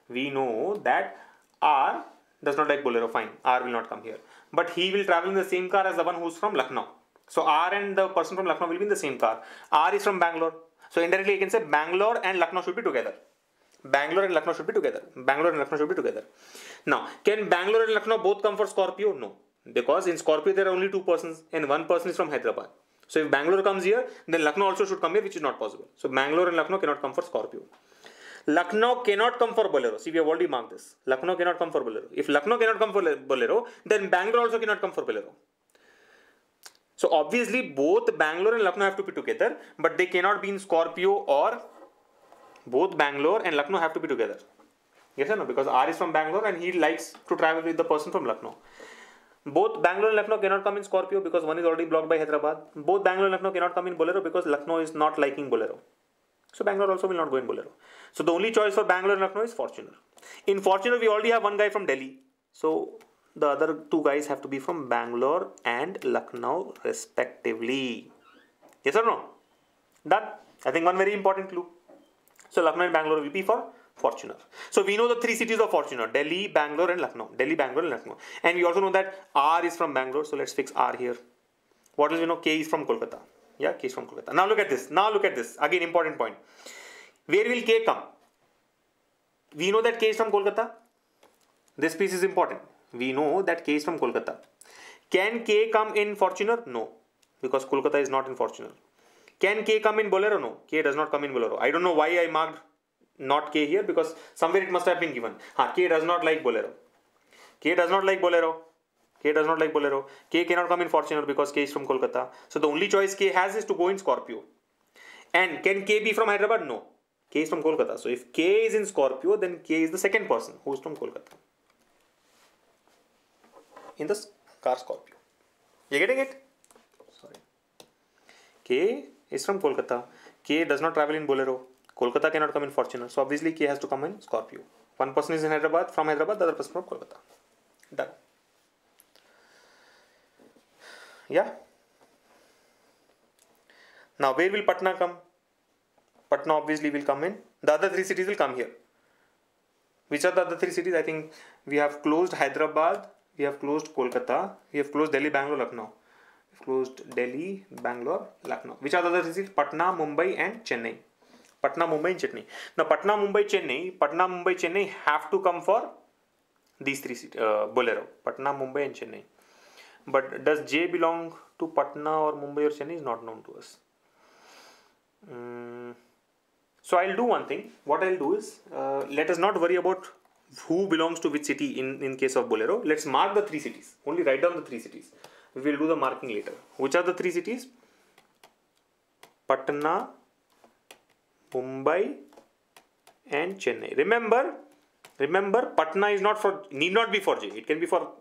We know that R does not like Bolero, fine. R will not come here. But he will travel in the same car as the one who's from Lucknow. So R and the person from Lucknow will be in the same car. R is from Bangalore. So indirectly I can say Bangalore and Lucknow should be together. Bangalore and Lucknow should be together. Bangalore and Lucknow should be together. Now, can Bangalore and Lucknow both come for Scorpio? No. Because in Scorpio there are only two persons and one person is from Hyderabad. So if Bangalore comes here, then Lucknow also should come here, which is not possible. So Bangalore and Lucknow cannot come for Scorpio. Lucknow cannot come for Bolero. See, we have already marked this. Lucknow cannot come for Bolero. If Lucknow cannot come for Bolero, then Bangalore also cannot come for Bolero. So obviously both Bangalore and Lucknow have to be together, but they cannot be in Scorpio, or both Bangalore and Lucknow have to be together. Yes or no? Because R is from Bangalore and he likes to travel with the person from Lucknow. Both Bangalore and Lucknow cannot come in Scorpio because one is already blocked by Hyderabad. Both Bangalore and Lucknow cannot come in Bolero because Lucknow is not liking Bolero. So Bangalore also will not go in Bolero. So the only choice for Bangalore and Lucknow is Fortuner. In Fortuner we already have one guy from Delhi. So the other two guys have to be from Bangalore and Lucknow respectively. Yes or no? Done. I think one very important clue. So Lucknow and Bangalore will be for Fortuner. So we know the three cities of Fortuner: Delhi, Bangalore and Lucknow. Delhi, Bangalore and Lucknow. And we also know that R is from Bangalore. So let's fix R here. What else we know? K is from Kolkata. Yeah, K is from Kolkata. Now look at this. Now look at this. Again, important point. Where will K come? We know that K is from Kolkata. This piece is important. We know that K is from Kolkata. Can K come in Fortuner? No. Because Kolkata is not in Fortuner. Can K come in Bolero? No. K does not come in Bolero. I don't know why I marked not K here, because somewhere it must have been given. K does not like Bolero. K does not like Bolero. K does not like Bolero. K cannot come in Fortuner because K is from Kolkata. So the only choice K has is to go in Scorpio. And can K be from Hyderabad? No. K is from Kolkata. So if K is in Scorpio, then K is the second person who is from Kolkata. In the car Scorpio. You getting it? Sorry. K is from Kolkata. K does not travel in Bolero. Kolkata cannot come in Fortuner. So obviously K has to come in Scorpio. One person is in Hyderabad, from Hyderabad, the other person from Kolkata. Done. Yeah. Now where will Patna come? Patna obviously will come in. The other three cities will come here. Which are the other three cities? I think we have closed Hyderabad, we have closed Kolkata, we have closed Delhi, Bangalore, Lucknow. We've closed Delhi, Bangalore, Lucknow. Which are the other three cities? Patna, Mumbai and Chennai. Patna, Mumbai and Chennai. Now Patna, Mumbai, Chennai have to come for these three cities, Bolero. Patna, Mumbai and Chennai. But does J belong to Patna or Mumbai or Chennai is not known to us. So I'll do one thing. What I'll do is, let us not worry about who belongs to which city in case of Bolero. Let's mark the three cities. Only write down the three cities. We will do the marking later. Which are the three cities? Patna, Mumbai and Chennai. Remember Patna is not for, need not be for J. It can be for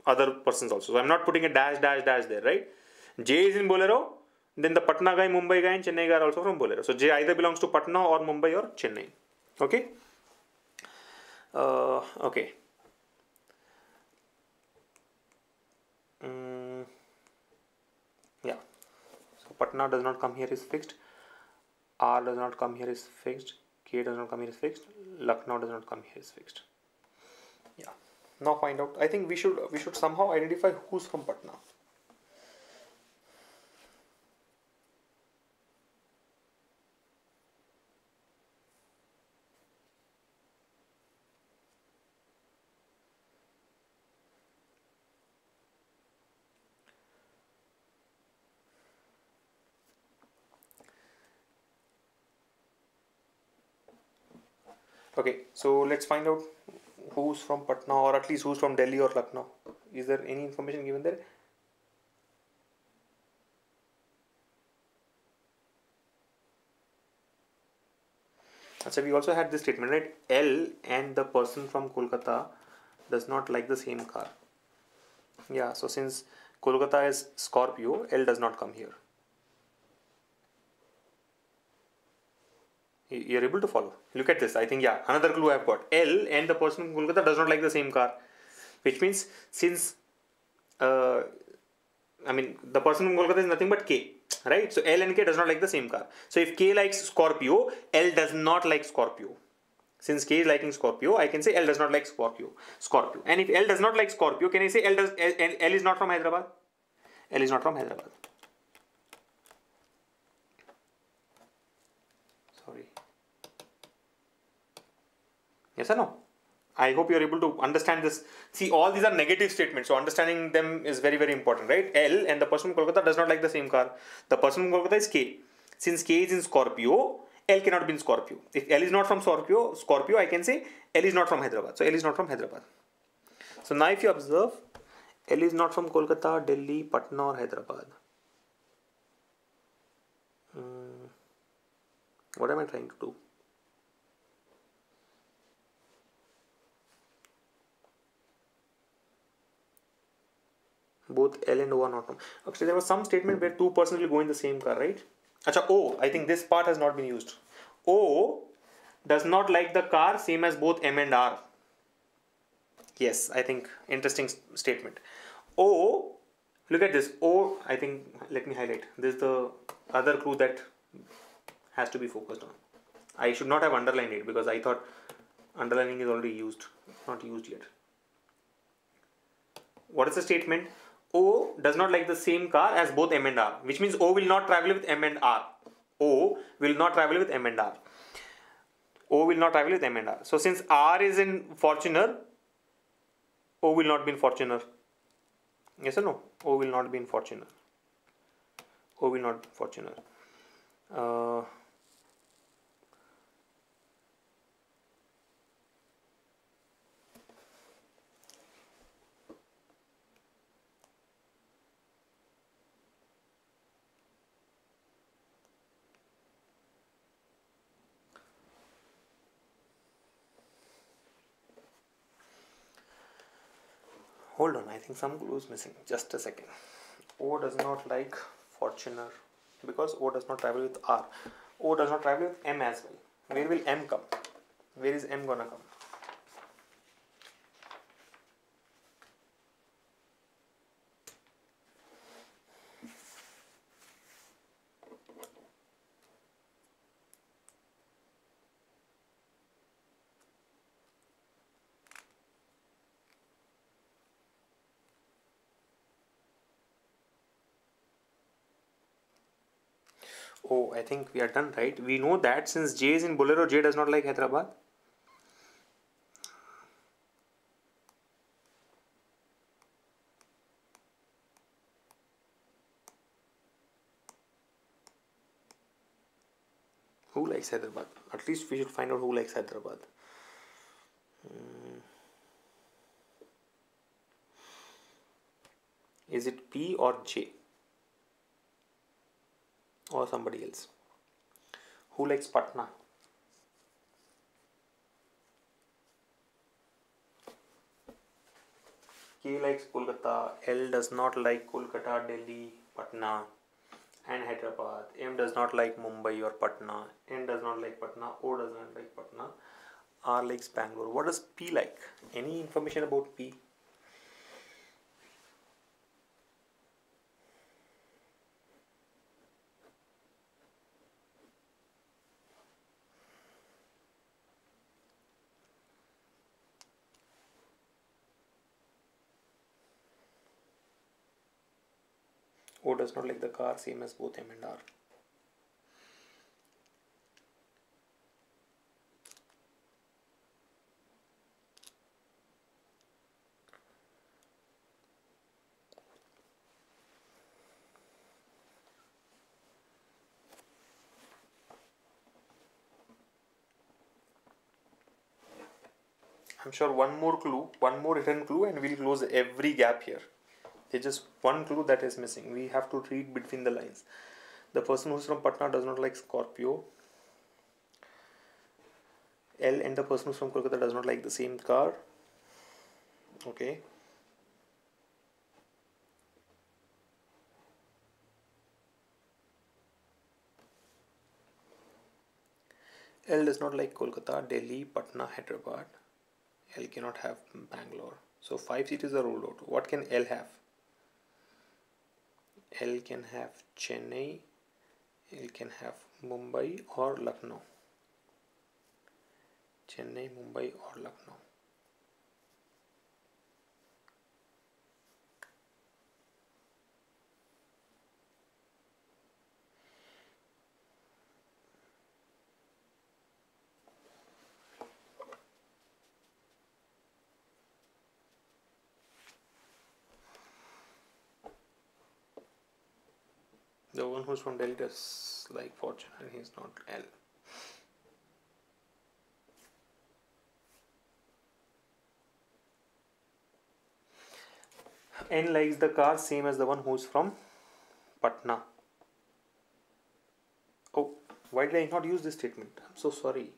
other persons also. So I'm not putting a dash there, right? J is in Bolero. Then the Patna guy, Mumbai guy and Chennai guy are also from Bolero. So J either belongs to Patna or Mumbai or Chennai. Okay. Okay. Yeah. So Patna does not come here is fixed. R does not come here is fixed. K does not come here is fixed. Lucknow does not come here is fixed. Yeah. Now find out. I think we should somehow identify who's from Patna. Okay, so let's find out who's from Patna or at least who's from Delhi or Lucknow. Is there any information given there? So we also had this statement, right? L and the person from Kolkata does not like the same car. Yeah, so since Kolkata is Scorpio, L does not come here. You're able to follow. Look at this. I think, yeah, another clue I've got. L and the person from Kolkata does not like the same car. Which means since, the person from Kolkata is nothing but K. Right? So L and K does not like the same car. So if K likes Scorpio, L does not like Scorpio. Since K is liking Scorpio, I can say L does not like Scorpio. And if L does not like Scorpio, can I say L is not from Hyderabad? L is not from Hyderabad. Sorry. Yes or no? I hope you are able to understand this. See, all these are negative statements, so understanding them is very, very important, right? L and the person from Kolkata does not like the same car. The person from Kolkata is K. Since K is in Scorpio, L cannot be in Scorpio. If L is not from Scorpio, I can say L is not from Hyderabad. So L is not from Hyderabad. So now if you observe, L is not from Kolkata, Delhi, Patna or Hyderabad. What am I trying to do? Both L and O are not from. Actually, there was some statement where two persons will go in the same car, right? Acha, O, I think this part has not been used. O does not like the car, same as both M and R. Yes, I think interesting statement. O, look at this. O, I think, let me highlight. This is the other clue that has to be focused on. I should not have underlined it because I thought underlining is already used, not used yet. What is the statement? O does not like the same car as both M and R, which means O will not travel with M and R. O will not travel with M and R. O will not travel with M and R. So since R is in Fortuner, O will not be in Fortuner. Yes or no? O will not be in Fortuner. O will not be in Fortuner. Hold on, I think some clue is missing. Just a second. O does not like Fortuner because O does not travel with R. O does not travel with M as well. Where will M come? Where is M gonna come? Oh, I think we are done, right? We know that since J is in Bolero, J does not like Hyderabad. Who likes Hyderabad? At least we should find out who likes Hyderabad. Is it P or J? Or somebody else? Who likes Patna? K likes Kolkata, L does not like Kolkata, Delhi, Patna, and Hyderabad. M does not like Mumbai or Patna. N does not like Patna. O does not like Patna. R likes Bangalore. What does P like? Any information about P? O does not like the car, same as both M and R. I'm sure one more clue, one more hidden clue, and we'll close every gap here. There's just one clue that is missing. We have to read between the lines. The person who's from Patna does not like Scorpio. L and the person who's from Kolkata does not like the same car. Okay. L does not like Kolkata, Delhi, Patna, Hyderabad. L cannot have Bangalore. So 5 cities are ruled out. What can L have? L can have Chennai. L can have Mumbai or Lucknow. Chennai, Mumbai or Lucknow. The one who's from Delhi does like Fortune and he's not L. N likes the car same as the one who's from Patna. Oh, why did I not use this statement? I'm so sorry.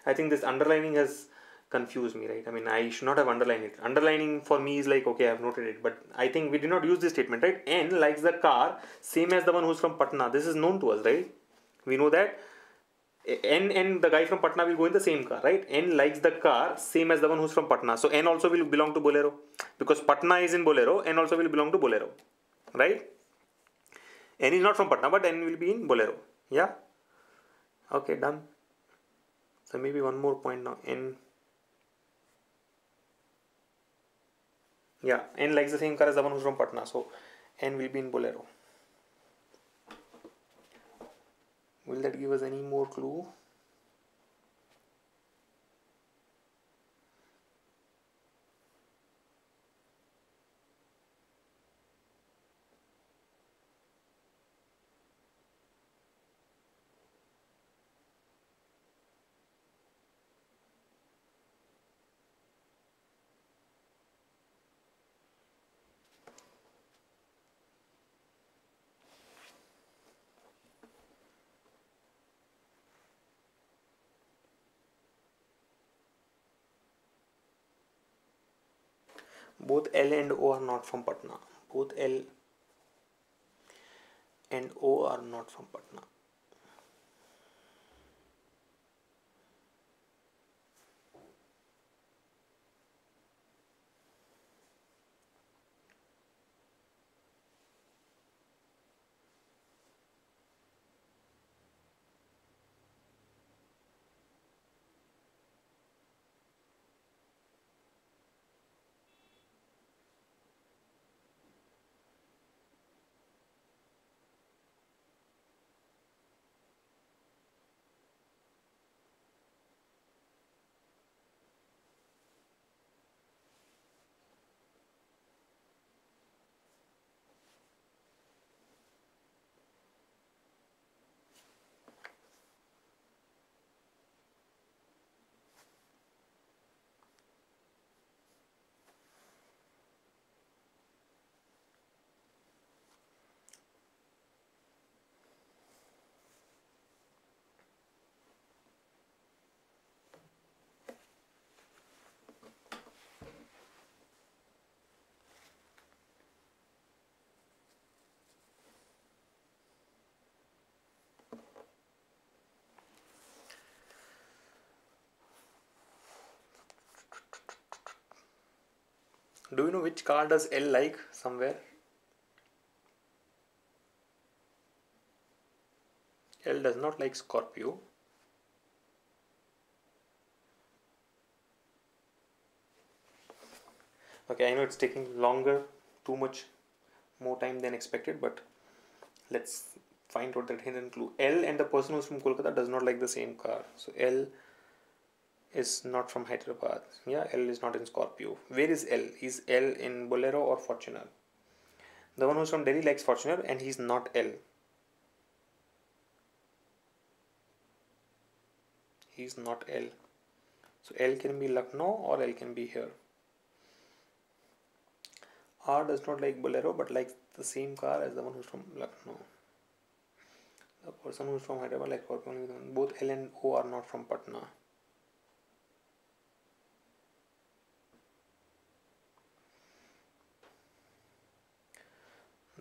I think this underlining has confused me, right? I mean, I should not have underlined it. Underlining for me is like, okay, I've noted it, but I think we did not use this statement, right? N likes the car same as the one who's from Patna. This is known to us, right? We know that N and the guy from Patna will go in the same car, right? N likes the car same as the one who's from Patna. So N also will belong to Bolero. Because Patna is in Bolero, N also will belong to Bolero, right? N is not from Patna, but N will be in Bolero. Yeah? Okay, done. So maybe one more point now. N. Yeah, N likes the same car as the one who's from Patna. So N will be in Bolero. Will that give us any more clue? Both L and O are not from Patna. Both L and O are not from Patna. Do you know which car does L like somewhere? L does not like Scorpio. Okay, I know it's taking longer, too much more time than expected, but let's find out that hidden clue. L and the person who's from Kolkata does not like the same car. So L is not from Hyderabad. Yeah, L is not in Scorpio. Where is L? Is L in Bolero or Fortuner? The one who's from Delhi likes Fortuner and he's not L. He's not L. So L can be Lucknow or L can be here. R does not like Bolero but likes the same car as the one who's from Lucknow. The person who's from Hyderabad likes Scorpio. Both L and O are not from Patna.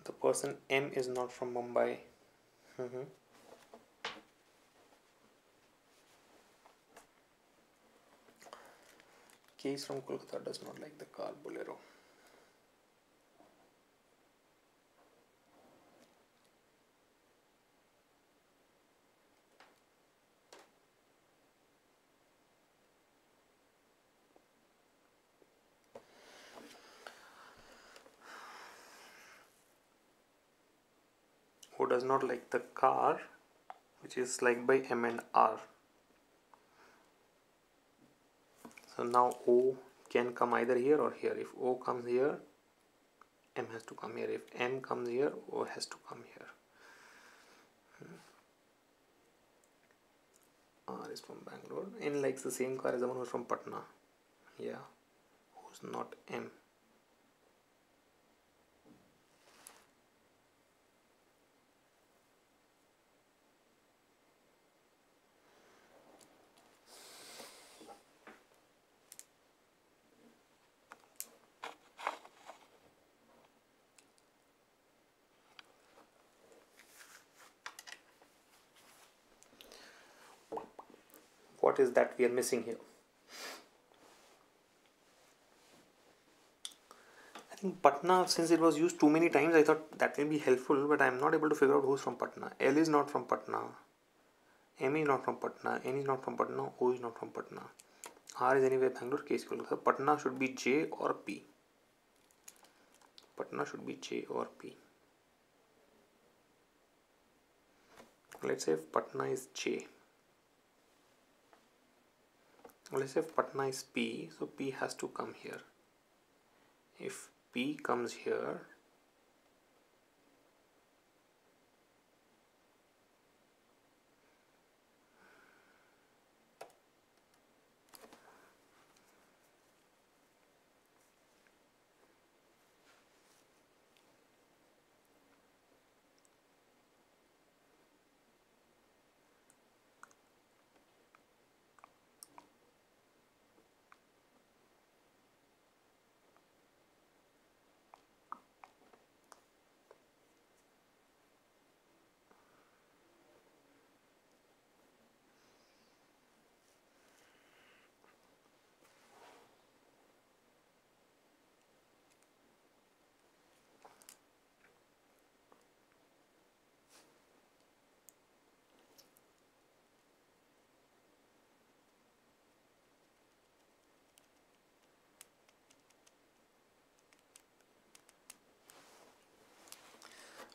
The person M is not from Mumbai. K is from Kolkata, does not like the car Bolero. Who does not like the car which is liked by M and R. So now O can come either here or here. If O comes here, M has to come here. If M comes here, O has to come here. R is from Bangalore. N likes the same car as the one who's from Patna. Yeah. Who's not M? What is that we are missing here? I think Patna, since it was used too many times, I thought that will be helpful, but I am not able to figure out who's from Patna. L is not from Patna. M is not from Patna. N is not from Patna. O is not from Patna. R is anyway Bangalore. K is Kolkata. Patna should be J or P. Patna should be J or P. Let's say if Patna is J. Let's say if Patna is P, so P has to come here. If P comes here,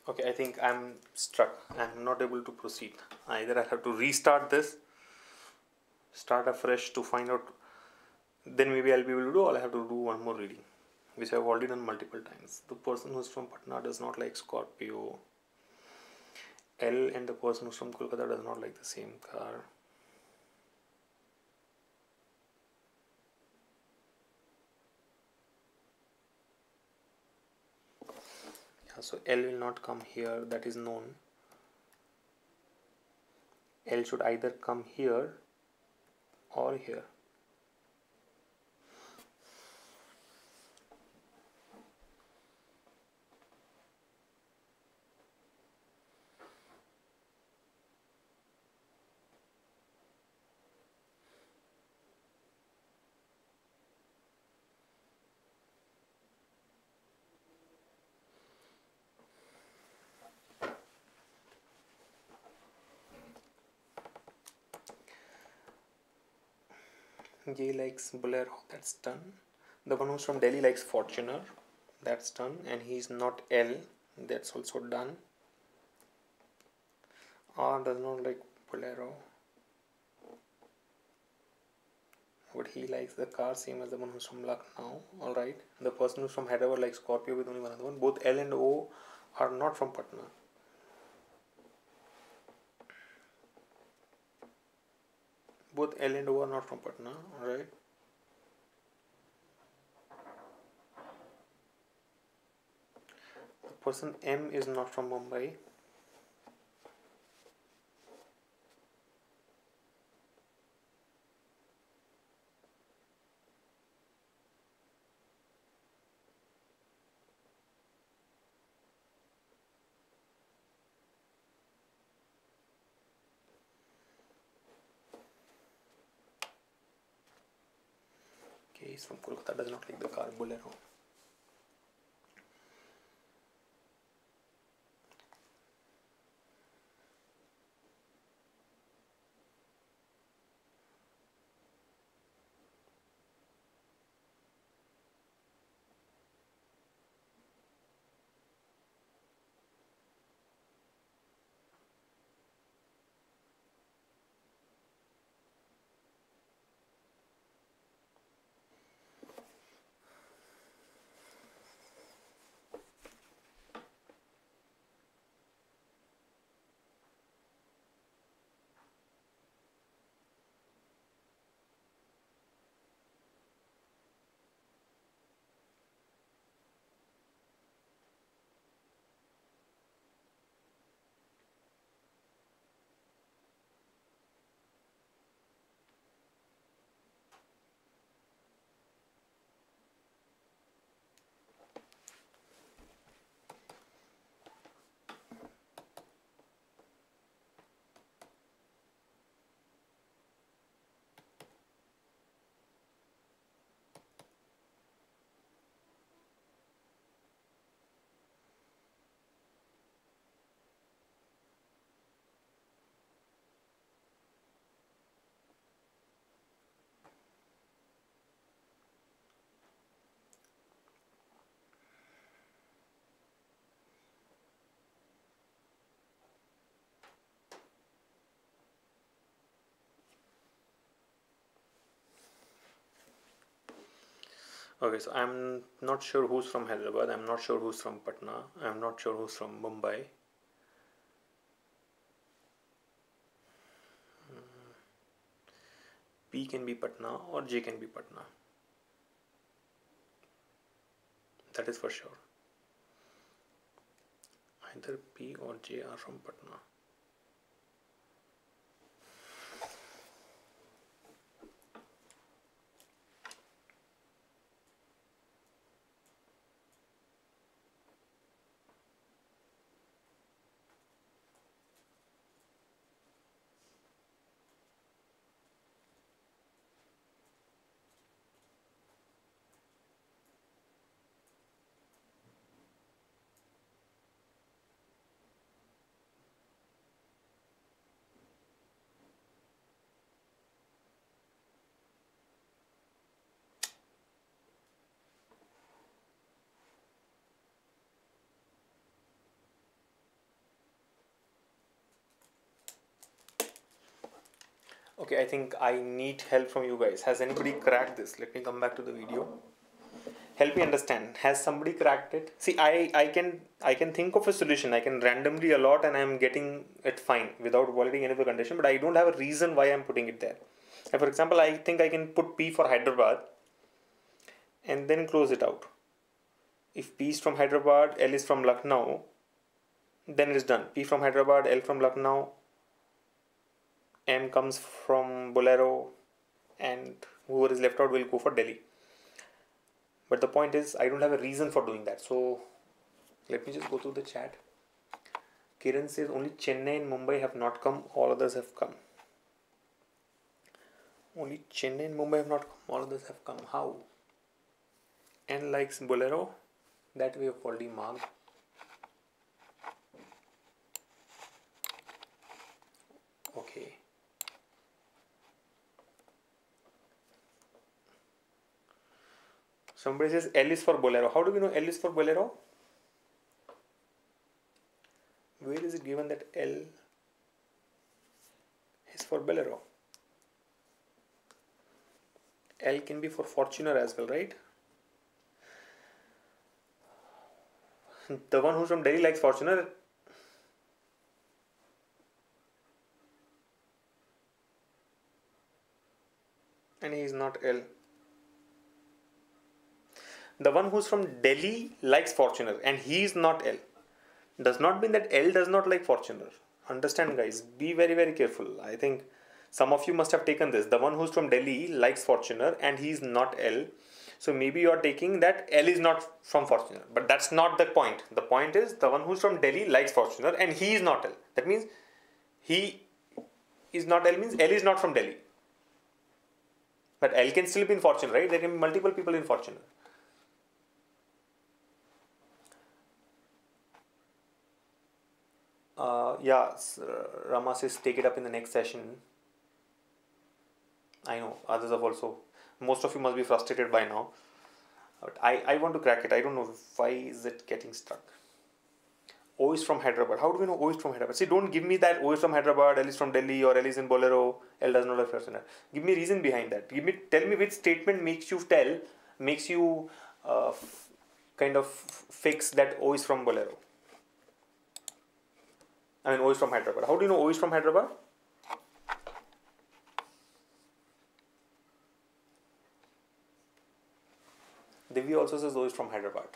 Okay, I think I'm stuck. I'm not able to proceed. Either I have to restart this, start afresh to find out, then maybe I'll be able to do, or I have to do one more reading, which I've already done multiple times. The person who's from Patna does not like Scorpio. L, and the person who's from Kolkata does not like the same car. Yeah, so L will not come here, that is known. L should either come here or here. J likes Bolero, that's done. The one who's from Delhi likes Fortuner, that's done. And he's not L, that's also done. R does not like Bolero, but he likes the car same as the one who's from Lucknow. Alright. The person who's from Hyderabad likes Scorpio with only one other one. Both L and O are not from Patna. Both L and O are not from Patna. Alright. The person M is not from Mumbai. Okay, he's from Kolkata, does not like the car Bolero. Okay, so I'm not sure who's from Hyderabad, I'm not sure who's from Patna, I'm not sure who's from Mumbai. P can be Patna or J can be Patna. That is for sure. Either P or J are from Patna. Okay, I think I need help from you guys. Has anybody cracked this? Let me come back to the video. Help me understand. Has somebody cracked it? See, I can think of a solution. I can randomly allot and I'm getting it fine without violating any of the condition, but I don't have a reason why I'm putting it there. And for example, I think I can put P for Hyderabad and then close it out. If P is from Hyderabad, L is from Lucknow, then it is done. P from Hyderabad, L from Lucknow, M comes from Bolero, and whoever is left out will go for Delhi. But the point is, I don't have a reason for doing that. So let me just go through the chat. Kiran says only Chennai and Mumbai have not come, all others have come. Only Chennai and Mumbai have not come, all others have come. How? N likes Bolero, that we have already marked. Okay. Somebody says L is for Bolero. How do we know L is for Bolero? Where is it given that L is for Bolero? L can be for Fortuner as well, right? The one who's from Delhi likes Fortuner. And he is not L. The one who's from Delhi likes Fortuner and he is not L. Does not mean that L does not like Fortuner. Understand, guys, be very, very careful. I think some of you must have taken this. The one who's from Delhi likes Fortuner and he is not L. So maybe you are taking that L is not from Fortuner. But that's not the point. The point is the one who's from Delhi likes Fortuner and he is not L. That means he is not L, means L is not from Delhi. But L can still be in Fortuner, right? There can be multiple people in Fortuner. Rama says take it up in the next session. I know others have also. Most of you must be frustrated by now. But I want to crack it. I don't know why is it getting stuck. O is from Hyderabad. How do we know O is from Hyderabad? See, don't give me that O is from Hyderabad, L is from Delhi, or L is in Bolero, L does not have Fortuner. Give me a reason behind that. Tell me which statement makes you kind of fix that O is from Bolero. I mean O is from Hyderabad. How do you know O is from Hyderabad? Divya also says O is from Hyderabad.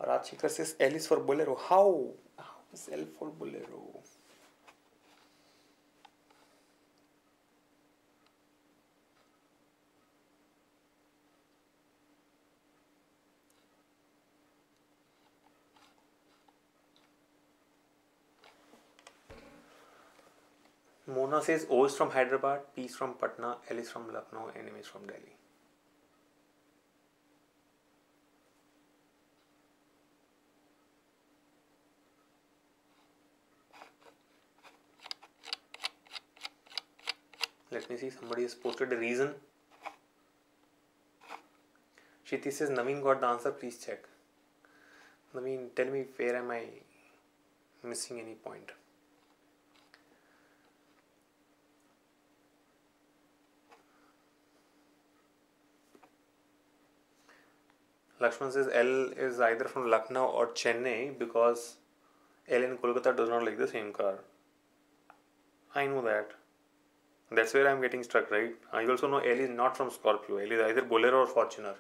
Rajshekar says L is for Bolero. How is L for Bolero? Mona says O is from Hyderabad, P is from Patna, L is from Lucknow, and M is from Delhi. Let me see, somebody has posted a reason. Shiti says Naveen got the answer, please check. Naveen, tell me where am I missing any point? Lakshman says L is either from Lucknow or Chennai because L in Kolkata does not like the same car. I know that. That's where I'm getting stuck, right? I also know L is not from Scorpio. L is either Bolero or Fortuner,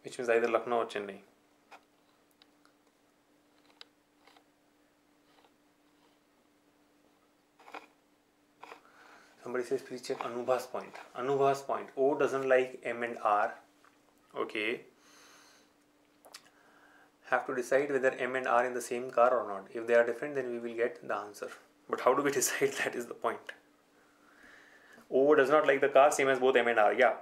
which means either Lucknow or Chennai. Somebody says please check Anubha's point. Anubha's point. O doesn't like M and R. Okay. Have to decide whether M and R in the same car or not. If they are different, then we will get the answer. But how do we decide? That is the point. O does not like the car, same as both M and R. Yeah.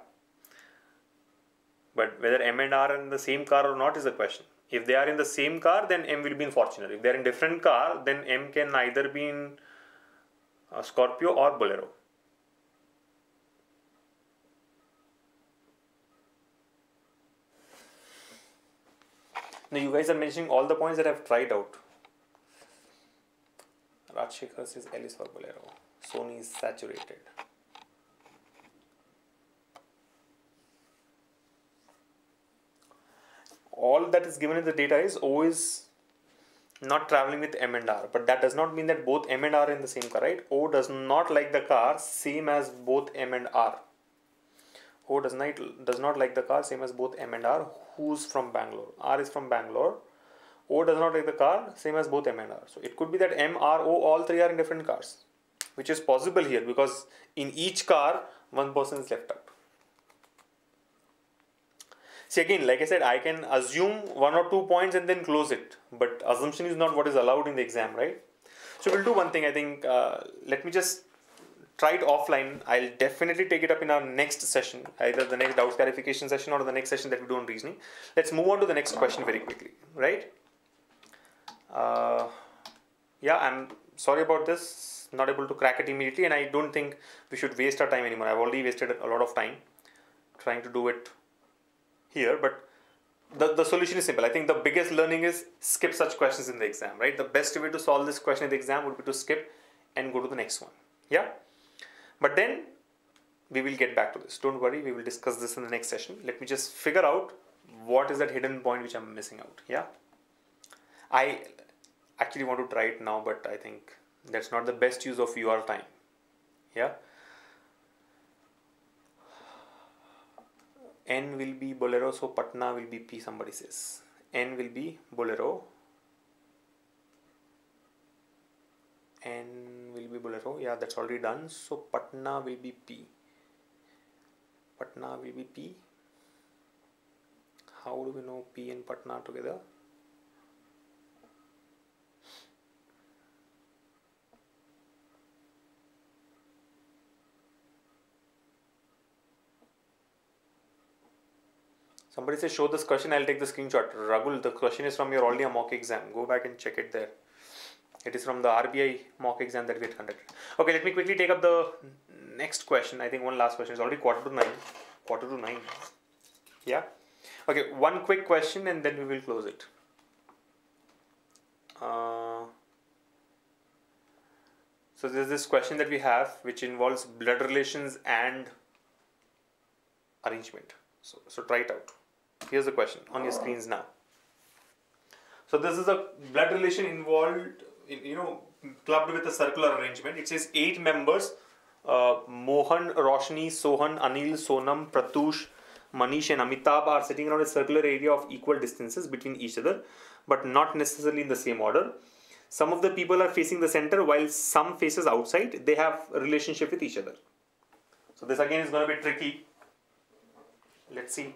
But whether M and R are in the same car or not is the question. If they are in the same car, then M will be in Fortuner. If they are in different car, then M can either be in Scorpio or Bolero. Now you guys are mentioning all the points that I've tried out. Rajshekhar says L is for Bolero. Sony is saturated. All that is given in the data is O is not traveling with M and R, but that does not mean that both M and R are in the same car, right? O does not like the car same as both M and R. O does not like the car same as both M and R. Who's from Bangalore? R is from Bangalore. O does not like the car same as both M and R. So it could be that M, R, O, all three are in different cars, which is possible here because in each car one person is left out. See, again, like I said, I can assume 1 or 2 points and then close it. But assumption is not what is allowed in the exam, right? So we'll do one thing, I think. Let me just try it offline. I'll definitely take it up in our next session, either the next doubts clarification session or the next session that we do on reasoning. Let's move on to the next question very quickly, right? Yeah, I'm sorry about this. Not able to crack it immediately, and I don't think we should waste our time anymore. I've already wasted a lot of time trying to do it here, but the solution is simple. I think the biggest learning is skip such questions in the exam, right? The best way to solve this question in the exam would be to skip and go to the next one. Yeah, but then we will get back to this. Don't worry, we will discuss this in the next session. Let me just figure out what is that hidden point which I'm missing out. Yeah, I actually want to try it now, but I think that's not the best use of your time. Yeah, N will be Bolero, so Patna will be P, somebody says. N will be Bolero. N will be Bolero. Yeah, that's already done. So Patna will be P. Patna will be P. How do we know P and Patna together? Somebody says show this question, I'll take the screenshot. Ragul, the question is from your already a mock exam. Go back and check it there. It is from the RBI mock exam that we had conducted. Okay, let me quickly take up the next question. I think one last question is already quarter to nine. Yeah. Okay, one quick question and then we will close it. So there's this question that we have which involves blood relations and arrangement. So try it out. Here's the question on your screens now. So this is a blood relation involved, clubbed with a circular arrangement. It says 8 members, Mohan, Roshni, Sohan, Anil, Sonam, Pratush, Manish and Amitabh are sitting around a circular area of equal distances between each other, but not necessarily in the same order. Some of the people are facing the center while some faces outside. They have a relationship with each other. So this again is going to be tricky. Let's see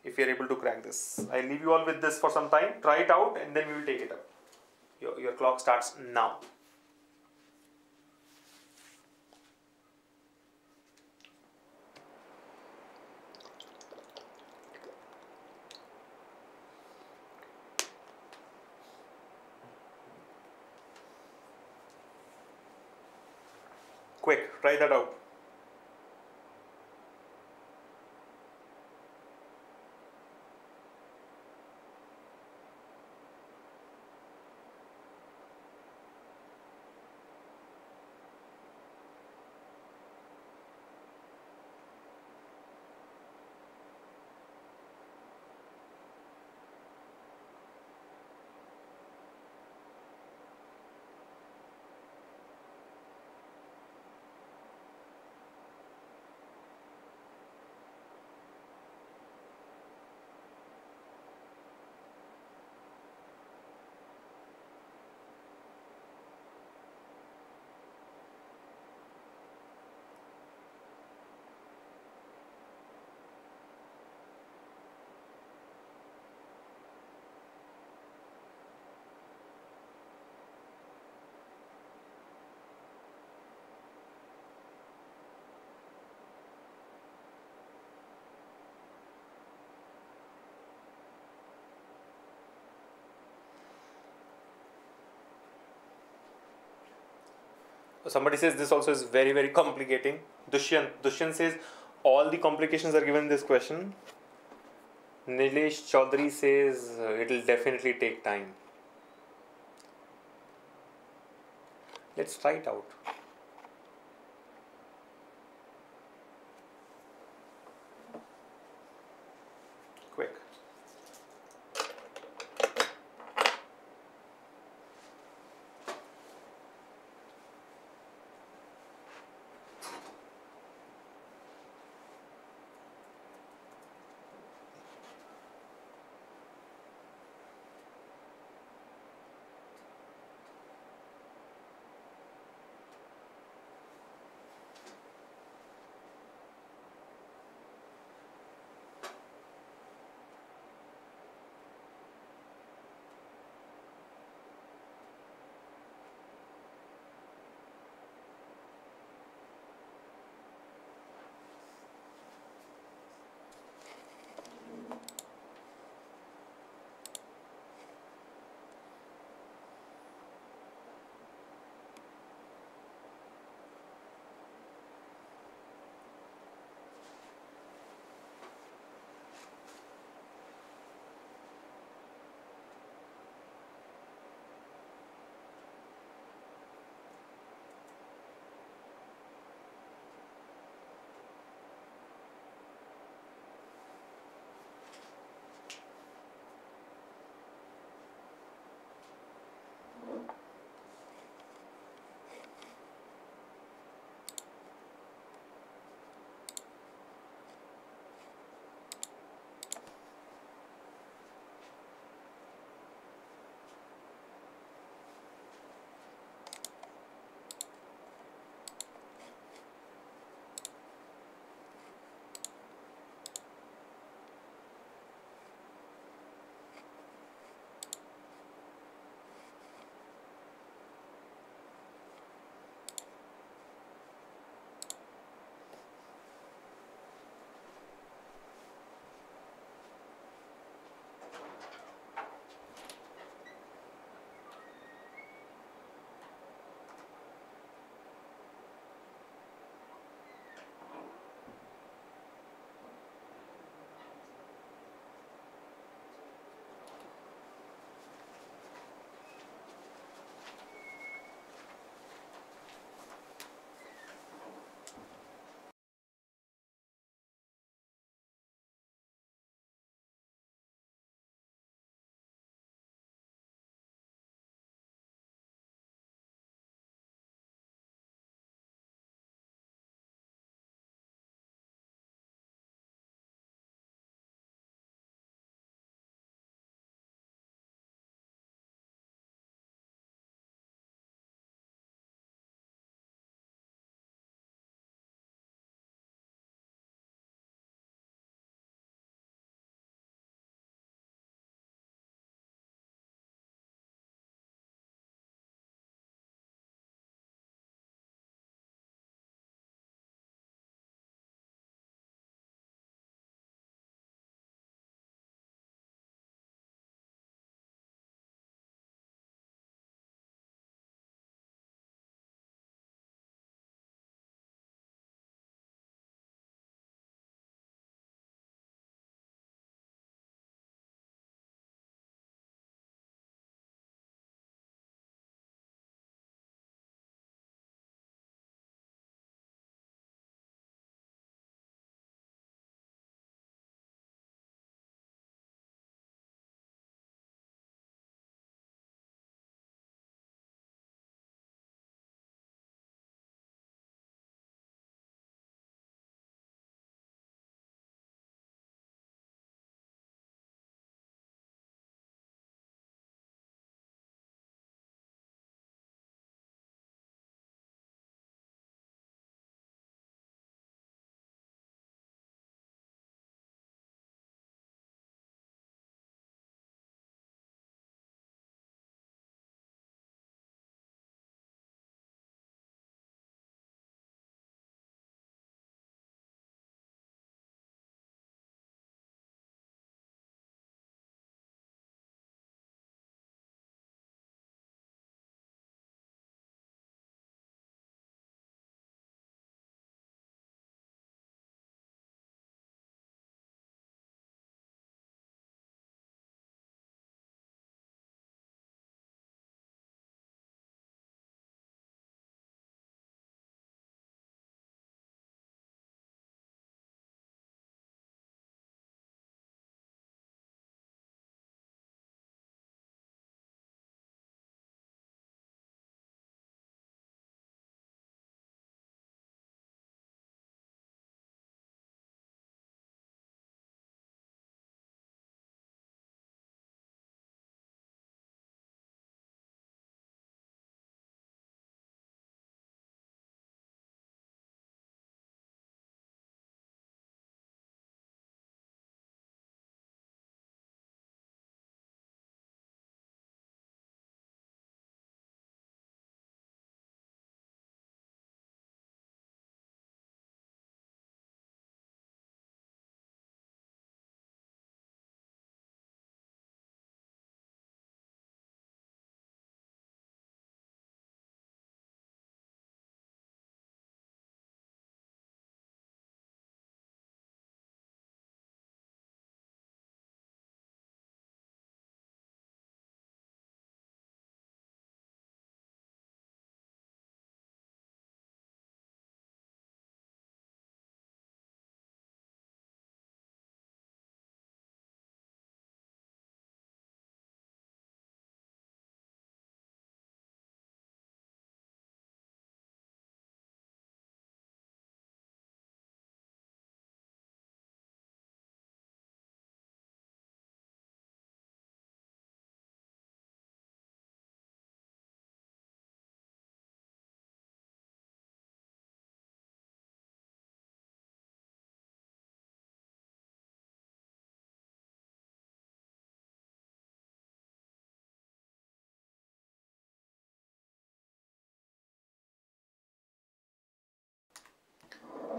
if you're able to crack this. I'll leave you all with this for some time. Try it out and then we will take it up. Your clock starts now. Quick, try that out. Somebody says this also is very, very complicating. Dushyant says all the complications are given in this question. Nilesh Chaudhary says it'll definitely take time. Let's try it out. Quick.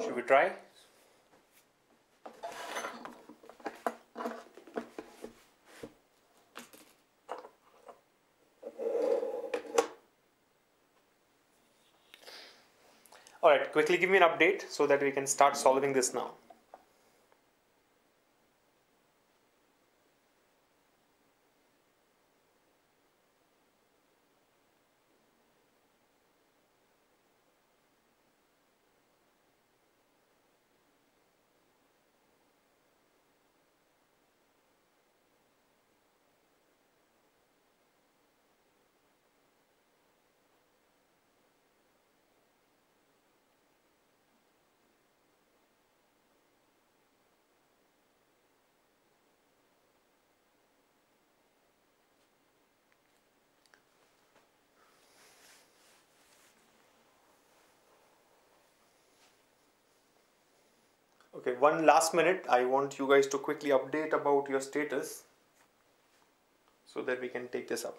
Should we try? Alright, quickly give me an update so that we can start solving this now. Okay, one last minute. I want you guys to quickly update about your status so that we can take this up.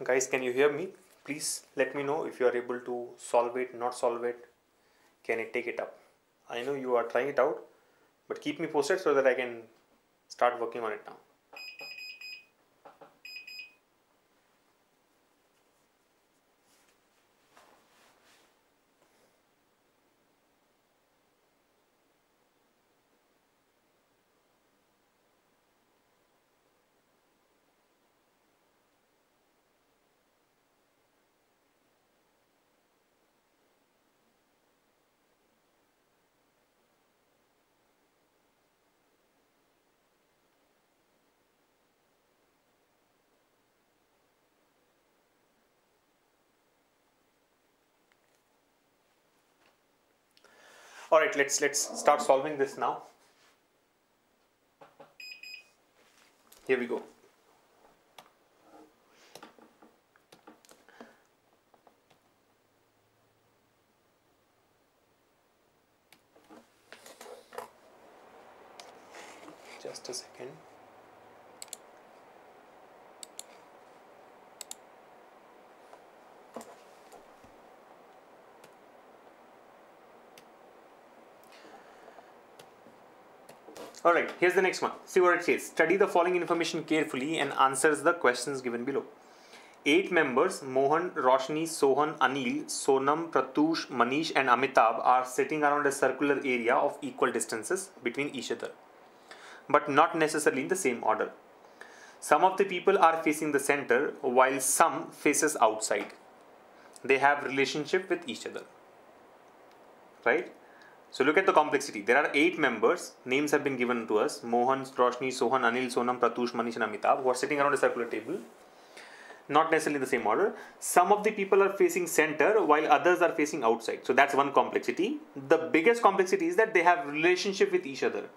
Guys, can you hear me? Please let me know if you are able to solve it, not solve it. Can it take it up? I know you are trying it out, but keep me posted so that I can start working on it now. All right, let's start solving this now. Here we go. Just a second. Alright, here's the next one. See what it says. Study the following information carefully and answers the questions given below. 8 members, Mohan, Roshni, Sohan, Anil, Sonam, Pratush, Manish and Amitabh are sitting around a circular area of equal distances between each other, but not necessarily in the same order. Some of the people are facing the center while some faces outside. They have relationship with each other. Right? So look at the complexity. There are 8 members. Names have been given to us. Mohan, Roshni, Sohan, Anil, Sonam, Pratush, Manish and Amitabh who are sitting around a circular table. Not necessarily in the same order. Some of the people are facing center while others are facing outside. So that's one complexity. The biggest complexity is that they have relationship with each other.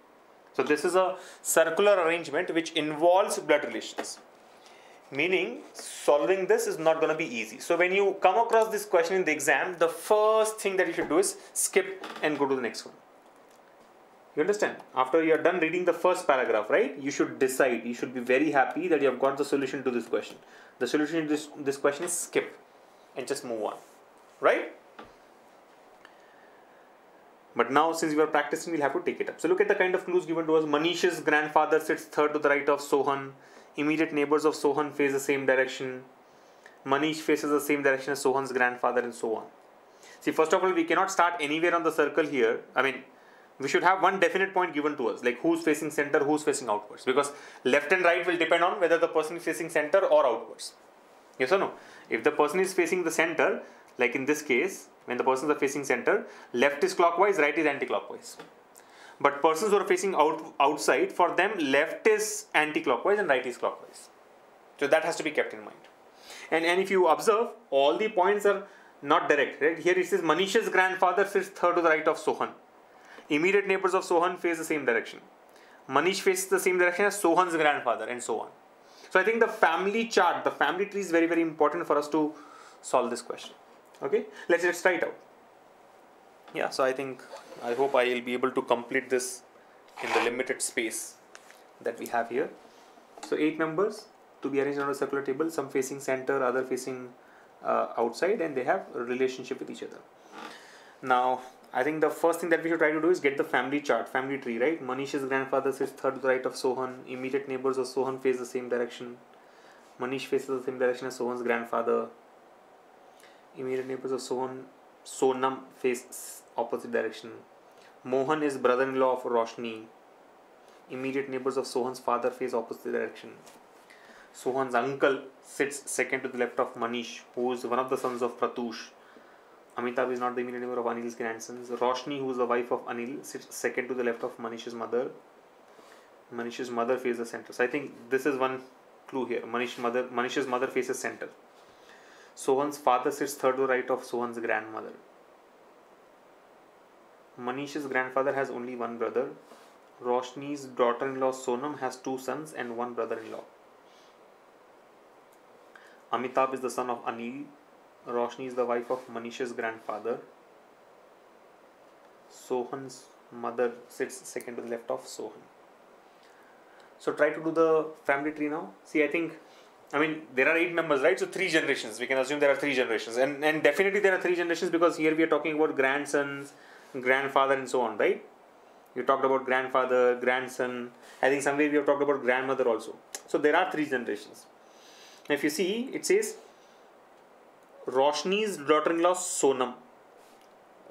So this is a circular arrangement which involves blood relations. Meaning solving this is not going to be easy. So when you come across this question in the exam, the first thing that you should do is skip and go to the next one. You understand? After you are done reading the first paragraph, right? You should decide. You should be very happy that you have got the solution to this question. The solution to this question is skip and just move on. Right? But now since we are practicing, we'll have to take it up. So look at the kind of clues given to us. Manish's grandfather sits third to the right of Sohan. Immediate neighbors of Sohan face the same direction. Manish faces the same direction as Sohan's grandfather and so on. See, first of all, we cannot start anywhere on the circle here. I mean, we should have one definite point given to us, like who's facing center, who's facing outwards, because left and right will depend on whether the person is facing center or outwards. Yes or no? If the person is facing the center, like in this case, when the persons are facing center, left is clockwise, right is anti-clockwise. But persons who are facing outside, for them left is anti-clockwise and right is clockwise. So that has to be kept in mind. And if you observe, all the points are not direct, right? Here it says Manisha's grandfather sits third to the right of Sohan. Immediate neighbors of Sohan face the same direction. Manish faces the same direction as Sohan's grandfather, and so on. So I think the family chart, the family tree is very, very important for us to solve this question. Okay, let's try it out. Yeah, so I hope I will be able to complete this in the limited space that we have here. So 8 members to be arranged on a circular table, some facing center, other facing outside, and they have a relationship with each other. Now, I think the first thing that we should try to do is get the family chart, family tree, right? Manish's grandfather sits third to the right of Sohan. Immediate neighbors of Sohan face the same direction. Manish faces the same direction as Sohan's grandfather. Immediate neighbors of Sonam face opposite direction. Mohan is brother-in-law of Roshni. Immediate neighbors of Sohan's father face opposite direction. Sohan's uncle sits second to the left of Manish, who is one of the sons of Pratush. Amitabh is not the immediate neighbor of Anil's grandsons. Roshni, who is the wife of Anil, sits second to the left of Manish's mother. Manish's mother faces the center. So I think this is one clue here. Manish's mother faces center. Sohan's father sits third to the right of Sohan's grandmother. Manish's grandfather has only one brother. Roshni's daughter-in-law Sonam has 2 sons and 1 brother-in-law. Amitabh is the son of Anil. Roshni is the wife of Manish's grandfather. Sohan's mother sits second to the left of Sohan. So try to do the family tree now. See, there are 8 members, right? So 3 generations. We can assume there are 3 generations. And definitely there are 3 generations, because here we are talking about grandsons, grandfather, and so on, right? You talked about grandfather, grandson. I think somewhere we have talked about grandmother also. So there are 3 generations. Now if you see, it says Roshni's daughter-in-law Sonam.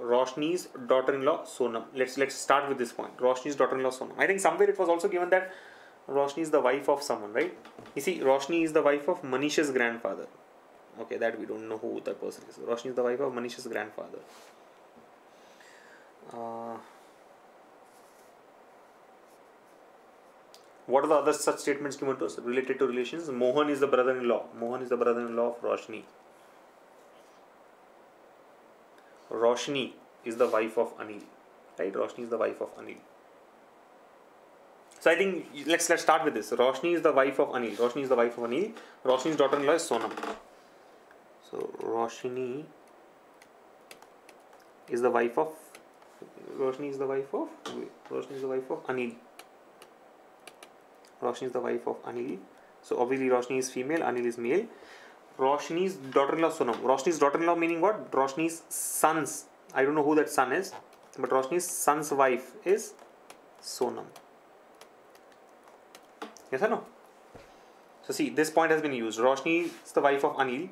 Roshni's daughter-in-law Sonam. Let's start with this point. Roshni's daughter-in-law Sonam. I think somewhere it was also given that Roshni is the wife of someone, right? You see, Roshni is the wife of Manish's grandfather. Okay, that we don't know who that person is. Roshni is the wife of Manish's grandfather. What are the other such statements given to us related to relations? Mohan is the brother-in-law. Mohan is the brother-in-law of Roshni. Roshni is the wife of Anil. Right? Roshni is the wife of Anil. So I think let's start with this. Roshni is the wife of Anil. Roshni is the wife of Anil. Roshni's daughter-in-law is Sonam. So Roshni is the wife of Anil. Roshni is the wife of Anil. So obviously Roshni is female, Anil is male. Roshni's daughter-in-law Sonam. Roshni's daughter-in-law meaning what? Roshni's son's. I don't know who that son is, but Roshni's son's wife is Sonam. Yes or no? So see, this point has been used. Roshni is the wife of Anil.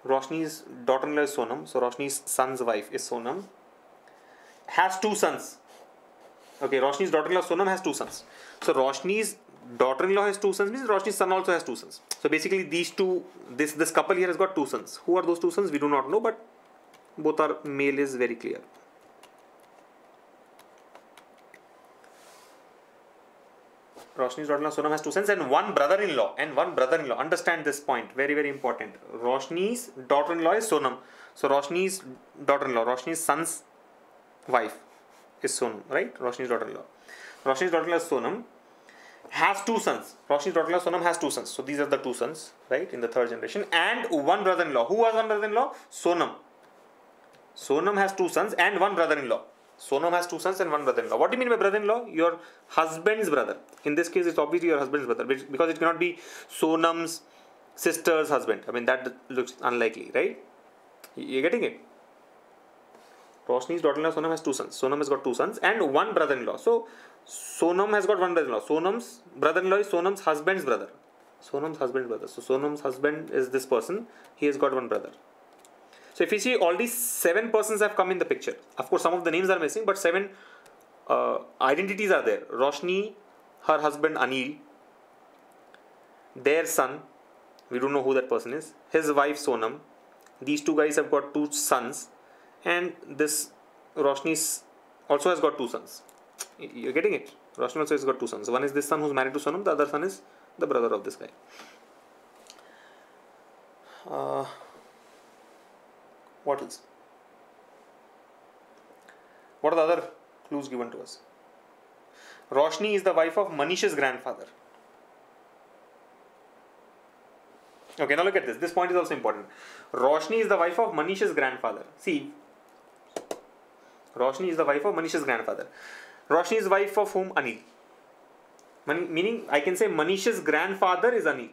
Roshni's daughter-in-law is Sonam. So Roshni's son's wife is Sonam. Has 2 sons. Okay, Roshni's daughter-in-law Sonam has 2 sons. So Roshni's daughter-in-law has 2 sons, means Roshni's son also has 2 sons. So basically these two, this couple here has got 2 sons. Who are those 2 sons? We do not know, but both are male is very clear. Roshni's daughter-in-law Sonam has 2 sons and 1 brother-in-law. Understand this point. Very, very important. Roshni's daughter-in-law is Sonam. So Roshni's daughter-in-law, Roshni's son's wife is Sonam, right? Roshni's daughter-in-law. Roshni's daughter-in-law is Sonam. Has 2 sons. Roshni's daughter-in-law Sonam has 2 sons. So these are the 2 sons, right? In the 3rd generation. And 1 brother-in-law. Who has 1 brother-in-law? Sonam. Sonam has 2 sons and 1 brother-in-law. Sonam has 2 sons and 1 brother-in-law. What do you mean by brother-in-law? Your husband's brother. In this case, it's obviously your husband's brother, because it cannot be Sonam's sister's husband. That looks unlikely, right? You're getting it? Roshni's daughter-in-law Sonam has 2 sons. Sonam has got 2 sons and 1 brother-in-law. So Sonam has got 1 brother-in-law. Sonam's brother-in-law is Sonam's husband's brother. So Sonam's husband is this person. He has got 1 brother. So if you see, all these 7 persons have come in the picture. Of course, some of the names are missing, but 7 identities are there. Roshni, her husband Anil, their son, we don't know who that person is, his wife Sonam. These 2 guys have got 2 sons, and this Roshni also has got 2 sons. You're getting it? Roshni also has got 2 sons. One is this son who's married to Sonam, the other son is the brother of this guy. What else? What are the other clues given to us? Roshni is the wife of Manish's grandfather. Okay, now look at this. This point is also important. Roshni is the wife of Manish's grandfather. See, Roshni is the wife of Manish's grandfather. Roshni is wife of whom? Anil. Meaning, I can say Manish's grandfather is Anil.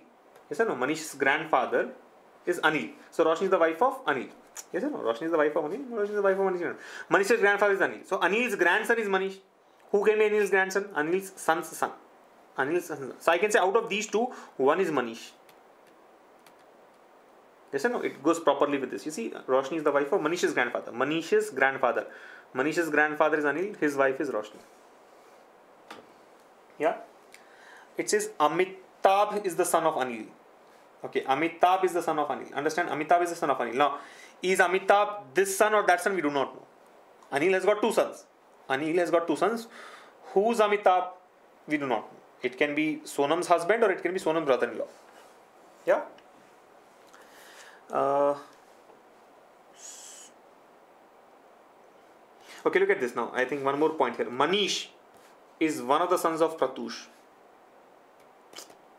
Yes or no? Manish's grandfather is Anil. So Roshni is the wife of Anil. Yes or no? Roshni is the wife of Anil. Roshni is the wife of Manish. Manish's grandfather is Anil. So Anil's grandson is Manish. Who can be Anil's grandson? Anil's son's son. Anil's son's son. So I can say out of these 2, one is Manish. Yes or no? It goes properly with this. You see, Roshni is the wife of Manish's grandfather. Manish's grandfather. Manish's grandfather is Anil. His wife is Roshni. Yeah. It says Amitabh is the son of Anil. Okay, Amitabh is the son of Anil. Understand? Amitabh is the son of Anil. Now, is Amitabh this son or that son? We do not know. Anil has got 2 sons. Anil has got 2 sons. Who's Amitabh? We do not know. It can be Sonam's husband or it can be Sonam's brother-in-law. Yeah. Okay, look at this now. I think one more point here. Manish is one of the sons of Pratush,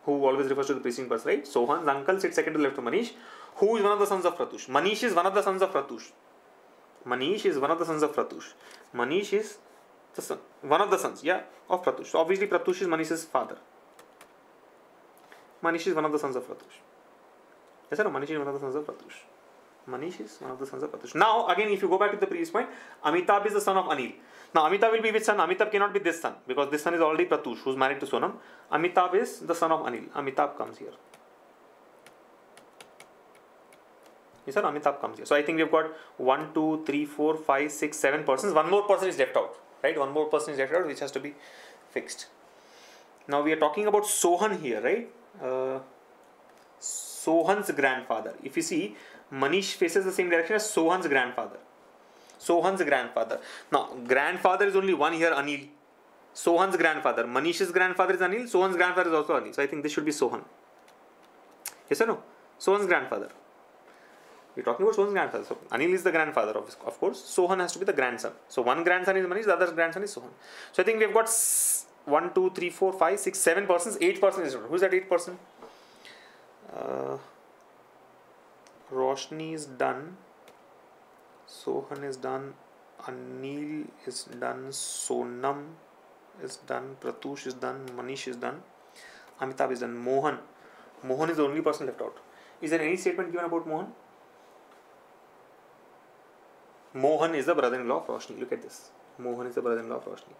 who always refers to the preceding person, right? Sohan's uncle sits second to left of Manish, who is one of the sons of Pratush. Manish is one of the sons of Pratush. Manish is one of the sons of Pratush. Manish is the son, one of the sons, yeah, of Pratush. So obviously Pratush is Manish's father. Manish is one of the sons of Pratush. Yes or no? Manish is one of the sons of Pratush. Manish is one of the sons of Pratush. Now, again, if you go back to the previous point, Amitabh is the son of Anil. Now, Amitabh will be which son? Amitabh cannot be this son, because this son is already Pratush, who's married to Sonam. Amitabh is the son of Anil. Amitabh comes here. Yes, sir, Amitabh comes here. So, I think we've got 1, 2, 3, 4, 5, 6, 7 persons. One more person is left out, right? One more person is left out, which has to be fixed. Now, we are talking about Sohan here, right? Sohan's grandfather. If you see, Manish faces the same direction as Sohan's grandfather. Sohan's grandfather. Now, grandfather is only one here, Anil. Sohan's grandfather. Manish's grandfather is Anil. Sohan's grandfather is also Anil. So, I think this should be Sohan. Yes or no? Sohan's grandfather. We're talking about Sohan's grandfather. So, Anil is the grandfather, of course. Sohan has to be the grandson. So, one grandson is Manish, the other grandson is Sohan. So, I think we've got 1, 2, 3, 4, 5, 6, 7 persons. 8 persons is who's that 8 person? Roshni is done. Sohan is done. Anil is done. Sonam is done. Pratush is done. Manish is done. Amitabh is done. Mohan. Mohan is the only person left out. Is there any statement given about Mohan? Mohan is the brother-in-law of Roshni. Look at this. Mohan is the brother-in-law of Roshni.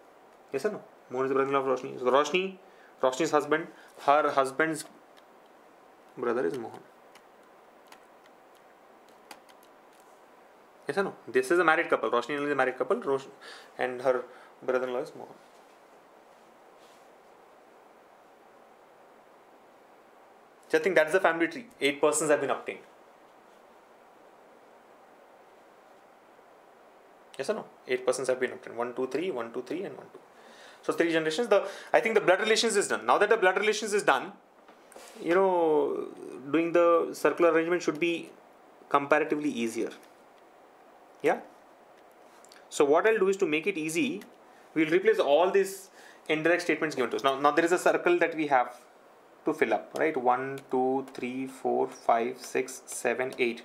Yes or no? Mohan is the brother-in-law of Roshni. So Roshni, Roshni's husband, her husband's brother is Mohan. Yes or no? This is a married couple. Roshni is a married couple. And her brother-in-law is Mohan. So I think that's the family tree. 8 persons have been obtained. Yes or no? 8 persons have been obtained. 1, 2, 3, 1, 2, 3 and 1, 2. So 3 generations. I think the blood relations is done. Now that the blood relations is done, doing the circular arrangement should be comparatively easier. Yeah. So what I'll do is, to make it easy, we'll replace all these indirect statements given to us. Now there is a circle that we have to fill up, right? 1, 2, 3, 4, 5, 6, 7, 8.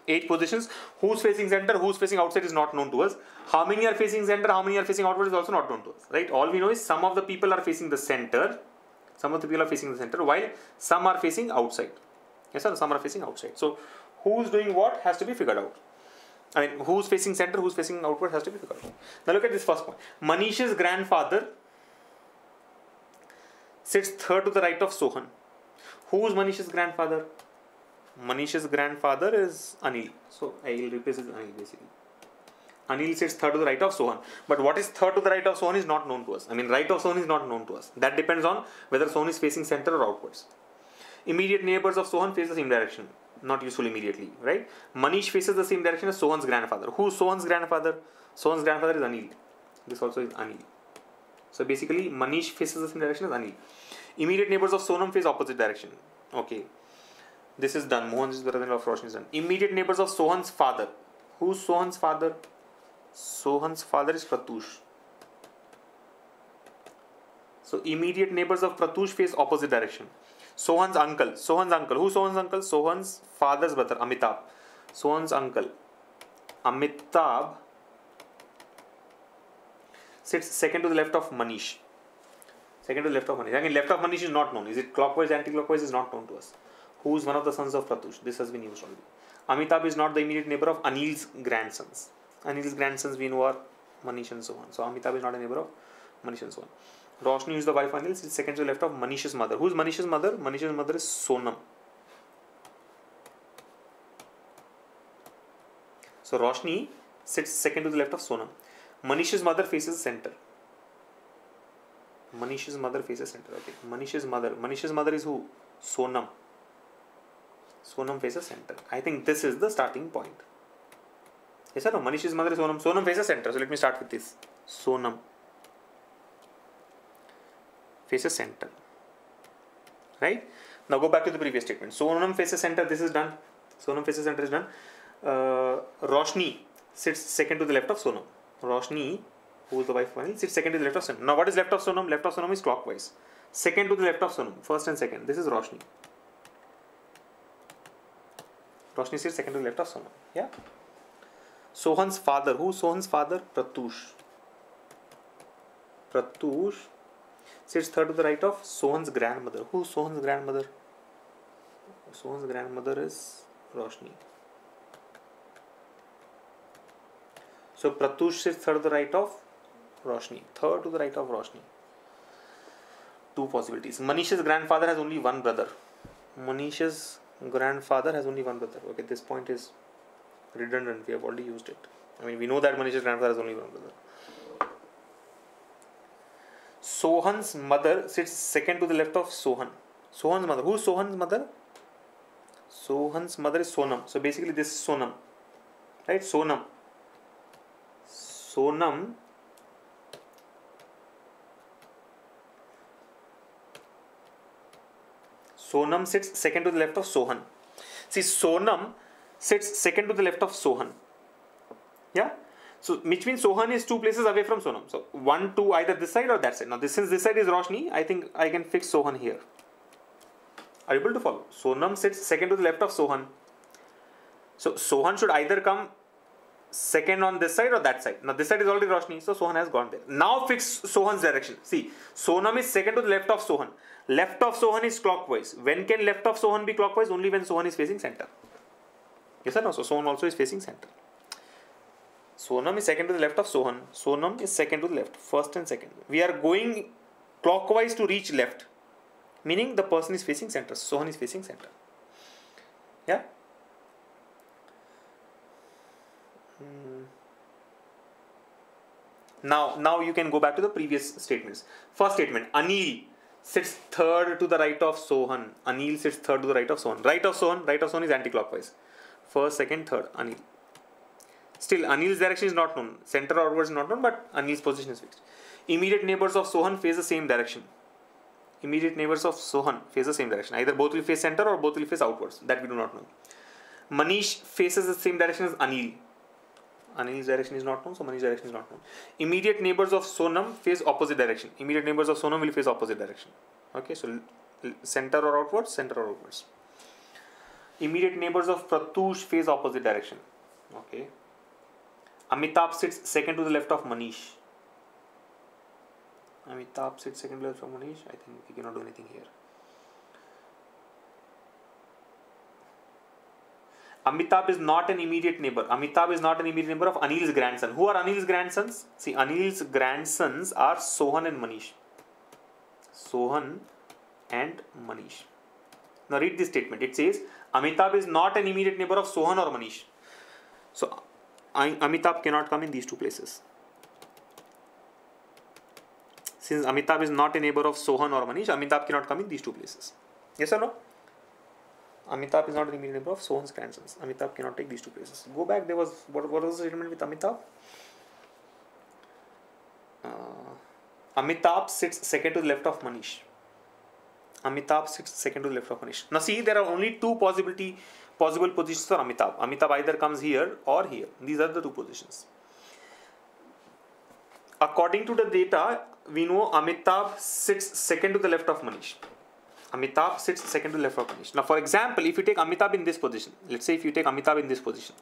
8 positions. Who's facing center, who's facing outside is not known to us. How many are facing center, how many are facing outward is also not known to us, right? All we know is some of the people are facing the center. Some of the people are facing the center, while some are facing outside. Yes, sir. Some are facing outside. So who's doing what has to be figured out. I mean, who's facing center, who's facing outward has to be figured out. Now look at this first point. Manish's grandfather sits third to the right of Sohan. Who's Manish's grandfather? Manish's grandfather is Anil. So I will replace it with Anil basically. Anil sits third to the right of Sohan. But what is third to the right of Sohan is not known to us. I mean, right of Sohan is not known to us. That depends on whether Sohan is facing center or outwards. Immediate neighbors of Sohan face the same direction. Not useful immediately, right? Manish faces the same direction as Sohan's grandfather. Who is Sohan's grandfather? Sohan's grandfather is Anil. This also is Anil. So basically, Manish faces the same direction as Anil. Immediate neighbors of Sonam face opposite direction. Okay. This is done. Mohan's brother-in-law of Roshan is done. Immediate neighbors of Sohan's father. Who is Sohan's father? Sohan's father is Pratush. So immediate neighbors of Pratush face opposite direction. Sohan's uncle. Sohan's uncle. Who is Sohan's uncle? Sohan's father's brother, Amitabh. Sohan's uncle, Amitabh, sits second to the left of Manish. Second to the left of Manish. Again, left of Manish is not known. Is it clockwise, anti-clockwise is not known to us. Who is one of the sons of Pratush? This has been used already. Amitabh is not the immediate neighbor of Anil's grandsons. Anil's grandsons we know are Manish and so on. So Amitabh is not a neighbor of Manish and so on. Roshni is the wife of Anil. Sits second to the left of Manish's mother. Who is Manish's mother? Manish's mother is Sonam. So Roshni sits second to the left of Sonam. Manish's mother faces center. Manish's mother faces center. Okay. Manish's mother. Manish's mother is who? Sonam. Sonam faces center. I think this is the starting point. Yes or no? Manish's mother is Sonam. Sonam faces center. So let me start with this. Sonam faces center. Right? Now go back to the previous statement. Sonam faces center. This is done. Sonam faces center is done. Roshni sits second to the left of Sonam. Roshni, who is the wife of Anil, sits second to the left of Sonam. Now what is left of Sonam? Left of Sonam is clockwise. Second to the left of Sonam. First and second. This is Roshni. Roshni sits second to the left of Sonam. Yeah. Sohan's father. Who is Sohan's father? Pratush. Pratush sits third to the right of Sohan's grandmother. Who is Sohan's grandmother? Sohan's grandmother is Roshni. So Pratush sits third to the right of Roshni. Third to the right of Roshni. Two possibilities. Manish's grandfather has only one brother. Manish's grandfather has only one brother. Okay, this point is redundant. We have already used it. I mean, we know that Manish's grandfather has only one brother. Sohan's mother sits second to the left of Sohan. Sohan's mother. Who is Sohan's mother? Sohan's mother is Sonam. So basically this is Sonam. Right? Sonam. Sonam sits second to the left of Sohan. See, Sonam sits second to the left of Sohan. Yeah? So, which means Sohan is two places away from Sonam. So, 1, 2, either this side or that side. Now, since this side is Roshni, I think I can fix Sohan here. Are you able to follow? Sonam sits second to the left of Sohan. So, Sohan should either come second on this side or that side. Now, this side is already Roshni, so Sohan has gone there. Now, fix Sohan's direction. See, Sonam is second to the left of Sohan. Left of Sohan is clockwise. When can left of Sohan be clockwise? Only when Sohan is facing center. Yes or no? So, Sohan also is facing center. Sonam is second to the left of Sohan. Sonam is second to the left. First and second. We are going clockwise to reach left. Meaning the person is facing center. Sohan is facing center. Yeah? Now you can go back to the previous statements. First statement. Anil sits third to the right of Sohan. Anil sits third to the right of Sohan. Right of Sohan is anti-clockwise. First, second, third. Anil. Still, Anil's direction is not known. Center or outwards is not known, but Anil's position is fixed. Immediate neighbors of Sohan face the same direction. Immediate neighbors of Sohan face the same direction. Either both will face center or both will face outwards. That we do not know. Manish faces the same direction as Anil. Anil's direction is not known, so Manish's direction is not known. Immediate neighbors of Sonam face opposite direction. Immediate neighbors of Sonam will face opposite direction. Okay, so center or outwards, center or outwards. Immediate neighbors of Pratush face opposite direction. Okay. Amitabh sits second to the left of Manish. Amitabh sits second to the left of Manish. I think we cannot do anything here. Amitabh is not an immediate neighbor. Amitabh is not an immediate neighbor of Anil's grandson. Who are Anil's grandsons? See, Anil's grandsons are Sohan and Manish. Sohan and Manish. Now read this statement. It says, Amitabh is not an immediate neighbor of Sohan or Manish. So Amitabh cannot come in these two places. Since Amitabh is not a neighbor of Sohan or Manish, Amitabh cannot come in these two places. Yes or no? Amitabh is not an immediate neighbor of Sohan's grandsons. Amitabh cannot take these two places. Go back, there was, what was the statement with Amitabh? Amitabh sits second to the left of Manish. Amitabh sits second to the left of Manish. Now see, there are only two possible positions for Amitabh. Amitabh either comes here or here. These are the two positions. According to the data, we know Amitabh sits second to the left of Manish. Amitabh sits second to the left of Manish. Now for example, if you take Amitabh in this position, let's say if you take Amitabh in this position,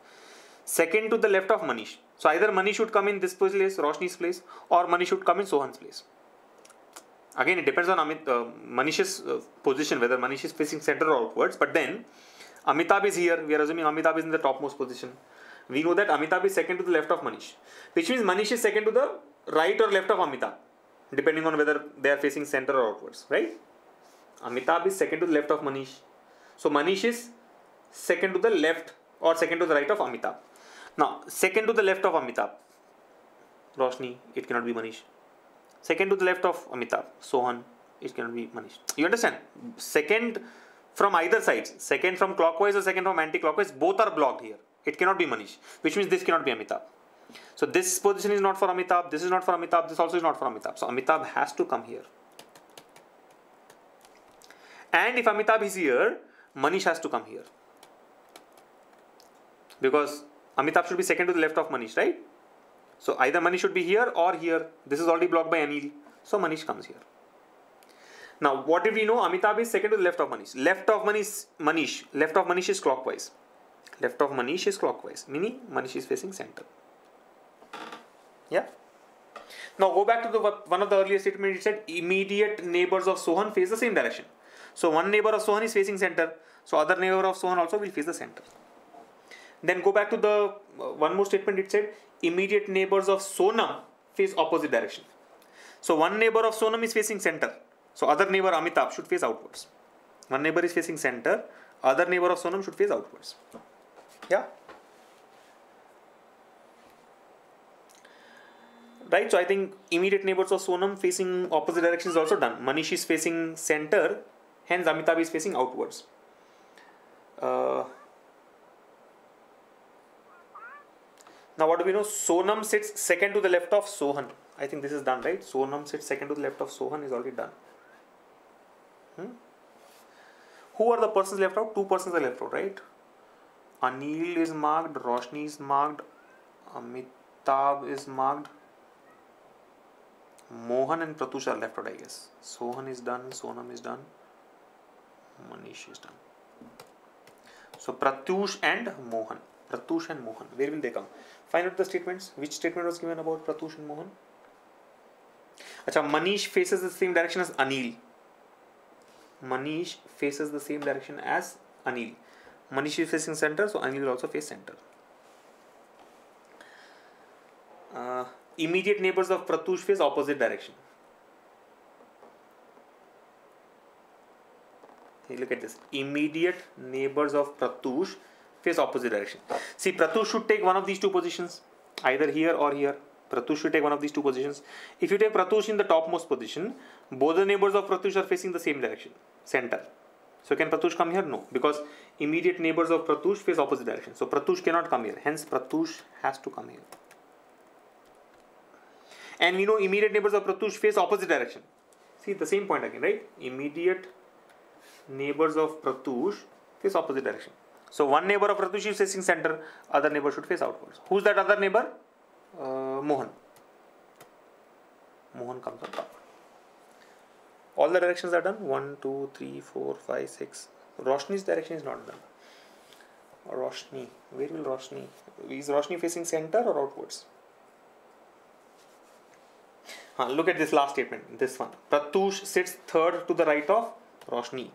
second to the left of Manish. So either Manish should come in this place, Roshni's place, or Manish should come in Sohan's place. Again, it depends on Manish's position, whether Manish is facing center or outwards. But then, Amitabh is here. We are assuming Amitabh is in the topmost position. We know that Amitabh is second to the left of Manish. Which means Manish is second to the right or left of Amitabh. Depending on whether they are facing center or outwards. Right? Amitabh is second to the left of Manish. So Manish is second to the left or second to the right of Amitabh. Now, second to the left of Amitabh, Roshni, it cannot be Manish. Second to the left of Amitabh, Sohan, it cannot be Manish. You understand? Second from either side, second from clockwise or second from anti-clockwise, both are blocked here. It cannot be Manish, which means this cannot be Amitabh. So this position is not for Amitabh, this is not for Amitabh, this also is not for Amitabh. So Amitabh has to come here. And if Amitabh is here, Manish has to come here. Because Amitabh should be second to the left of Manish, right? So either Manish should be here or here. This is already blocked by Anil. So Manish comes here. Now what did we know? Amitabh is second to the left of Manish. Left of Manish is clockwise. Left of Manish is clockwise. Meaning Manish is facing center. Yeah. Now go back to the one of the earlier statements. It said immediate neighbors of Sohan face the same direction. So one neighbor of Sohan is facing center. So other neighbor of Sohan also will face the center. Then go back to the one more statement. It said immediate neighbors of Sonam face opposite direction. So one neighbor of Sonam is facing center. So other neighbor Amitabh should face outwards. One neighbor is facing center. Other neighbor of Sonam should face outwards. Yeah. Right. So I think immediate neighbors of Sonam facing opposite direction is also done. Manish is facing center. Hence Amitabh is facing outwards. Now what do we know? Sonam sits second to the left of Sohan. I think this is done, right? Sonam sits second to the left of Sohan is already done. Who are the persons left out? Two persons are left out, right? Anil is marked, Roshni is marked, Amitabh is marked, Mohan and Pratush are left out, I guess. Sohan is done, Sonam is done, Manish is done. So Pratush and Mohan. Pratush and Mohan. Where will they come? Find out the statements. Which statement was given about Pratush and Mohan? Acha, Manish faces the same direction as Anil. Manish faces the same direction as Anil. Manish is facing center, so Anil will also face center. Immediate neighbors of Pratush face opposite direction. Hey, look at this. Immediate neighbors of Pratush face opposite direction. See, Pratush should take one of these two positions, either here or here. Pratush should take one of these two positions. If you take Pratush in the topmost position, both the neighbors of Pratush are facing the same direction, center. So can Pratush come here? No, because immediate neighbors of Pratush face opposite direction. So Pratush cannot come here. Hence Pratush has to come here. And we know immediate neighbors of Pratush face opposite direction. See the same point again, right? Immediate neighbors of Pratush face opposite direction. So one neighbor of Pratush is facing center, other neighbor should face outwards. Who's that other neighbor? Mohan. Mohan comes on top. All the directions are done. 1, 2, 3, 4, 5, 6. Roshni's direction is not done. Roshni. Where will Roshni? Is Roshni facing center or outwards? Look at this last statement. This one. Pratush sits third to the right of Roshni.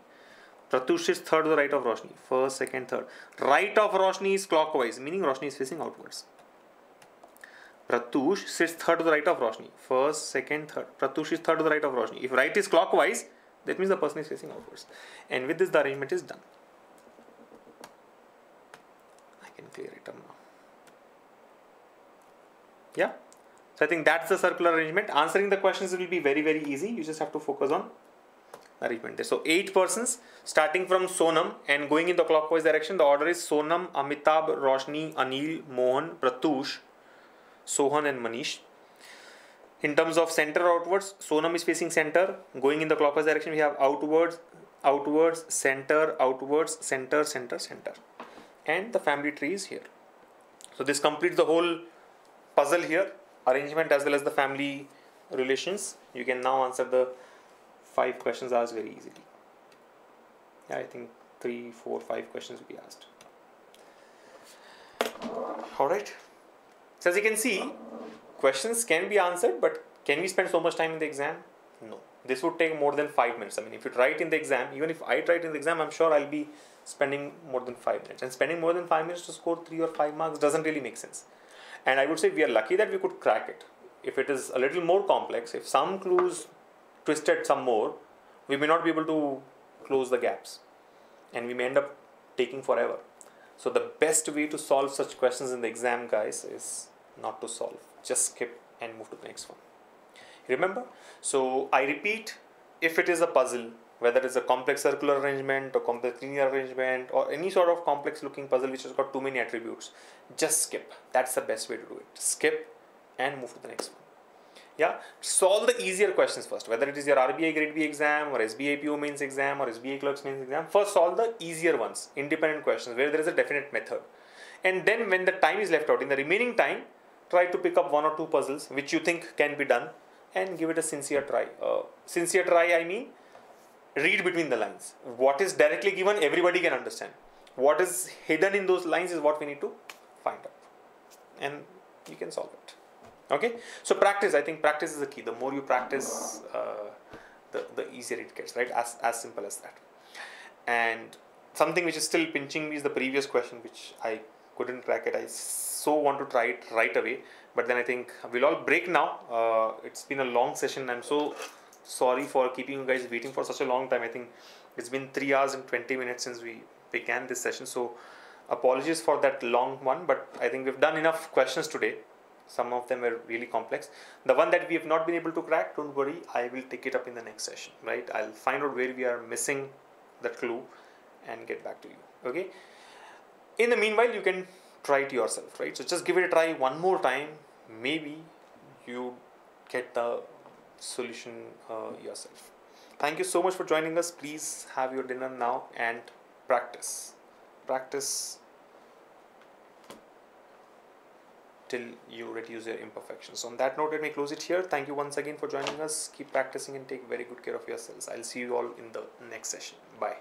Pratush sits third to the right of Roshni. First, second, third. Right of Roshni is clockwise, meaning Roshni is facing outwards. Pratush sits third to the right of Roshni. First, second, third. Pratush is third to the right of Roshni. If right is clockwise, that means the person is facing outwards. And with this, the arrangement is done. can clear it up now. Yeah. So I think that's the circular arrangement. Answering the questions will be very, very easy. You just have to focus on arrangement. So 8 persons starting from Sonam and going in the clockwise direction. The order is Sonam, Amitabh, Roshni, Anil, Mohan, Pratush, Sohan and Manish. In terms of center outwards, Sonam is facing center. Going in the clockwise direction, we have outwards, outwards, center, outwards, center, center, center. And the family tree is here. So this completes the whole puzzle here. Arrangement as well as the family relations. You can now answer the 5 questions asked very easily. Yeah, I think 3, 4, 5 questions will be asked. Alright. So as you can see, questions can be answered, but can we spend so much time in the exam? No. This would take more than 5 minutes. I mean, if you try it in the exam, even if I try it in the exam, I'm sure I'll be spending more than 5 minutes. And spending more than 5 minutes to score 3 or 5 marks doesn't really make sense. And I would say we are lucky that we could crack it. If it is a little more complex, if some clues twisted some more, we may not be able to close the gaps. And we may end up taking forever. So the best way to solve such questions in the exam, guys, is not to solve. Just skip and move to the next one. Remember? So I repeat, if it is a puzzle, whether it's a complex circular arrangement or complex linear arrangement or any sort of complex looking puzzle which has got too many attributes, just skip. That's the best way to do it. Skip and move to the next one. Yeah, solve the easier questions first, whether it is your RBI Grade B exam or SBI PO mains exam or SBI Clerks mains exam. First solve the easier ones, independent questions where there is a definite method. And then when the time is left out, in the remaining time, try to pick up 1 or 2 puzzles which you think can be done and give it a sincere try. Sincere try, I mean, read between the lines. What is directly given, everybody can understand. What is hidden in those lines is what we need to find out. And you can solve it. Okay? So practice, I think practice is the key. The more you practice, the easier it gets, right? As simple as that. And something which is still pinching me is the previous question, which I couldn't crack it. I so want to try it right away. But then I think we'll all break now. It's been a long session. I'm so sorry for keeping you guys waiting for such a long time. I think it's been 3 hours and 20 minutes since we began this session. So apologies for that long one. But I think we've done enough questions today. Some of them were really complex. The one that we have not been able to crack, don't worry. I will take it up in the next session. Right? I'll find out where we are missing the clue and get back to you. Okay? In the meanwhile, you can try it yourself, right? So just give it a try one more time. Maybe you get the solution yourself. Thank you so much for joining us. Please have your dinner now and practice. Practice till you reduce your imperfections. So on that note, let me close it here. Thank you once again for joining us. Keep practicing and take very good care of yourselves. I'll see you all in the next session. Bye.